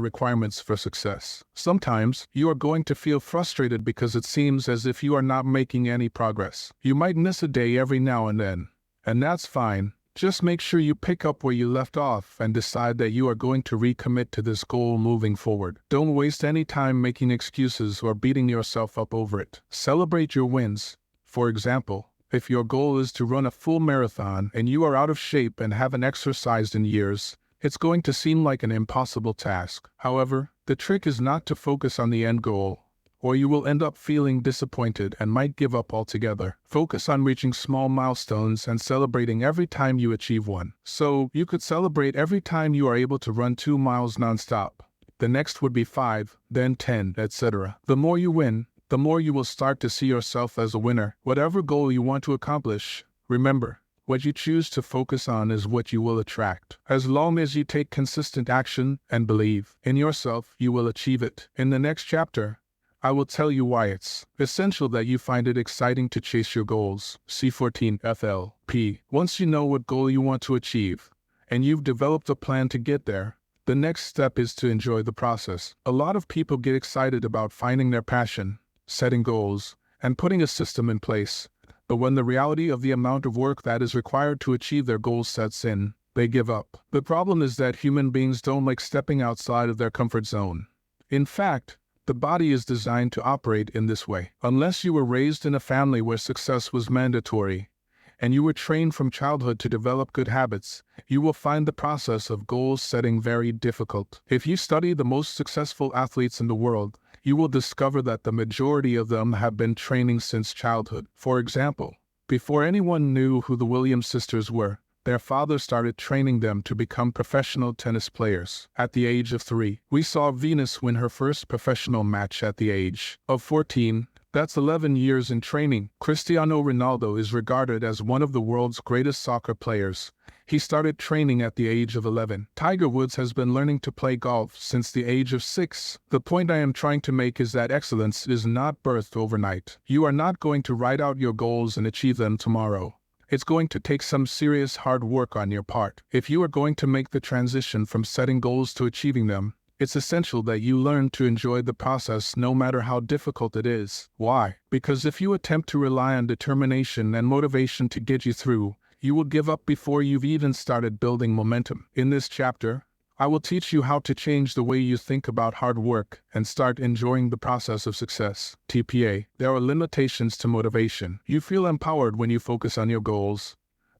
requirements for success. Sometimes, you are going to feel frustrated because it seems as if you are not making any progress. You might miss a day every now and then, and that's fine. Just make sure you pick up where you left off and decide that you are going to recommit to this goal moving forward. Don't waste any time making excuses or beating yourself up over it. Celebrate your wins. For example, if your goal is to run a full marathon and you are out of shape and haven't exercised in years, it's going to seem like an impossible task. However, the trick is not to focus on the end goal, or you will end up feeling disappointed and might give up altogether. Focus on reaching small milestones and celebrating every time you achieve one. So, you could celebrate every time you are able to run 2 miles nonstop. The next would be 5, then 10, etc. The more you win, the more you will start to see yourself as a winner. Whatever goal you want to accomplish, remember, what you choose to focus on is what you will attract. As long as you take consistent action and believe in yourself, you will achieve it. In the next chapter, I will tell you why it's essential that you find it exciting to chase your goals. C14 FLP. Once you know what goal you want to achieve, and you've developed a plan to get there, the next step is to enjoy the process. A lot of people get excited about finding their passion, setting goals, and putting a system in place. But when the reality of the amount of work that is required to achieve their goals sets in, they give up. The problem is that human beings don't like stepping outside of their comfort zone. In fact, the body is designed to operate in this way. Unless you were raised in a family where success was mandatory, and you were trained from childhood to develop good habits, you will find the process of goal setting very difficult. If you study the most successful athletes in the world, you will discover that the majority of them have been training since childhood. For example, before anyone knew who the Williams sisters were, their father started training them to become professional tennis players. At the age of 3, we saw Venus win her first professional match at the age of 14. That's 11 years in training. Cristiano Ronaldo is regarded as one of the world's greatest soccer players. He started training at the age of 11. Tiger Woods has been learning to play golf since the age of 6. The point I am trying to make is that excellence is not birthed overnight. You are not going to write out your goals and achieve them tomorrow. It's going to take some serious hard work on your part. If you are going to make the transition from setting goals to achieving them, it's essential that you learn to enjoy the process no matter how difficult it is. Why? Because if you attempt to rely on determination and motivation to get you through, you will give up before you've even started building momentum. In this chapter, I will teach you how to change the way you think about hard work and start enjoying the process of success. TPA. There are limitations to motivation. You feel empowered when you focus on your goals,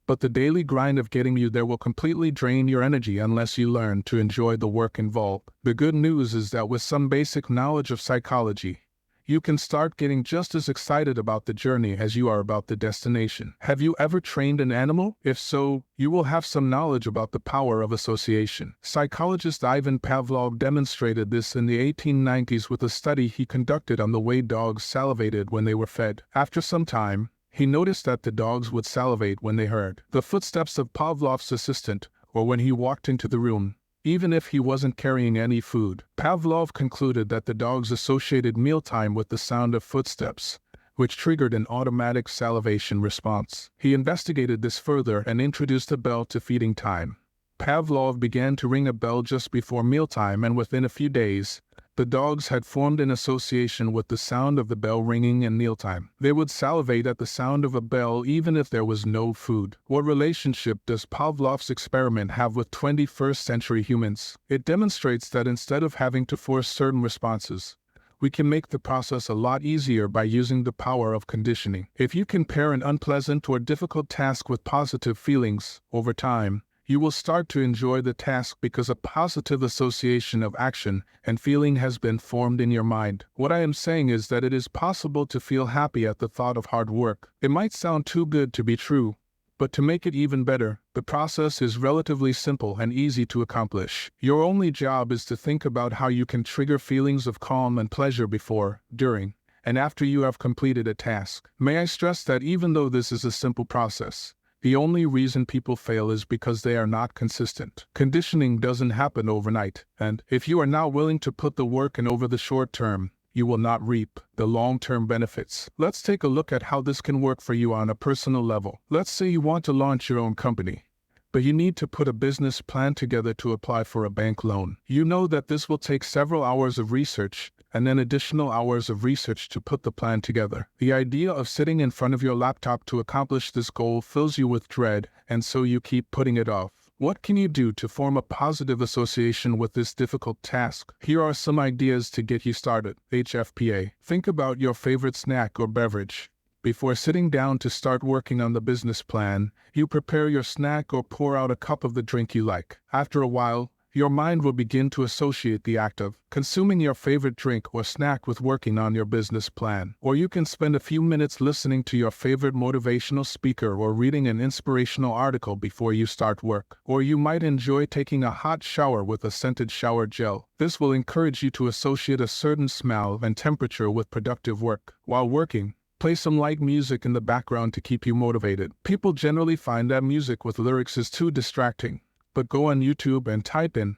but the daily grind of getting you there will completely drain your energy unless you learn to enjoy the work involved. The good news is that with some basic knowledge of psychology, you can start getting just as excited about the journey as you are about the destination. Have you ever trained an animal? If so, you will have some knowledge about the power of association. Psychologist Ivan Pavlov demonstrated this in the 1890s with a study he conducted on the way dogs salivated when they were fed. After some time, he noticed that the dogs would salivate when they heard the footsteps of Pavlov's assistant or when he walked into the room, even if he wasn't carrying any food. Pavlov concluded that the dogs associated mealtime with the sound of footsteps, which triggered an automatic salivation response. He investigated this further and introduced a bell to feeding time. Pavlov began to ring a bell just before mealtime, and within a few days, the dogs had formed an association with the sound of the bell ringing and mealtime. They would salivate at the sound of a bell even if there was no food. What relationship does Pavlov's experiment have with 21st century humans? It demonstrates that instead of having to force certain responses, we can make the process a lot easier by using the power of conditioning. If you can pair an unpleasant or difficult task with positive feelings, over time, you will start to enjoy the task because a positive association of action and feeling has been formed in your mind. What I am saying is that it is possible to feel happy at the thought of hard work. It might sound too good to be true, but to make it even better, the process is relatively simple and easy to accomplish. Your only job is to think about how you can trigger feelings of calm and pleasure before, during, and after you have completed a task. May I stress that even though this is a simple process, the only reason people fail is because they are not consistent. Conditioning doesn't happen overnight, and if you are not willing to put the work in over the short term, you will not reap the long-term benefits. Let's take a look at how this can work for you on a personal level. Let's say you want to launch your own company, but you need to put a business plan together to apply for a bank loan. You know that this will take several hours of research and then additional hours of research to put the plan together. The idea of sitting in front of your laptop to accomplish this goal fills you with dread, and so you keep putting it off. What can you do to form a positive association with this difficult task? Here are some ideas to get you started. HFPA. Think about your favorite snack or beverage. Before sitting down to start working on the business plan, you prepare your snack or pour out a cup of the drink you like. After a while, your mind will begin to associate the act of consuming your favorite drink or snack with working on your business plan. Or you can spend a few minutes listening to your favorite motivational speaker or reading an inspirational article before you start work. Or you might enjoy taking a hot shower with a scented shower gel. This will encourage you to associate a certain smell and temperature with productive work. While working, play some light music in the background to keep you motivated. People generally find that music with lyrics is too distracting, but go on YouTube and type in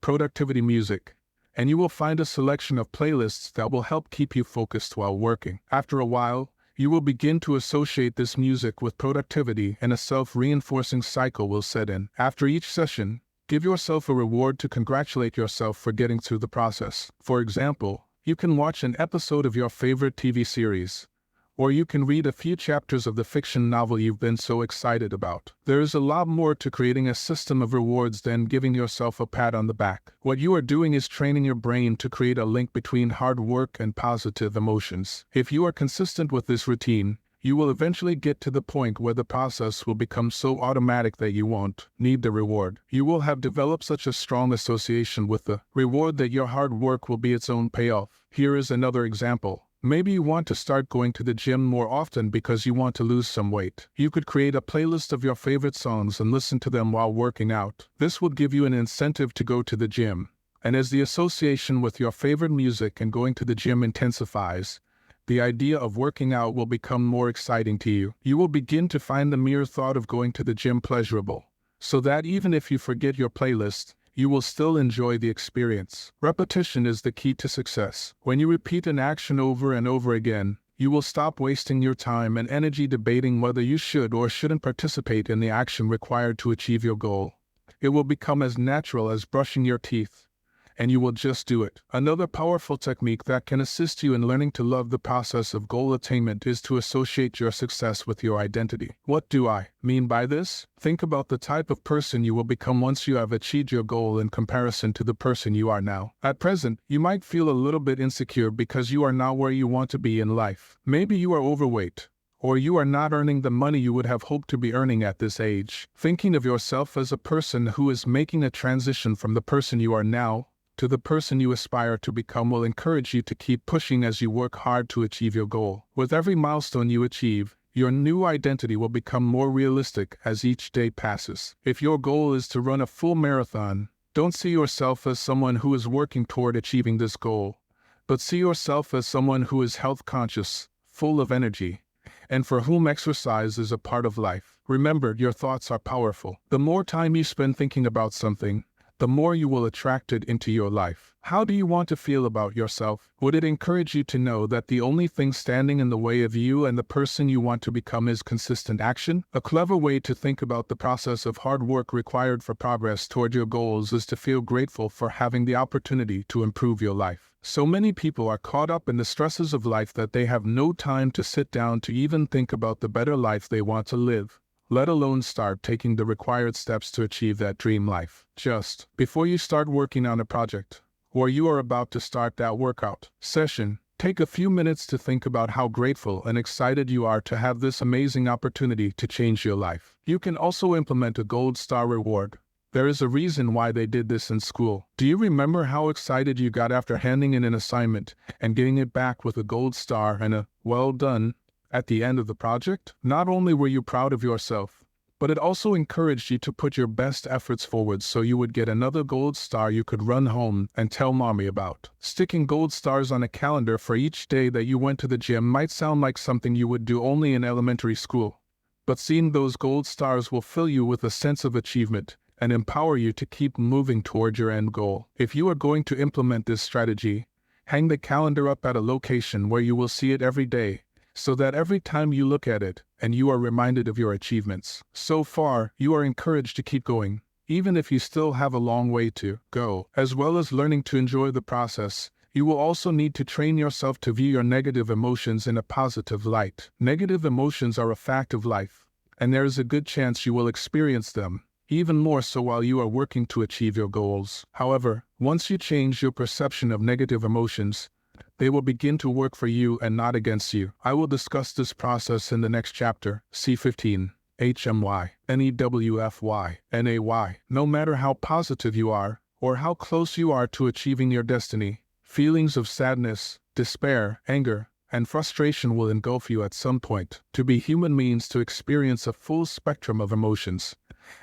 productivity music, and you will find a selection of playlists that will help keep you focused while working. After a while, you will begin to associate this music with productivity, and a self-reinforcing cycle will set in. After each session, give yourself a reward to congratulate yourself for getting through the process. For example, you can watch an episode of your favorite TV series, or you can read a few chapters of the fiction novel you've been so excited about. There is a lot more to creating a system of rewards than giving yourself a pat on the back. What you are doing is training your brain to create a link between hard work and positive emotions. If you are consistent with this routine, you will eventually get to the point where the process will become so automatic that you won't need the reward. You will have developed such a strong association with the reward that your hard work will be its own payoff. Here is another example. Maybe you want to start going to the gym more often because you want to lose some weight. You could create a playlist of your favorite songs and listen to them while working out. This would give you an incentive to go to the gym. And as the association with your favorite music and going to the gym intensifies, the idea of working out will become more exciting to you. You will begin to find the mere thought of going to the gym pleasurable, so that even if you forget your playlist, you will still enjoy the experience. Repetition is the key to success. When you repeat an action over and over again, you will stop wasting your time and energy debating whether you should or shouldn't participate in the action required to achieve your goal. It will become as natural as brushing your teeth, and you will just do it. Another powerful technique that can assist you in learning to love the process of goal attainment is to associate your success with your identity. What do I mean by this? Think about the type of person you will become once you have achieved your goal in comparison to the person you are now. At present, you might feel a little bit insecure because you are not where you want to be in life. Maybe you are overweight, or you are not earning the money you would have hoped to be earning at this age. Thinking of yourself as a person who is making a transition from the person you are now to the person you aspire to become will encourage you to keep pushing as you work hard to achieve your goal. With every milestone you achieve, your new identity will become more realistic as each day passes. If your goal is to run a full marathon, don't see yourself as someone who is working toward achieving this goal, but see yourself as someone who is health conscious, full of energy, and for whom exercise is a part of life. Remember, your thoughts are powerful. The more time you spend thinking about something, the more you will attract it into your life. How do you want to feel about yourself? Would it encourage you to know that the only thing standing in the way of you and the person you want to become is consistent action? A clever way to think about the process of hard work required for progress toward your goals is to feel grateful for having the opportunity to improve your life. So many people are caught up in the stresses of life that they have no time to sit down to even think about the better life they want to live, let alone start taking the required steps to achieve that dream life. Just before you start working on a project, or you are about to start that workout session, take a few minutes to think about how grateful and excited you are to have this amazing opportunity to change your life. You can also implement a gold star reward. There is a reason why they did this in school. Do you remember how excited you got after handing in an assignment and getting it back with a gold star and a "well done" at the end of the project? Not only were you proud of yourself, but it also encouraged you to put your best efforts forward so you would get another gold star you could run home and tell mommy about. Sticking gold stars on a calendar for each day that you went to the gym might sound like something you would do only in elementary school, but seeing those gold stars will fill you with a sense of achievement and empower you to keep moving toward your end goal. If you are going to implement this strategy, hang the calendar up at a location where you will see it every day, so that every time you look at it, and you are reminded of your achievements. So far, you are encouraged to keep going, even if you still have a long way to go. As well as learning to enjoy the process, you will also need to train yourself to view your negative emotions in a positive light. Negative emotions are a fact of life, and there is a good chance you will experience them, even more so while you are working to achieve your goals. However, once you change your perception of negative emotions, they will begin to work for you and not against you. I will discuss this process in the next chapter. C15. HMY, NEWFY, NAY. No matter how positive you are, or how close you are to achieving your destiny. Feelings of sadness, despair, anger, and frustration will engulf you at some point. To be human means to experience a full spectrum of emotions,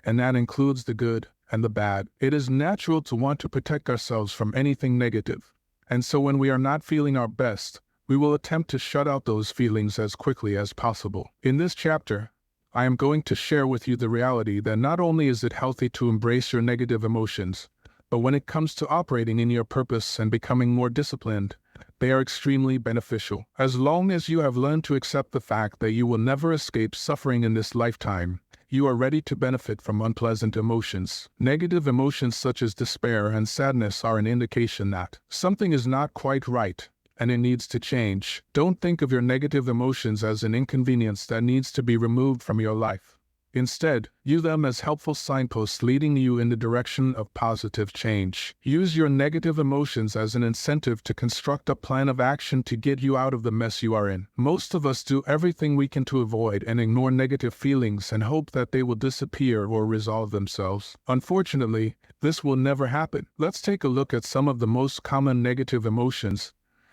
and that includes the good and the bad. It is natural to want to protect ourselves from anything negative, and so when we are not feeling our best, we will attempt to shut out those feelings as quickly as possible. In this chapter, I am going to share with you the reality that not only is it healthy to embrace your negative emotions, but when it comes to operating in your purpose and becoming more disciplined, they are extremely beneficial. As long as you have learned to accept the fact that you will never escape suffering in this lifetime, you are ready to benefit from unpleasant emotions. Negative emotions such as despair and sadness are an indication that something is not quite right, and it needs to change. Don't think of your negative emotions as an inconvenience that needs to be removed from your life. Instead, view them as helpful signposts leading you in the direction of positive change. Use your negative emotions as an incentive to construct a plan of action to get you out of the mess you are in. Most of us do everything we can to avoid and ignore negative feelings and hope that they will disappear or resolve themselves. Unfortunately, this will never happen. Let's take a look at some of the most common negative emotions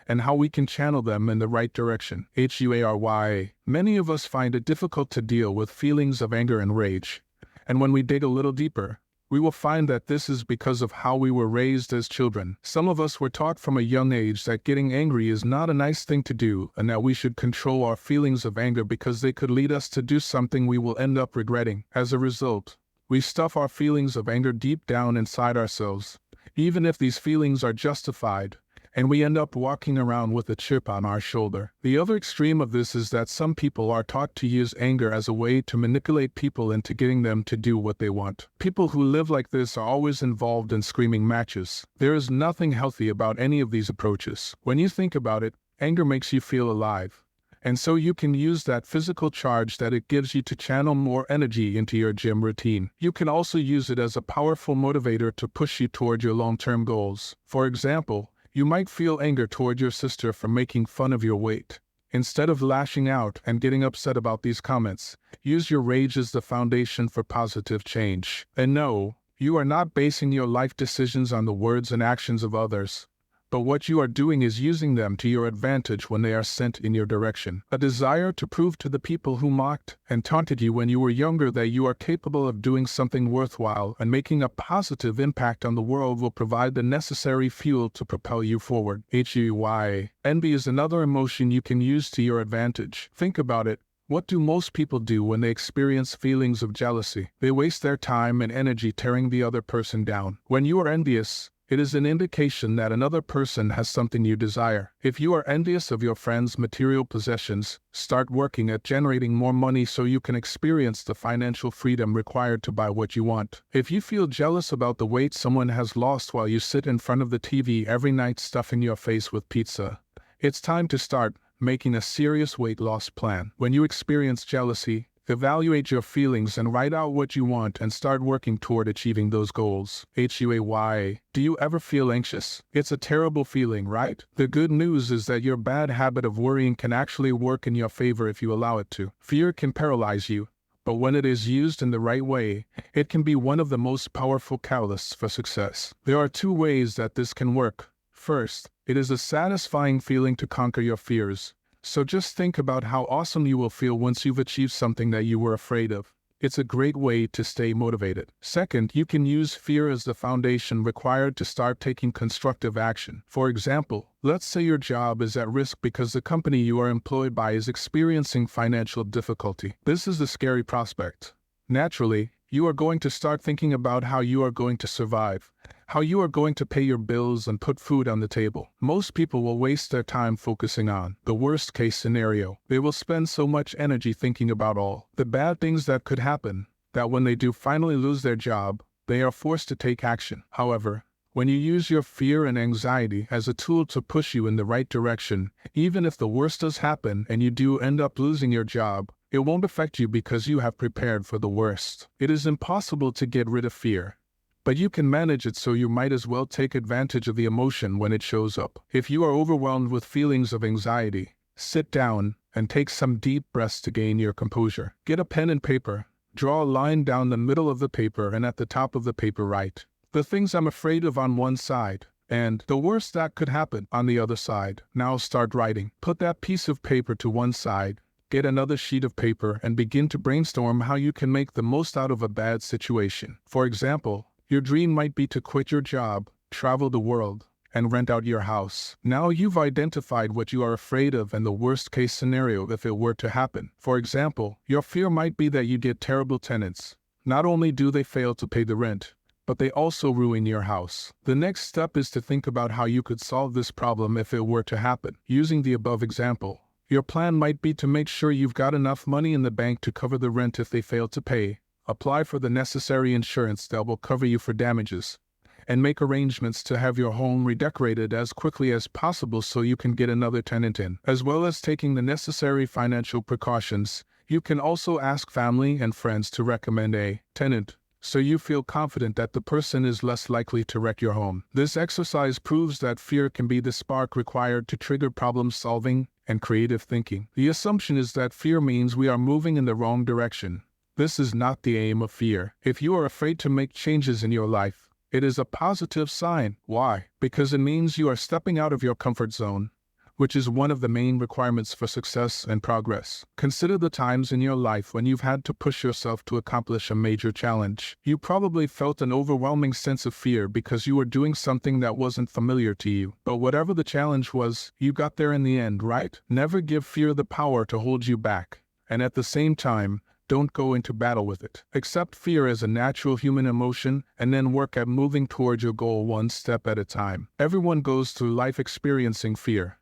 and how we can channel them in the right direction. HUARY. Many of us find it difficult to deal with feelings of anger and rage, and when we dig a little deeper, we will find that this is because of how we were raised as children. Some of us were taught from a young age that getting angry is not a nice thing to do, and that we should control our feelings of anger because they could lead us to do something we will end up regretting. As a result, we stuff our feelings of anger deep down inside ourselves, even if these feelings are justified, and we end up walking around with a chip on our shoulder. The other extreme of this is that some people are taught to use anger as a way to manipulate people into getting them to do what they want. People who live like this are always involved in screaming matches. There is nothing healthy about any of these approaches. When you think about it, anger makes you feel alive, and so you can use that physical charge that it gives you to channel more energy into your gym routine. You can also use it as a powerful motivator to push you toward your long-term goals. For example, you might feel anger toward your sister for making fun of your weight. Instead of lashing out and getting upset about these comments, use your rage as the foundation for positive change. And no, you are not basing your life decisions on the words and actions of others, but what you are doing is using them to your advantage when they are sent in your direction. A desire to prove to the people who mocked and taunted you when you were younger that you are capable of doing something worthwhile and making a positive impact on the world will provide the necessary fuel to propel you forward. HUY. Envy is another emotion you can use to your advantage. Think about it. What do most people do when they experience feelings of jealousy? They waste their time and energy tearing the other person down. When you are envious, it is an indication that another person has something you desire. If you are envious of your friend's material possessions, start working at generating more money so you can experience the financial freedom required to buy what you want. If you feel jealous about the weight someone has lost while you sit in front of the TV every night stuffing your face with pizza, it's time to start making a serious weight loss plan. When you experience jealousy, evaluate your feelings and write out what you want and start working toward achieving those goals. HUAY. Do you ever feel anxious? It's a terrible feeling, right? The good news is that your bad habit of worrying can actually work in your favor if you allow it to. Fear can paralyze you, but when it is used in the right way, it can be one of the most powerful catalysts for success. There are two ways that this can work. First, it is a satisfying feeling to conquer your fears. So just think about how awesome you will feel once you've achieved something that you were afraid of. It's a great way to stay motivated. Second, you can use fear as the foundation required to start taking constructive action. For example, let's say your job is at risk because the company you are employed by is experiencing financial difficulty. This is a scary prospect. Naturally, you are going to start thinking about how you are going to survive, how you are going to pay your bills and put food on the table. Most people will waste their time focusing on the worst case scenario. They will spend so much energy thinking about all the bad things that could happen, that when they do finally lose their job, they are forced to take action. However, when you use your fear and anxiety as a tool to push you in the right direction, even if the worst does happen and you do end up losing your job, it won't affect you because you have prepared for the worst. It is impossible to get rid of fear, but you can manage it, so you might as well take advantage of the emotion when it shows up. If you are overwhelmed with feelings of anxiety, sit down and take some deep breaths to gain your composure. Get a pen and paper, draw a line down the middle of the paper and at the top of the paper write, the things I'm afraid of on one side, and the worst that could happen on the other side. Now start writing. Put that piece of paper to one side, get another sheet of paper, and begin to brainstorm how you can make the most out of a bad situation. For example, your dream might be to quit your job, travel the world, and rent out your house. Now you've identified what you are afraid of and the worst case scenario if it were to happen. For example, your fear might be that you get terrible tenants. Not only do they fail to pay the rent, but they also ruin your house. The next step is to think about how you could solve this problem if it were to happen. Using the above example, your plan might be to make sure you've got enough money in the bank to cover the rent if they fail to pay, apply for the necessary insurance that will cover you for damages, and make arrangements to have your home redecorated as quickly as possible so you can get another tenant in. As well as taking the necessary financial precautions, you can also ask family and friends to recommend a tenant, so you feel confident that the person is less likely to wreck your home. This exercise proves that fear can be the spark required to trigger problem solving and creative thinking. The assumption is that fear means we are moving in the wrong direction. This is not the aim of fear. If you are afraid to make changes in your life, it is a positive sign. Why? Because it means you are stepping out of your comfort zone, which is one of the main requirements for success and progress. Consider the times in your life when you've had to push yourself to accomplish a major challenge. You probably felt an overwhelming sense of fear because you were doing something that wasn't familiar to you. But whatever the challenge was, you got there in the end, right? Never give fear the power to hold you back. And at the same time, don't go into battle with it. Accept fear as a natural human emotion and then work at moving towards your goal one step at a time. Everyone goes through life experiencing fear,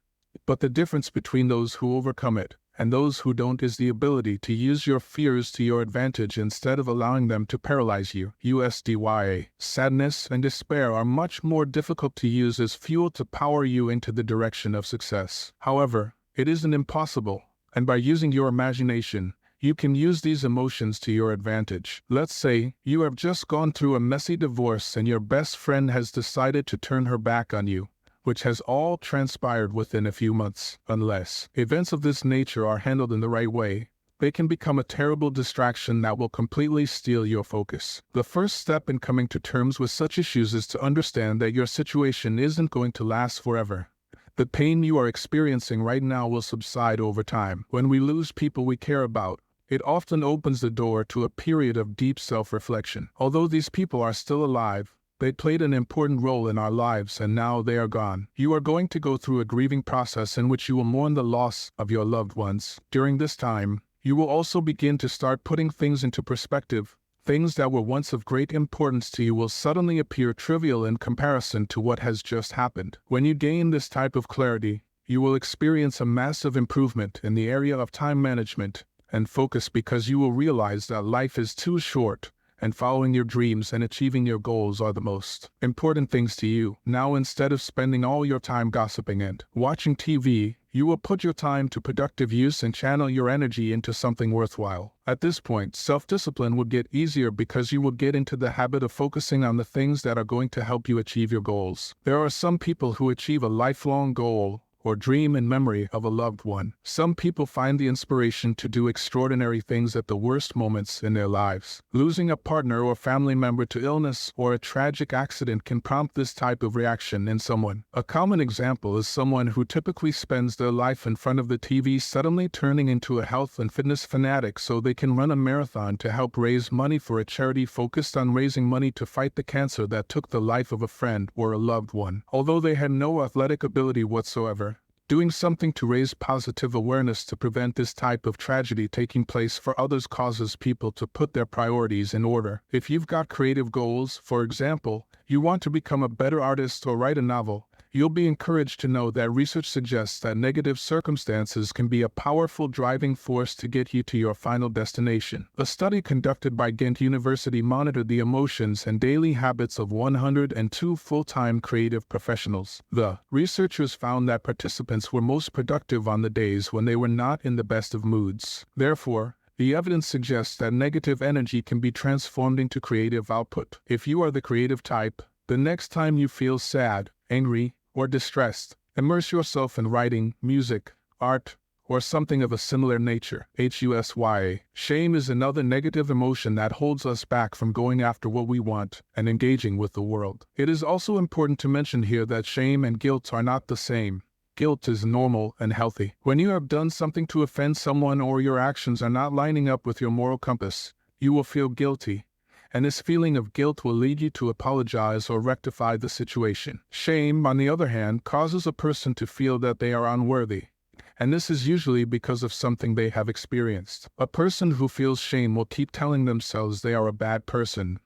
but the difference between those who overcome it and those who don't is the ability to use your fears to your advantage instead of allowing them to paralyze you. USDYA. Sadness and despair are much more difficult to use as fuel to power you into the direction of success. However, it isn't impossible, and by using your imagination, you can use these emotions to your advantage. Let's say you have just gone through a messy divorce and your best friend has decided to turn her back on you, which has all transpired within a few months. Unless events of this nature are handled in the right way, they can become a terrible distraction that will completely steal your focus. The first step in coming to terms with such issues is to understand that your situation isn't going to last forever. The pain you are experiencing right now will subside over time. When we lose people we care about, it often opens the door to a period of deep self-reflection. Although these people are still alive, they played an important role in our lives and now they are gone. You are going to go through a grieving process in which you will mourn the loss of your loved ones. During this time, you will also begin to start putting things into perspective. Things that were once of great importance to you will suddenly appear trivial in comparison to what has just happened. When you gain this type of clarity, you will experience a massive improvement in the area of time management and focus because you will realize that life is too short and following your dreams and achieving your goals are the most important things to you. Now, instead of spending all your time gossiping and watching TV, you will put your time to productive use and channel your energy into something worthwhile. At this point, self-discipline will get easier because you will get into the habit of focusing on the things that are going to help you achieve your goals. There are some people who achieve a lifelong goal or dream in memory of a loved one. Some people find the inspiration to do extraordinary things at the worst moments in their lives. Losing a partner or family member to illness or a tragic accident can prompt this type of reaction in someone. A common example is someone who typically spends their life in front of the TV suddenly turning into a health and fitness fanatic so they can run a marathon to help raise money for a charity focused on raising money to fight the cancer that took the life of a friend or a loved one. Although they had no athletic ability whatsoever, doing something to raise positive awareness to prevent this type of tragedy taking place for others causes people to put their priorities in order. If you've got creative goals, for example, you want to become a better artist or write a novel, you'll be encouraged to know that research suggests that negative circumstances can be a powerful driving force to get you to your final destination. A study conducted by Ghent University monitored the emotions and daily habits of 102 full-time creative professionals. The researchers found that participants were most productive on the days when they were not in the best of moods. Therefore, the evidence suggests that negative energy can be transformed into creative output. If you are the creative type, the next time you feel sad, angry, or distressed, immerse yourself in writing, music, art, or something of a similar nature. HUSYA. Shame is another negative emotion that holds us back from going after what we want and engaging with the world. It is also important to mention here that shame and guilt are not the same. Guilt is normal and healthy. When you have done something to offend someone or your actions are not lining up with your moral compass, you will feel guilty, and this feeling of guilt will lead you to apologize or rectify the situation. Shame, on the other hand, causes a person to feel that they are unworthy, and this is usually because of something they have experienced. A person who feels shame will keep telling themselves they are a bad person,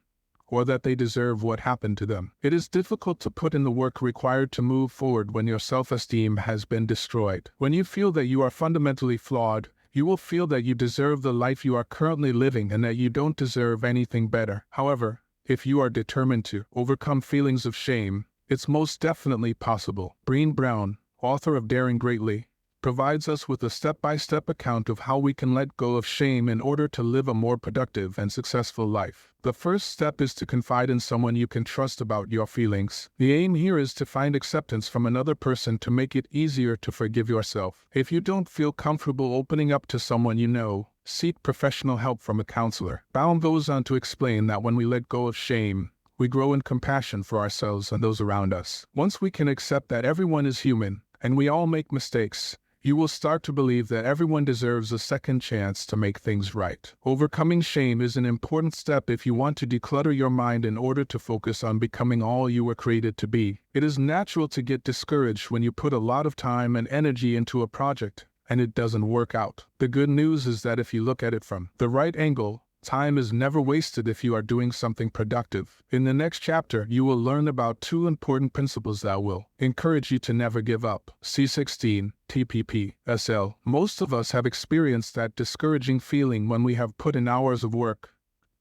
or that they deserve what happened to them. It is difficult to put in the work required to move forward when your self-esteem has been destroyed. When you feel that you are fundamentally flawed, you will feel that you deserve the life you are currently living and that you don't deserve anything better. However, if you are determined to overcome feelings of shame, it's most definitely possible. Brené Brown, author of Daring Greatly, provides us with a step-by-step account of how we can let go of shame in order to live a more productive and successful life. The first step is to confide in someone you can trust about your feelings. The aim here is to find acceptance from another person to make it easier to forgive yourself. If you don't feel comfortable opening up to someone you know, seek professional help from a counselor. Brown goes on to explain that when we let go of shame, we grow in compassion for ourselves and those around us. Once we can accept that everyone is human, and we all make mistakes, you will start to believe that everyone deserves a second chance to make things right. Overcoming shame is an important step if you want to declutter your mind in order to focus on becoming all you were created to be. It is natural to get discouraged when you put a lot of time and energy into a project and it doesn't work out. The good news is that if you look at it from the right angle, time is never wasted if you are doing something productive. In the next chapter, you will learn about two important principles that will encourage you to never give up. C16, TPP, SL. Most of us have experienced that discouraging feeling when we have put in hours of work,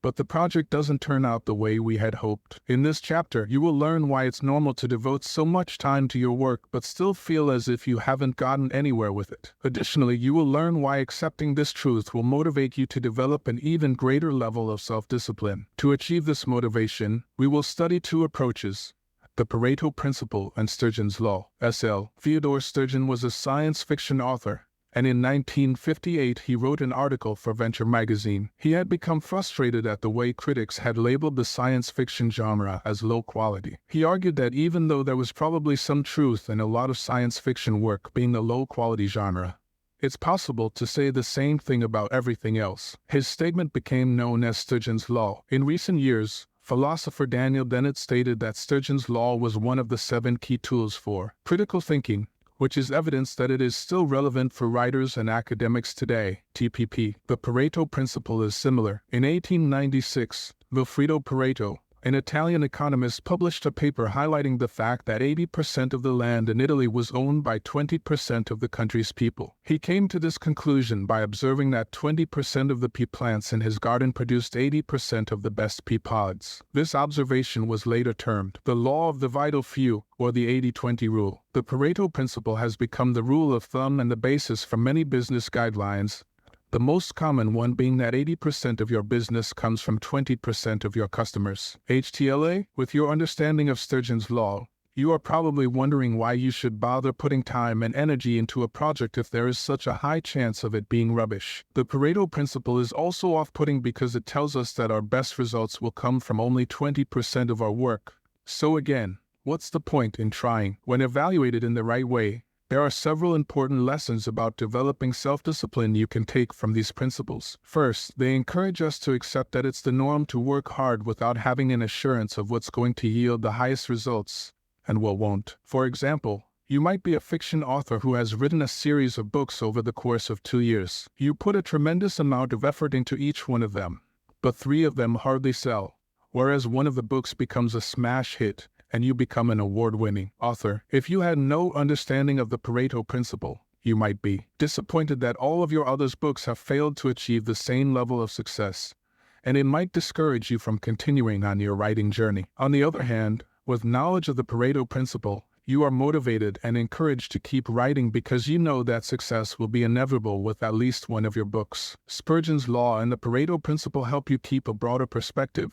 but the project doesn't turn out the way we had hoped. In this chapter, you will learn why it's normal to devote so much time to your work but still feel as if you haven't gotten anywhere with it. Additionally, you will learn why accepting this truth will motivate you to develop an even greater level of self-discipline. To achieve this motivation, we will study two approaches: the Pareto Principle and Sturgeon's Law. SL. Theodore Sturgeon was a science fiction author, and in 1958 he wrote an article for Venture magazine. He had become frustrated at the way critics had labeled the science fiction genre as low quality. He argued that even though there was probably some truth in a lot of science fiction work being a low quality genre, it's possible to say the same thing about everything else. His statement became known as Sturgeon's Law. In recent years, philosopher Daniel Dennett stated that Sturgeon's Law was one of the 7 key tools for critical thinking, which is evidence that it is still relevant for writers and academics today. TPP. The Pareto Principle is similar. In 1896, Vilfredo Pareto, an Italian economist, published a paper highlighting the fact that 80% of the land in Italy was owned by 20% of the country's people. He came to this conclusion by observing that 20% of the pea plants in his garden produced 80% of the best pea pods. This observation was later termed the law of the vital few, or the 80-20 rule. The Pareto Principle has become the rule of thumb and the basis for many business guidelines, the most common one being that 80% of your business comes from 20% of your customers. HTLA, with your understanding of Sturgeon's Law, you are probably wondering why you should bother putting time and energy into a project if there is such a high chance of it being rubbish. The Pareto Principle is also off-putting because it tells us that our best results will come from only 20% of our work. So again, what's the point in trying? When evaluated in the right way, there are several important lessons about developing self-discipline you can take from these principles. First, they encourage us to accept that it's the norm to work hard without having an assurance of what's going to yield the highest results and what won't. For example, you might be a fiction author who has written a series of books over the course of 2 years. You put a tremendous amount of effort into each one of them, but 3 of them hardly sell, whereas one of the books becomes a smash hit and you become an award-winning author. If you had no understanding of the Pareto Principle, you might be disappointed that all of your other books have failed to achieve the same level of success, and it might discourage you from continuing on your writing journey. On the other hand, with knowledge of the Pareto Principle, you are motivated and encouraged to keep writing because you know that success will be inevitable with at least one of your books. Sturgeon's Law and the Pareto Principle help you keep a broader perspective,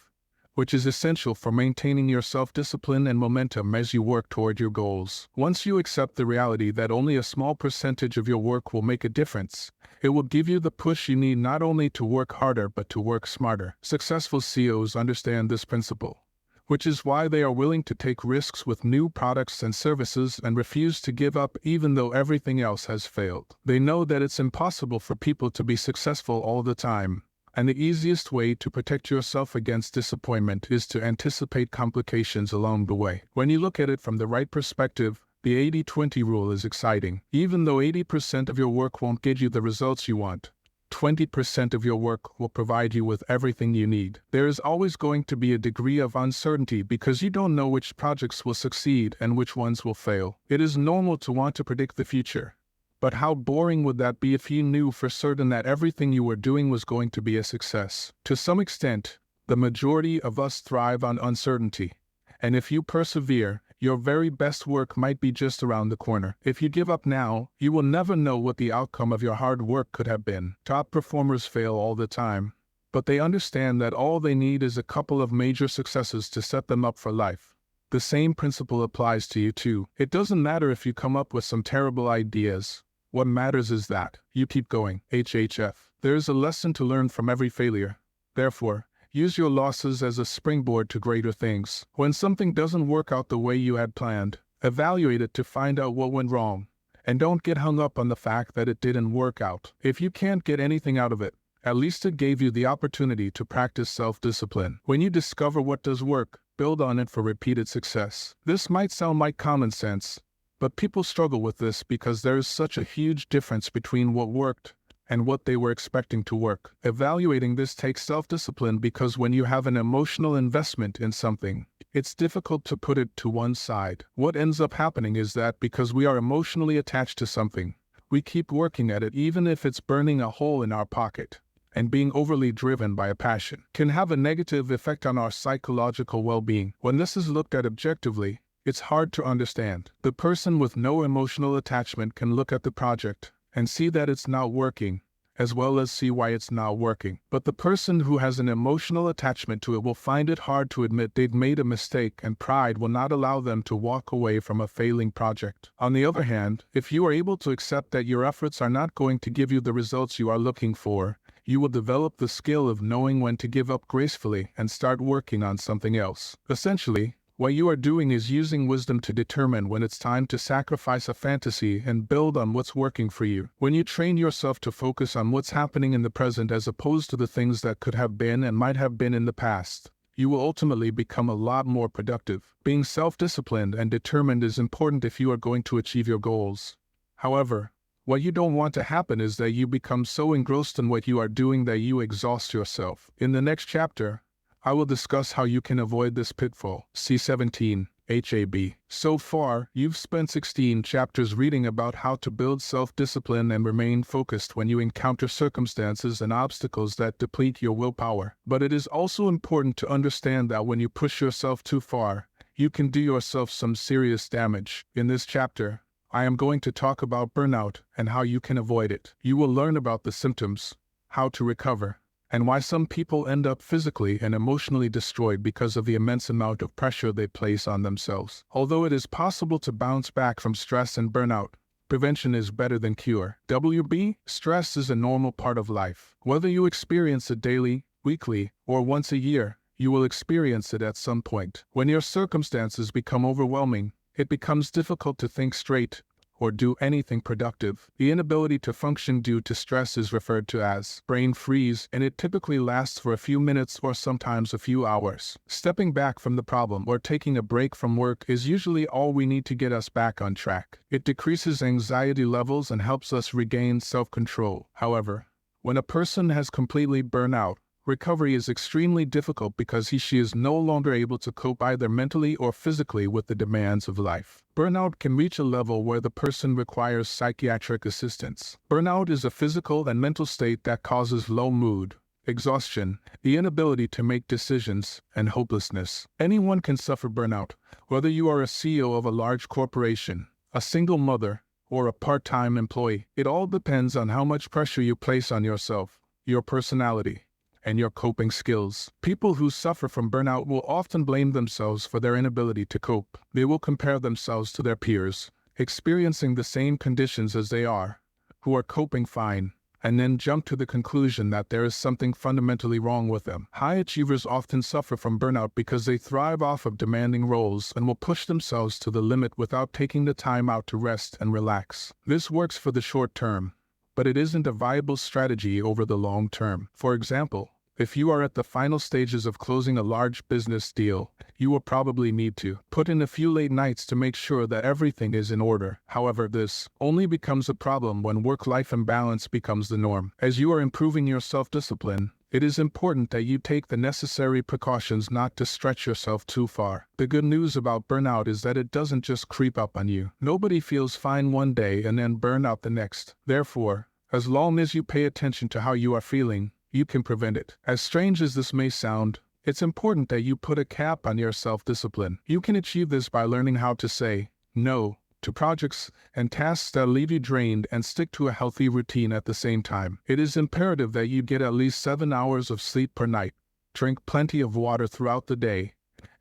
which is essential for maintaining your self-discipline and momentum as you work toward your goals. Once you accept the reality that only a small percentage of your work will make a difference, it will give you the push you need not only to work harder but to work smarter. Successful CEOs understand this principle, which is why they are willing to take risks with new products and services and refuse to give up even though everything else has failed. They know that it's impossible for people to be successful all the time, and the easiest way to protect yourself against disappointment is to anticipate complications along the way. When you look at it from the right perspective, the 80-20 rule is exciting. Even though 80% of your work won't get you the results you want, 20% of your work will provide you with everything you need. There is always going to be a degree of uncertainty because you don't know which projects will succeed and which ones will fail. It is normal to want to predict the future, but how boring would that be if you knew for certain that everything you were doing was going to be a success? To some extent, the majority of us thrive on uncertainty, and if you persevere, your very best work might be just around the corner. If you give up now, you will never know what the outcome of your hard work could have been. Top performers fail all the time, but they understand that all they need is a couple of major successes to set them up for life. The same principle applies to you too. It doesn't matter if you come up with some terrible ideas. What matters is that you keep going. HHF. There is a lesson to learn from every failure. Therefore, use your losses as a springboard to greater things. When something doesn't work out the way you had planned, evaluate it to find out what went wrong, and don't get hung up on the fact that it didn't work out. If you can't get anything out of it, at least it gave you the opportunity to practice self-discipline. When you discover what does work, build on it for repeated success. This might sound like common sense, but people struggle with this because there is such a huge difference between what worked and what they were expecting to work. Evaluating this takes self-discipline because when you have an emotional investment in something, it's difficult to put it to one side. What ends up happening is that because we are emotionally attached to something, we keep working at it even if it's burning a hole in our pocket. And being overly driven by a passion can have a negative effect on our psychological well-being. When this is looked at objectively, it's hard to understand. The person with no emotional attachment can look at the project and see that it's not working, as well as see why it's not working. But the person who has an emotional attachment to it will find it hard to admit they've made a mistake, and pride will not allow them to walk away from a failing project. On the other hand, if you are able to accept that your efforts are not going to give you the results you are looking for, you will develop the skill of knowing when to give up gracefully and start working on something else. Essentially, what you are doing is using wisdom to determine when it's time to sacrifice a fantasy and build on what's working for you. When you train yourself to focus on what's happening in the present as opposed to the things that could have been and might have been in the past, you will ultimately become a lot more productive. Being self-disciplined and determined is important if you are going to achieve your goals. However, what you don't want to happen is that you become so engrossed in what you are doing that you exhaust yourself. In the next chapter, I will discuss how you can avoid this pitfall. C17, HAB. So far, you've spent 16 chapters reading about how to build self-discipline and remain focused when you encounter circumstances and obstacles that deplete your willpower. But it is also important to understand that when you push yourself too far, you can do yourself some serious damage. In this chapter, I am going to talk about burnout and how you can avoid it. You will learn about the symptoms, how to recover, and why some people end up physically and emotionally destroyed because of the immense amount of pressure they place on themselves. Although it is possible to bounce back from stress and burnout, prevention is better than cure. WB, stress is a normal part of life. Whether you experience it daily, weekly, or once a year, you will experience it at some point. When your circumstances become overwhelming, it becomes difficult to think straight or do anything productive. The inability to function due to stress is referred to as brain freeze, and it typically lasts for a few minutes or sometimes a few hours. Stepping back from the problem or taking a break from work is usually all we need to get us back on track. It decreases anxiety levels and helps us regain self-control. However, when a person has completely burned out, recovery is extremely difficult because she is no longer able to cope either mentally or physically with the demands of life. Burnout can reach a level where the person requires psychiatric assistance. Burnout is a physical and mental state that causes low mood, exhaustion, the inability to make decisions, and hopelessness. Anyone can suffer burnout, whether you are a CEO of a large corporation, a single mother, or a part-time employee. It all depends on how much pressure you place on yourself, your personality, and your coping skills. People who suffer from burnout will often blame themselves for their inability to cope. They will compare themselves to their peers, experiencing the same conditions as they are, who are coping fine, and then jump to the conclusion that there is something fundamentally wrong with them. High achievers often suffer from burnout because they thrive off of demanding roles and will push themselves to the limit without taking the time out to rest and relax. This works for the short term, but it isn't a viable strategy over the long term. For example, if you are at the final stages of closing a large business deal, you will probably need to put in a few late nights to make sure that everything is in order. However, this only becomes a problem when work-life imbalance becomes the norm. As you are improving your self-discipline, it is important that you take the necessary precautions not to stretch yourself too far. The good news about burnout is that it doesn't just creep up on you. Nobody feels fine one day and then burn out the next. Therefore, as long as you pay attention to how you are feeling, you can prevent it. As strange as this may sound, it's important that you put a cap on your self-discipline. You can achieve this by learning how to say no to projects and tasks that leave you drained and stick to a healthy routine at the same time. It is imperative that you get at least 7 hours of sleep per night, drink plenty of water throughout the day,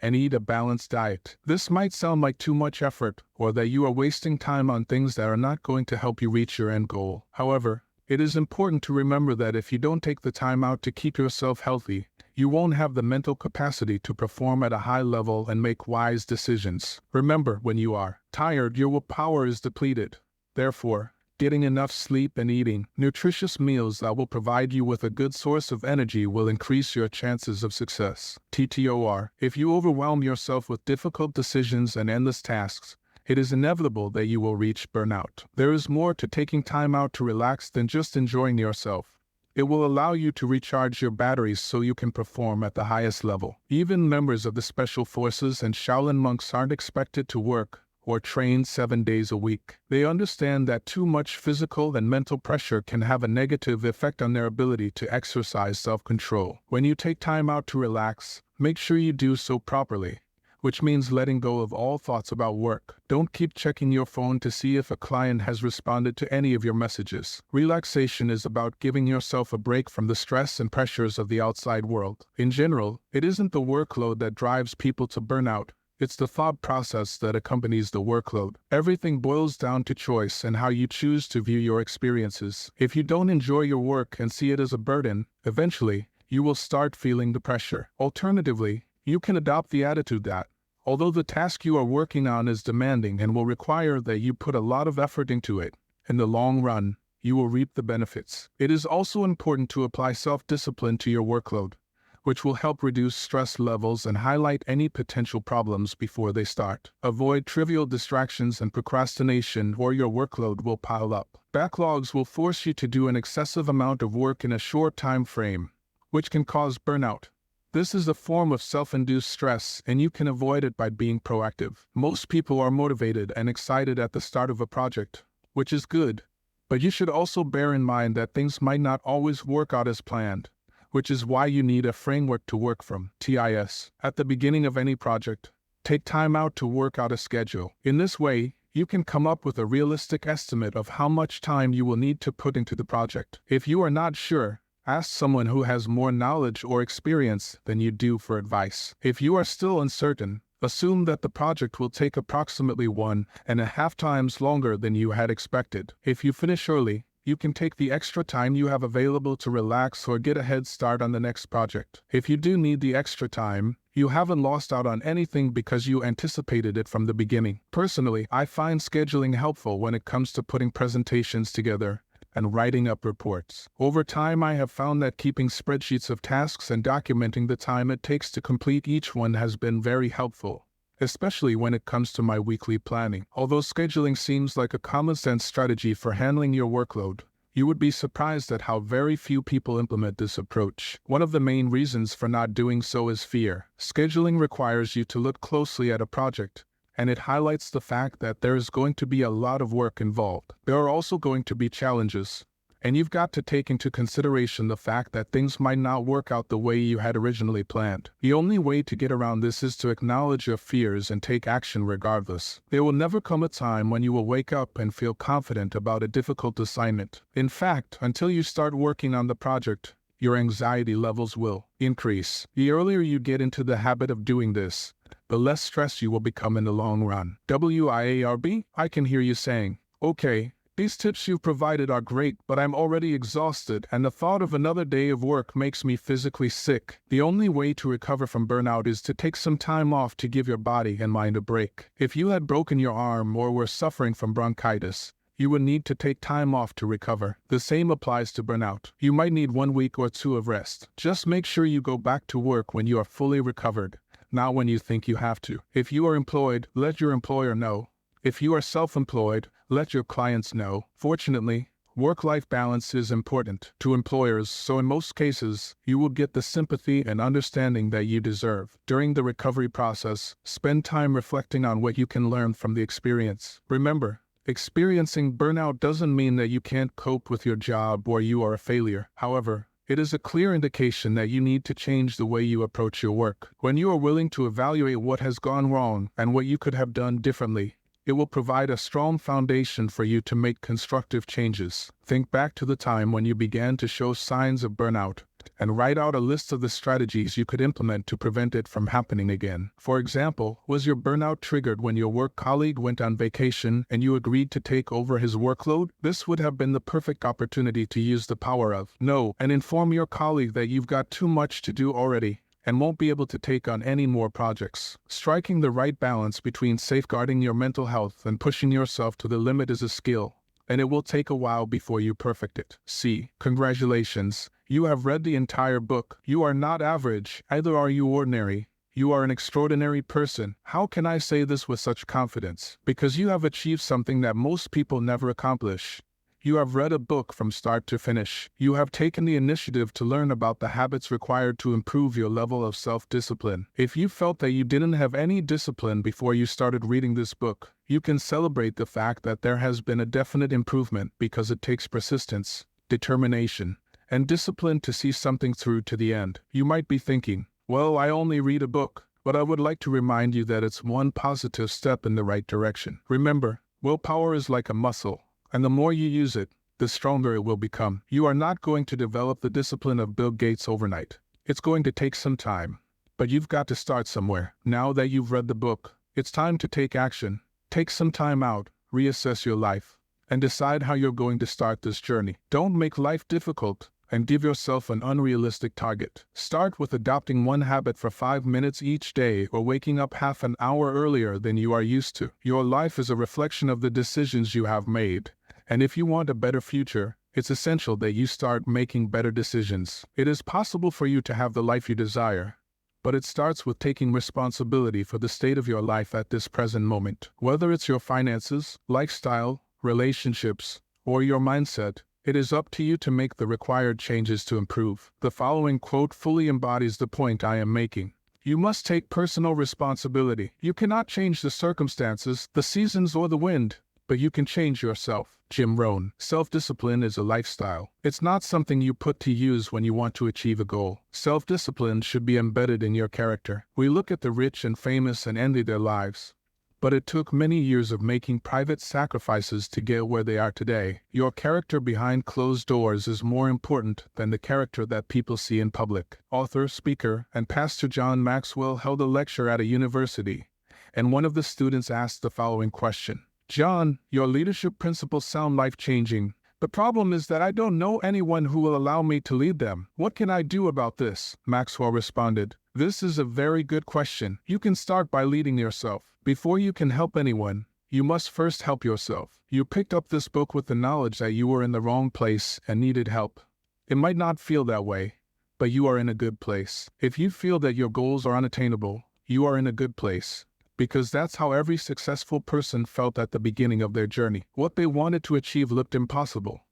and eat a balanced diet. This might sound like too much effort or that you are wasting time on things that are not going to help you reach your end goal. However, it is important to remember that if you don't take the time out to keep yourself healthy, you won't have the mental capacity to perform at a high level and make wise decisions. Remember, when you are tired, your willpower is depleted. Therefore, getting enough sleep and eating nutritious meals that will provide you with a good source of energy will increase your chances of success. TTOR, if you overwhelm yourself with difficult decisions and endless tasks, it is inevitable that you will reach burnout. There is more to taking time out to relax than just enjoying yourself. It will allow you to recharge your batteries so you can perform at the highest level. Even members of the Special Forces and Shaolin monks aren't expected to work or train 7 days a week. They understand that too much physical and mental pressure can have a negative effect on their ability to exercise self-control. When you take time out to relax, make sure you do so properly, which means letting go of all thoughts about work. Don't keep checking your phone to see if a client has responded to any of your messages. Relaxation is about giving yourself a break from the stress and pressures of the outside world. In general, it isn't the workload that drives people to burnout. It's the thought process that accompanies the workload. Everything boils down to choice and how you choose to view your experiences. If you don't enjoy your work and see it as a burden, eventually, you will start feeling the pressure. Alternatively, you can adopt the attitude that, although the task you are working on is demanding and will require that you put a lot of effort into it, in the long run, you will reap the benefits. It is also important to apply self-discipline to your workload, which will help reduce stress levels and highlight any potential problems before they start. Avoid trivial distractions and procrastination, or your workload will pile up. Backlogs will force you to do an excessive amount of work in a short time frame, which can cause burnout. This is a form of self-induced stress, and you can avoid it by being proactive. Most people are motivated and excited at the start of a project, which is good, but you should also bear in mind that things might not always work out as planned, which is why you need a framework to work from. TIS. At the beginning of any project, take time out to work out a schedule. In this way, you can come up with a realistic estimate of how much time you will need to put into the project. If you are not sure, ask someone who has more knowledge or experience than you do for advice. If you are still uncertain, assume that the project will take approximately 1.5 times longer than you had expected. If you finish early, you can take the extra time you have available to relax or get a head start on the next project. If you do need the extra time, you haven't lost out on anything because you anticipated it from the beginning. Personally, I find scheduling helpful when it comes to putting presentations together and writing up reports. Over time, I have found that keeping spreadsheets of tasks and documenting the time it takes to complete each one has been very helpful, especially when it comes to my weekly planning. Although scheduling seems like a common-sense strategy for handling your workload, you would be surprised at how very few people implement this approach. One of the main reasons for not doing so is fear. Scheduling requires you to look closely at a project, and it highlights the fact that there is going to be a lot of work involved. There are also going to be challenges, and you've got to take into consideration the fact that things might not work out the way you had originally planned. The only way to get around this is to acknowledge your fears and take action regardless. There will never come a time when you will wake up and feel confident about a difficult assignment. In fact, until you start working on the project, your anxiety levels will increase. The earlier you get into the habit of doing this, the less stressed you will become in the long run. WIARB, I can hear you saying, okay, these tips you've provided are great, but I'm already exhausted and the thought of another day of work makes me physically sick. The only way to recover from burnout is to take some time off to give your body and mind a break. If you had broken your arm or were suffering from bronchitis, you would need to take time off to recover. The same applies to burnout. You might need 1 week or 2 of rest. Just make sure you go back to work when you are fully recovered, not when you think you have to. If you are employed, let your employer know. If you are self-employed, let your clients know. Fortunately, work-life balance is important to employers, so in most cases, you will get the sympathy and understanding that you deserve. During the recovery process, spend time reflecting on what you can learn from the experience. Remember, experiencing burnout doesn't mean that you can't cope with your job or you are a failure. However, it is a clear indication that you need to change the way you approach your work. When you are willing to evaluate what has gone wrong and what you could have done differently, it will provide a strong foundation for you to make constructive changes. Think back to the time when you began to show signs of burnout and write out a list of the strategies you could implement to prevent it from happening again. For example, was your burnout triggered when your work colleague went on vacation and you agreed to take over his workload? This would have been the perfect opportunity to use the power of no and inform your colleague that you've got too much to do already and won't be able to take on any more projects. Striking the right balance between safeguarding your mental health and pushing yourself to the limit is a skill, and it will take a while before you perfect it. C. Congratulations, you have read the entire book. You are not average, either are you ordinary. You are an extraordinary person. How can I say this with such confidence? Because you have achieved something that most people never accomplish. You have read a book from start to finish. You have taken the initiative to learn about the habits required to improve your level of self-discipline. If you felt that you didn't have any discipline before you started reading this book, you can celebrate the fact that there has been a definite improvement because it takes persistence, determination, and discipline to see something through to the end. You might be thinking, well, I only read a book, but I would like to remind you that it's one positive step in the right direction. Remember, willpower is like a muscle, and the more you use it, the stronger it will become. You are not going to develop the discipline of Bill Gates overnight. It's going to take some time, but you've got to start somewhere. Now that you've read the book, it's time to take action. Take some time out, reassess your life, and decide how you're going to start this journey. Don't make life difficult and give yourself an unrealistic target. Start with adopting one habit for 5 minutes each day or waking up half an hour earlier than you are used to. Your life is a reflection of the decisions you have made. And if you want a better future, it's essential that you start making better decisions. It is possible for you to have the life you desire, but it starts with taking responsibility for the state of your life at this present moment. Whether it's your finances, lifestyle, relationships, or your mindset, it is up to you to make the required changes to improve. The following quote fully embodies the point I am making. You must take personal responsibility. You cannot change the circumstances, the seasons, or the wind, but you can change yourself. Jim Rohn. Self-discipline is a lifestyle. It's not something you put to use when you want to achieve a goal. Self-discipline should be embedded in your character. We look at the rich and famous and envy their lives, but it took many years of making private sacrifices to get where they are today. Your character behind closed doors is more important than the character that people see in public. Author, speaker, and pastor John Maxwell held a lecture at a university, and one of the students asked the following question. John, your leadership principles sound life-changing. The problem is that I don't know anyone who will allow me to lead them. What can I do about this? Maxwell responded, this is a very good question. You can start by leading yourself. Before you can help anyone, you must first help yourself. You picked up this book with the knowledge that you were in the wrong place and needed help. It might not feel that way, but you are in a good place. If you feel that your goals are unattainable, you are in a good place. Because that's how every successful person felt at the beginning of their journey. What they wanted to achieve looked impossible,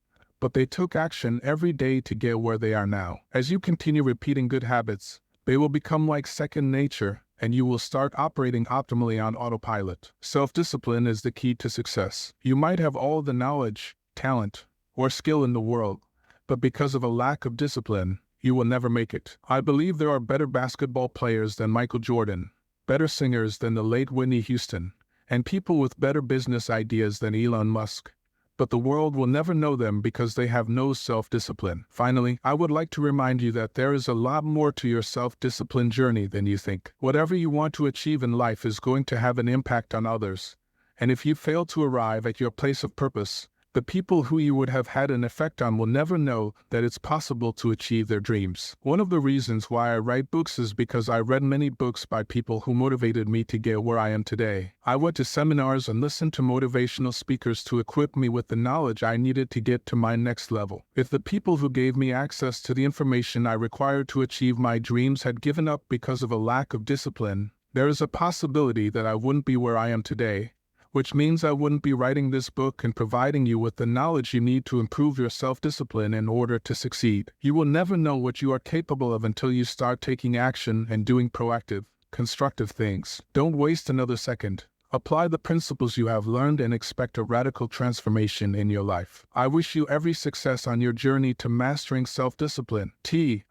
but they took action every day to get where they are now. As you continue repeating good habits, they will become like second nature, and you will start operating optimally on autopilot. Self-discipline is the key to success. You might have all the knowledge, talent, or skill in the world, but because of a lack of discipline, you will never make it. I believe there are better basketball players than Michael Jordan, better singers than the late Whitney Houston, and people with better business ideas than Elon Musk. but the world will never know them because they have no self-discipline. Finally, I would like to remind you that there is a lot more to your self-discipline journey than you think. Whatever you want to achieve in life is going to have an impact on others, and if you fail to arrive at your place of purpose, the people who you would have had an effect on will never know that it's possible to achieve their dreams. One of the reasons why I write books is because I read many books by people who motivated me to get where I am today. I went to seminars and listened to motivational speakers to equip me with the knowledge I needed to get to my next level. If the people who gave me access to the information I required to achieve my dreams had given up because of a lack of discipline, there is a possibility that I wouldn't be where I am today, which means I wouldn't be writing this book and providing you with the knowledge you need to improve your self-discipline in order to succeed. You will never know what you are capable of until you start taking action and doing proactive, constructive things. Don't waste another second. Apply the principles you have learned and expect a radical transformation in your life. I wish you every success on your journey to mastering self-discipline.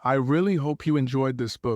I really hope you enjoyed this book.